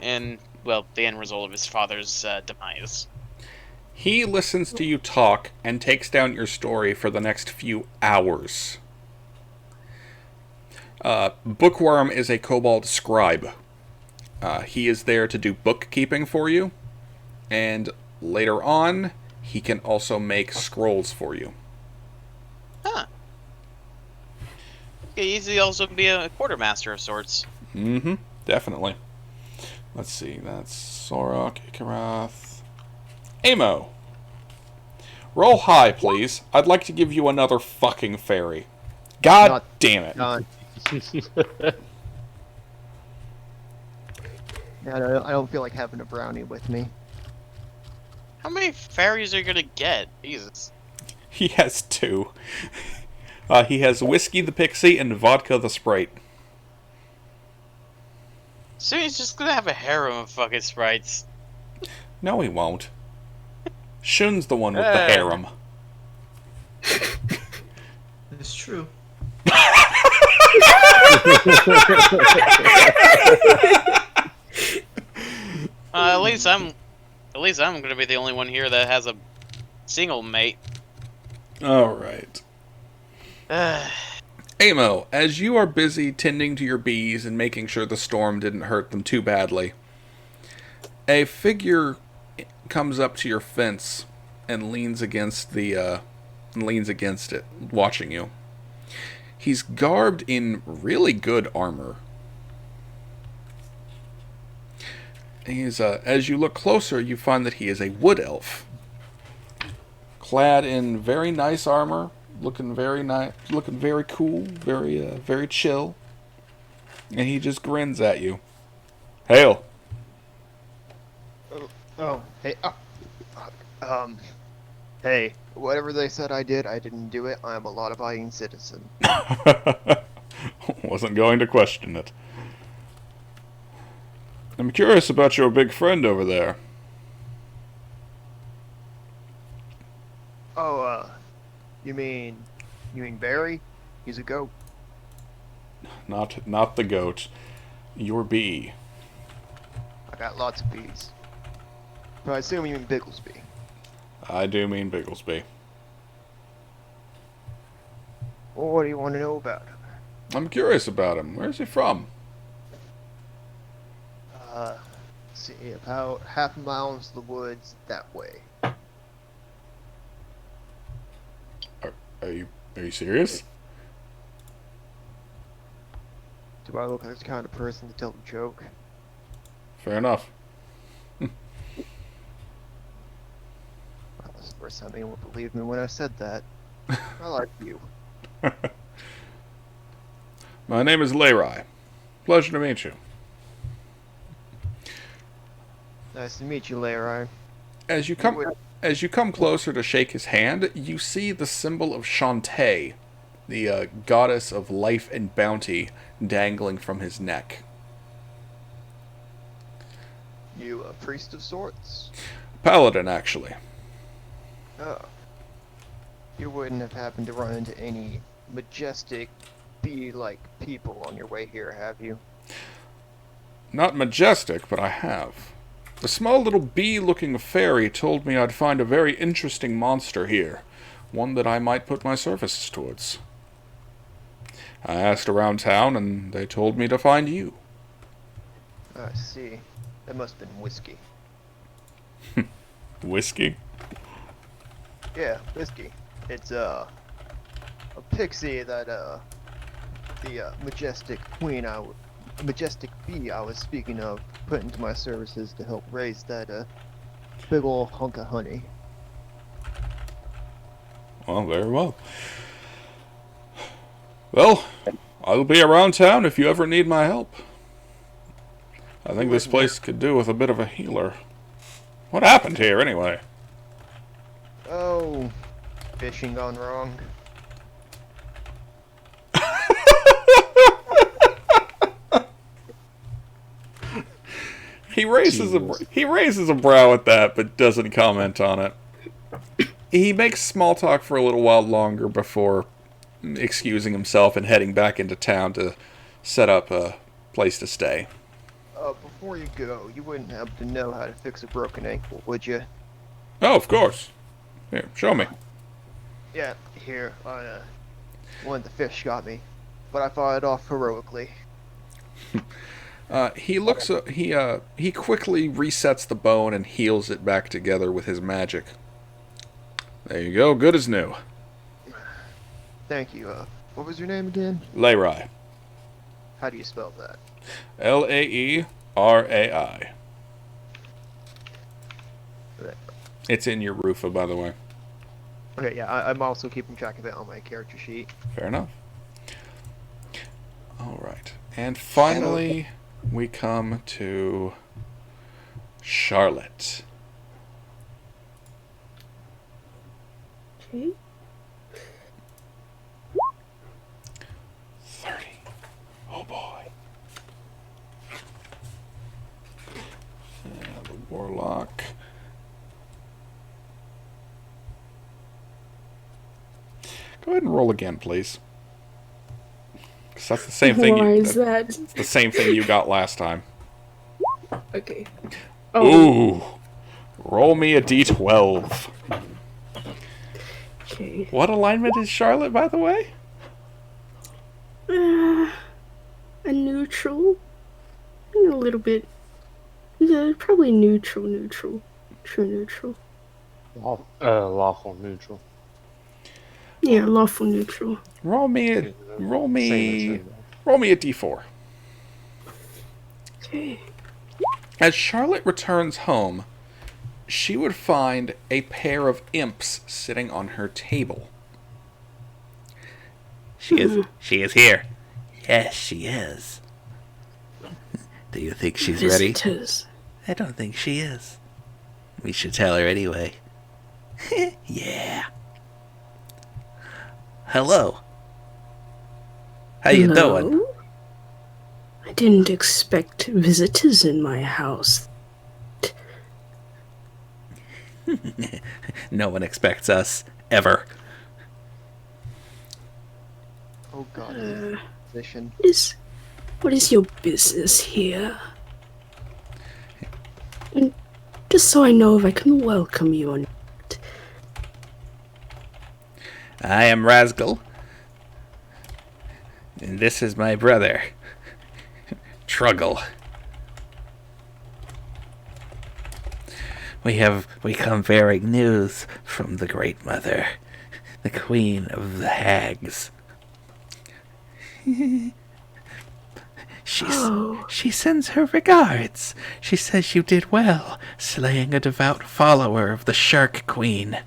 And, well, the end result of his father's demise. He listens to you talk and takes down your story for the next few hours. Bookworm is a kobold scribe. He is there to do bookkeeping for you, and later on, he can also make scrolls for you. Huh. He could easily also be a quartermaster of sorts. Mm-hmm, definitely. Let's see, that's Sorok, Ikarath, Amo. Roll high, please. I'd like to give you another fucking fairy. God Not damn it. done. Yeah, I don't feel like having a brownie with me. How many fairies are you gonna get? Jesus. He has 2. He has Whiskey the Pixie and Vodka the Sprite. So he's just gonna have a harem of fucking sprites. No, he won't. Shun's the one with the harem. It's true. At least I'm gonna be the only one here that has a single mate. Alright. Amo, as you are busy tending to your bees and making sure the storm didn't hurt them too badly, a figure comes up to your fence and leans against it, watching you. He's garbed in really good armor. As you look closer, you find that he is a wood elf. clad in very nice armor, looking very nice, looking very cool, very chill. And he just grins at you. Hail. Oh, hey, hey, whatever they said I did, I didn't do it. I'm a law-abiding citizen. Wasn't going to question it. I'm curious about your big friend over there. Oh, you mean Barry? He's a goat. Not the goat. Your bee. I got lots of bees. But I assume you mean Bigglesby. I do mean Bigglesby. Well, what do you want to know about him? I'm curious about him. Where's he from? See, about half a mile into the woods that way. Are you serious? Do I look like the kind of person to tell a joke? Fair enough. Well, that's the first time anyone believed me when I said that. I like you. My name is Leroy. Pleasure to meet you. Nice to meet you, Leroy. As you come closer to shake his hand, you see the symbol of Shantae, the goddess of life and bounty, dangling from his neck. You a priest of sorts? Paladin, actually. Oh. You wouldn't have happened to run into any majestic, bee-like people on your way here, have you? Not majestic, but I have. A small little bee-looking fairy told me I'd find a very interesting monster here, one that I might put my services towards. I asked around town, and they told me to find you. I see. That must have been whiskey. Whiskey? Yeah, whiskey. It's, a pixie that, the, majestic majestic bee I was speaking of put into my services to help raise that, big ol' hunk of honey. Well, very well. Well, I'll be around town if you ever need my help. I think this place could do with a bit of a healer. What happened here, anyway? Oh, fishing gone wrong. He raises a brow at that, but doesn't comment on it. He makes small talk for a little while longer before excusing himself and heading back into town to set up a place to stay. Before you go, you wouldn't happen to know how to fix a broken ankle, would you? Oh, of course. Here, show me. Yeah, here, one of the fish got me, but I fought it off heroically. He quickly resets the bone and heals it back together with his magic. There you go, good as new. Thank you. What was your name again? Lerai. How do you spell that? Laerai. It's in your Rufa, by the way. Okay, yeah, I'm also keeping track of it on my character sheet. Fair enough. Alright. And finally, we come to Charlotte. Okay. 30. Oh boy. The warlock. Go ahead and roll again, please. Because that's the same thing. Why is that? It's the same thing you got last time. Okay. Oh. Ooh. Roll me a d12. Okay. What alignment is Charlotte, by the way? A neutral. A little bit. Yeah, probably neutral. True neutral. Lawful neutral. Yeah, lawful neutral. Roll me a d4. Okay. As Charlotte returns home, she would find a pair of imps sitting on her table. She is here. Yes, she is. Do you think she's ready? Visitors. I don't think she is. We should tell her anyway. Yeah. Hello. How you doing? Hello? I didn't expect visitors in my house. No one expects us, ever. Oh god, position. What is your business here? And just so I know if I can welcome you or not. I am Rasgal. And this is my brother, Truggle. We come bearing news from the Great Mother, the Queen of the Hags. She sends her regards. She says you did well, slaying a devout follower of the Shark Queen.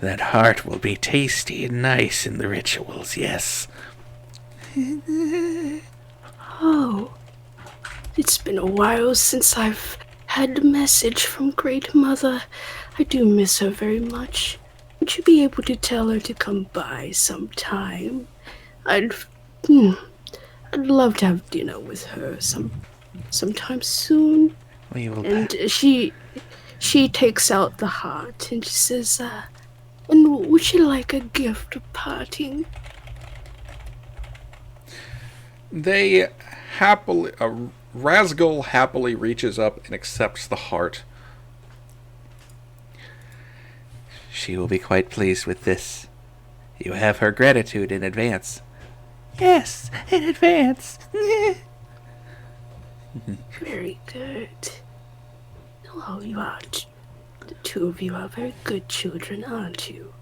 That heart will be tasty and nice in the rituals, yes. Oh, it's been a while since I've had a message from Great Mother. I do miss her very much. Would you be able to tell her to come by sometime? I'd love to have dinner with her sometime soon. And she takes out the heart and she says, and would you like a gift of parting? They happily... Rasgal happily reaches up and accepts the heart. She will be quite pleased with this. You have her gratitude in advance. Yes, in advance. Very good. Oh, you are. The two of you are very good children, aren't you?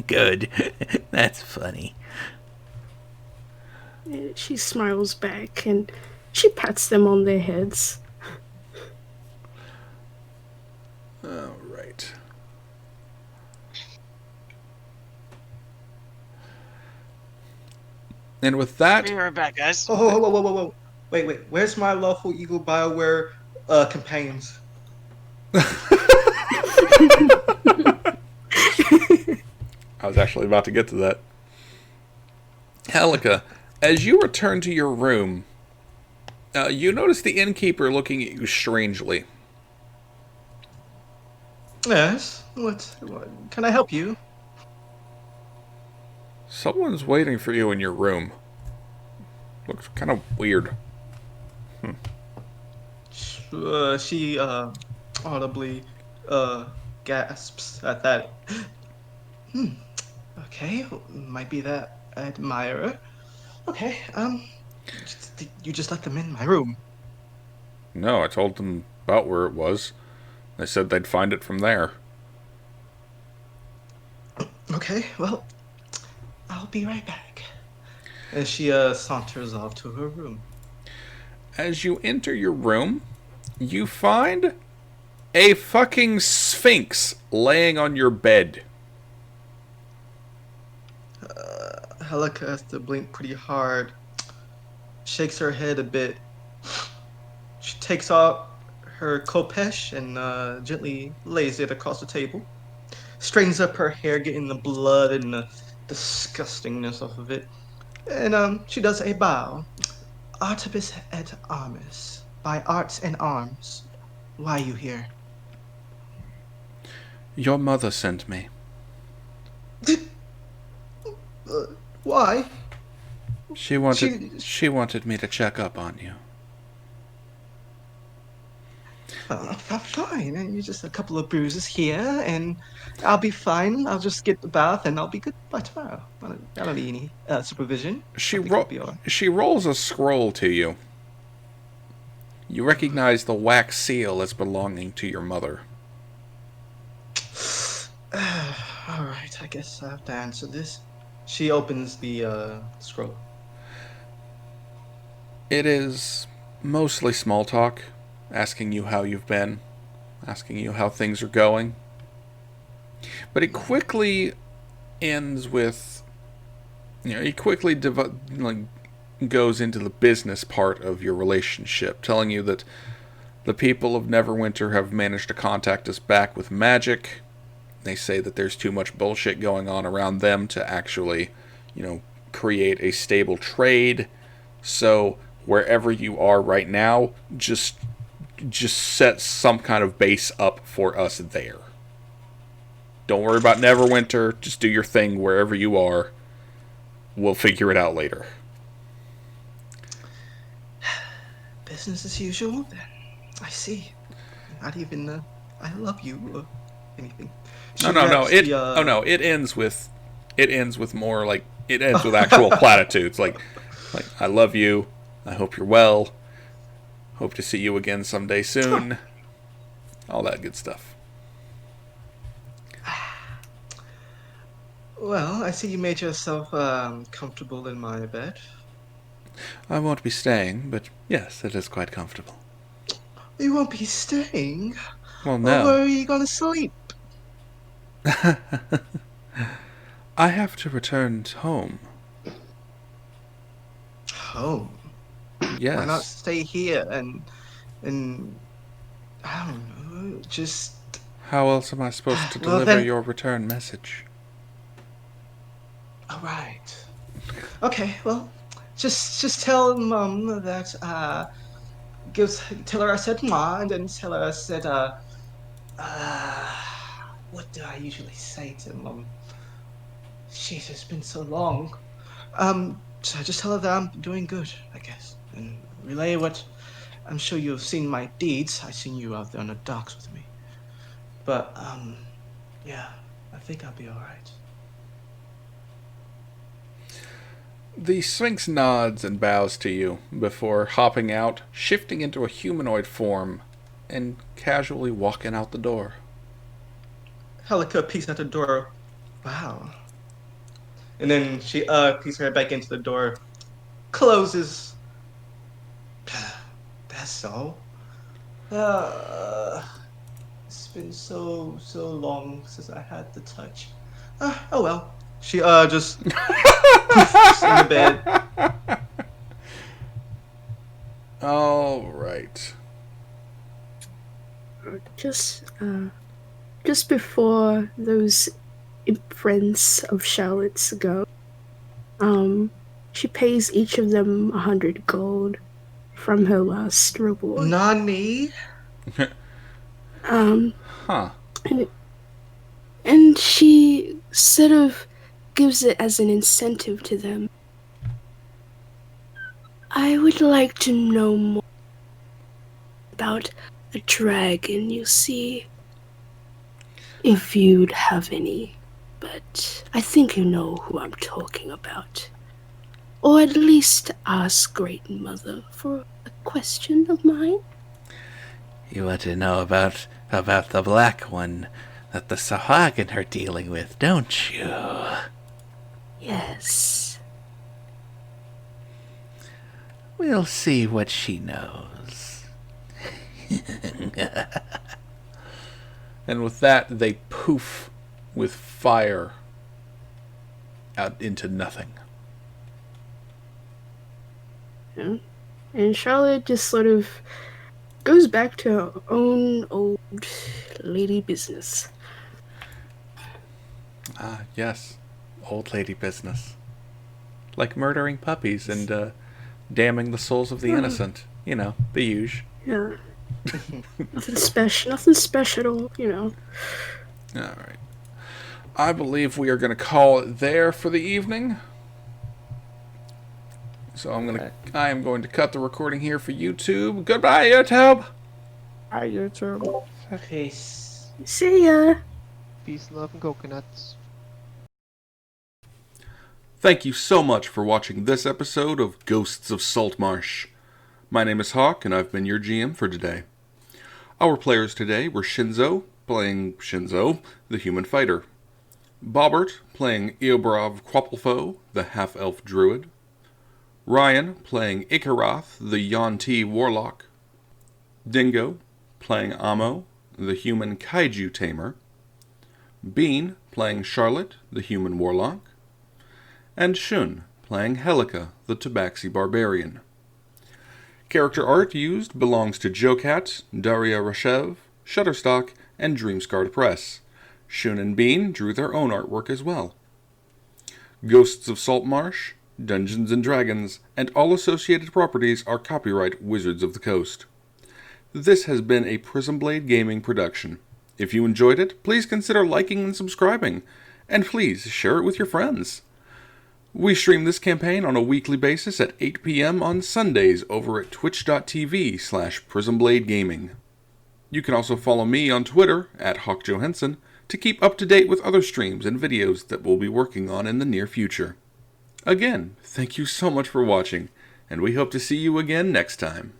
Good. That's funny. She smiles back and she pats them on their heads. All right. And with that... Be right back, guys. Oh, whoa. Wait. Where's my lawful Eagle BioWare companions? I was actually about to get to that. Helica, as you return to your room, you notice the innkeeper looking at you strangely. Yes? What can I help you? Someone's waiting for you in your room. Looks kind of weird. She audibly gasps at that. Okay, might be that admirer. Okay, you just let them in my room. No, I told them about where it was. They said they'd find it from there. Okay, well, I'll be right back. As she saunters off to her room. As you enter your room, you find a fucking sphinx laying on your bed. Helica has to blink pretty hard. Shakes her head a bit. She takes off her khopesh and gently lays it across the table. Straightens up her hair, getting the blood and the disgustingness off of it. And she does a bow. Artibus et armis. By arts and arms. Why you here? Your mother sent me. Why? She wanted me to check up on you. Fine. And just a couple of bruises here, and I'll be fine. I'll just get the bath, and I'll be good by tomorrow. I don't need any supervision. She rolls a scroll to you. You recognize the wax seal as belonging to your mother. All right, I guess I have to answer this. She opens the scroll. It is mostly small talk, asking you how you've been, asking you how things are going. But it quickly ends with, he quickly goes into the business part of your relationship, telling you that the people of Neverwinter have managed to contact us back with magic. They say that there's too much bullshit going on around them to actually, create a stable trade. So wherever you are right now, just set some kind of base up for us there. Don't worry about Neverwinter. Just do your thing wherever you are. We'll figure it out later. Business as usual, then. I see. Not even, I love you or anything. No. It ends with more like, it ends with actual platitudes. Like, I love you. I hope you're well. Hope to see you again someday soon. All that good stuff. Well, I see you made yourself comfortable in my bed. I won't be staying, but yes, it is quite comfortable. You won't be staying? Well, Well, no. where are you gonna sleep? I have to return home. Home? Yes. Why not stay here and I don't know, just... How else am I supposed to deliver your return message? All right. Okay, well, just tell Mum that, tell her I said ma, and then tell her I said, what do I usually say to Mum? Jeez, it's been so long. So just tell her that I'm doing good, I guess. And relay what, I'm sure you've seen my deeds. I've seen you out there on the docks with me. But, yeah, I think I'll be alright. The Sphinx nods and bows to you before hopping out, shifting into a humanoid form, and casually walking out the door. Helica peeks at the door. Wow. And then she peeks her head back into the door, closes. That's all. It's been so long since I had the touch. Oh well. She just poofs in the bed. All right. Just before those friends of Charlotte's go, she pays each of them 100 gold from her last reward. Nani? Huh. And she sort of gives it as an incentive to them. I would like to know more about a dragon, you see. If you'd have any. But I think you know who I'm talking about. Or at least ask Great Mother for a question of mine. You want to know about the black one that the sahuagin are dealing with, don't you? Yes. We'll see what she knows. And with that, they poof with fire out into nothing. Yeah. And Charlotte just sort of goes back to her own old lady business. Ah, yes. Old lady business. Like murdering puppies and damning the souls of the innocent. You know, the huge. Yeah. Nothing special, you know. Alright. I believe we are going to call it there for the evening. So I am going to cut the recording here for YouTube. Goodbye, YouTube! Hi, YouTube. Peace. See ya! Peace, love, and coconuts. Thank you so much for watching this episode of Ghosts of Saltmarsh. My name is Hawk, and I've been your GM for today. Our players today were Shinzo, playing Shinzo, the human fighter. Bobbert, playing Eobrov Quapplefo, the half-elf druid. Ryan, playing Ikaroth, the Yuan-Ti warlock. Dingo, playing Amo, the human kaiju tamer, Bean playing Charlotte, the human warlock, and Shun playing Helica, the tabaxi barbarian. Character art used belongs to Jocat, Daria Rashev, Shutterstock, and Dreamscarred Press. Shun and Bean drew their own artwork as well. Ghosts of Saltmarsh, Dungeons & Dragons, and all associated properties are copyright Wizards of the Coast. This has been a Prism Blade Gaming production. If you enjoyed it, please consider liking and subscribing, and please share it with your friends. We stream this campaign on a weekly basis at 8 p.m. on Sundays over at twitch.tv/PrismBladeGaming. You can also follow me on Twitter at HawkJohansson to keep up to date with other streams and videos that we'll be working on in the near future. Again, thank you so much for watching, and we hope to see you again next time.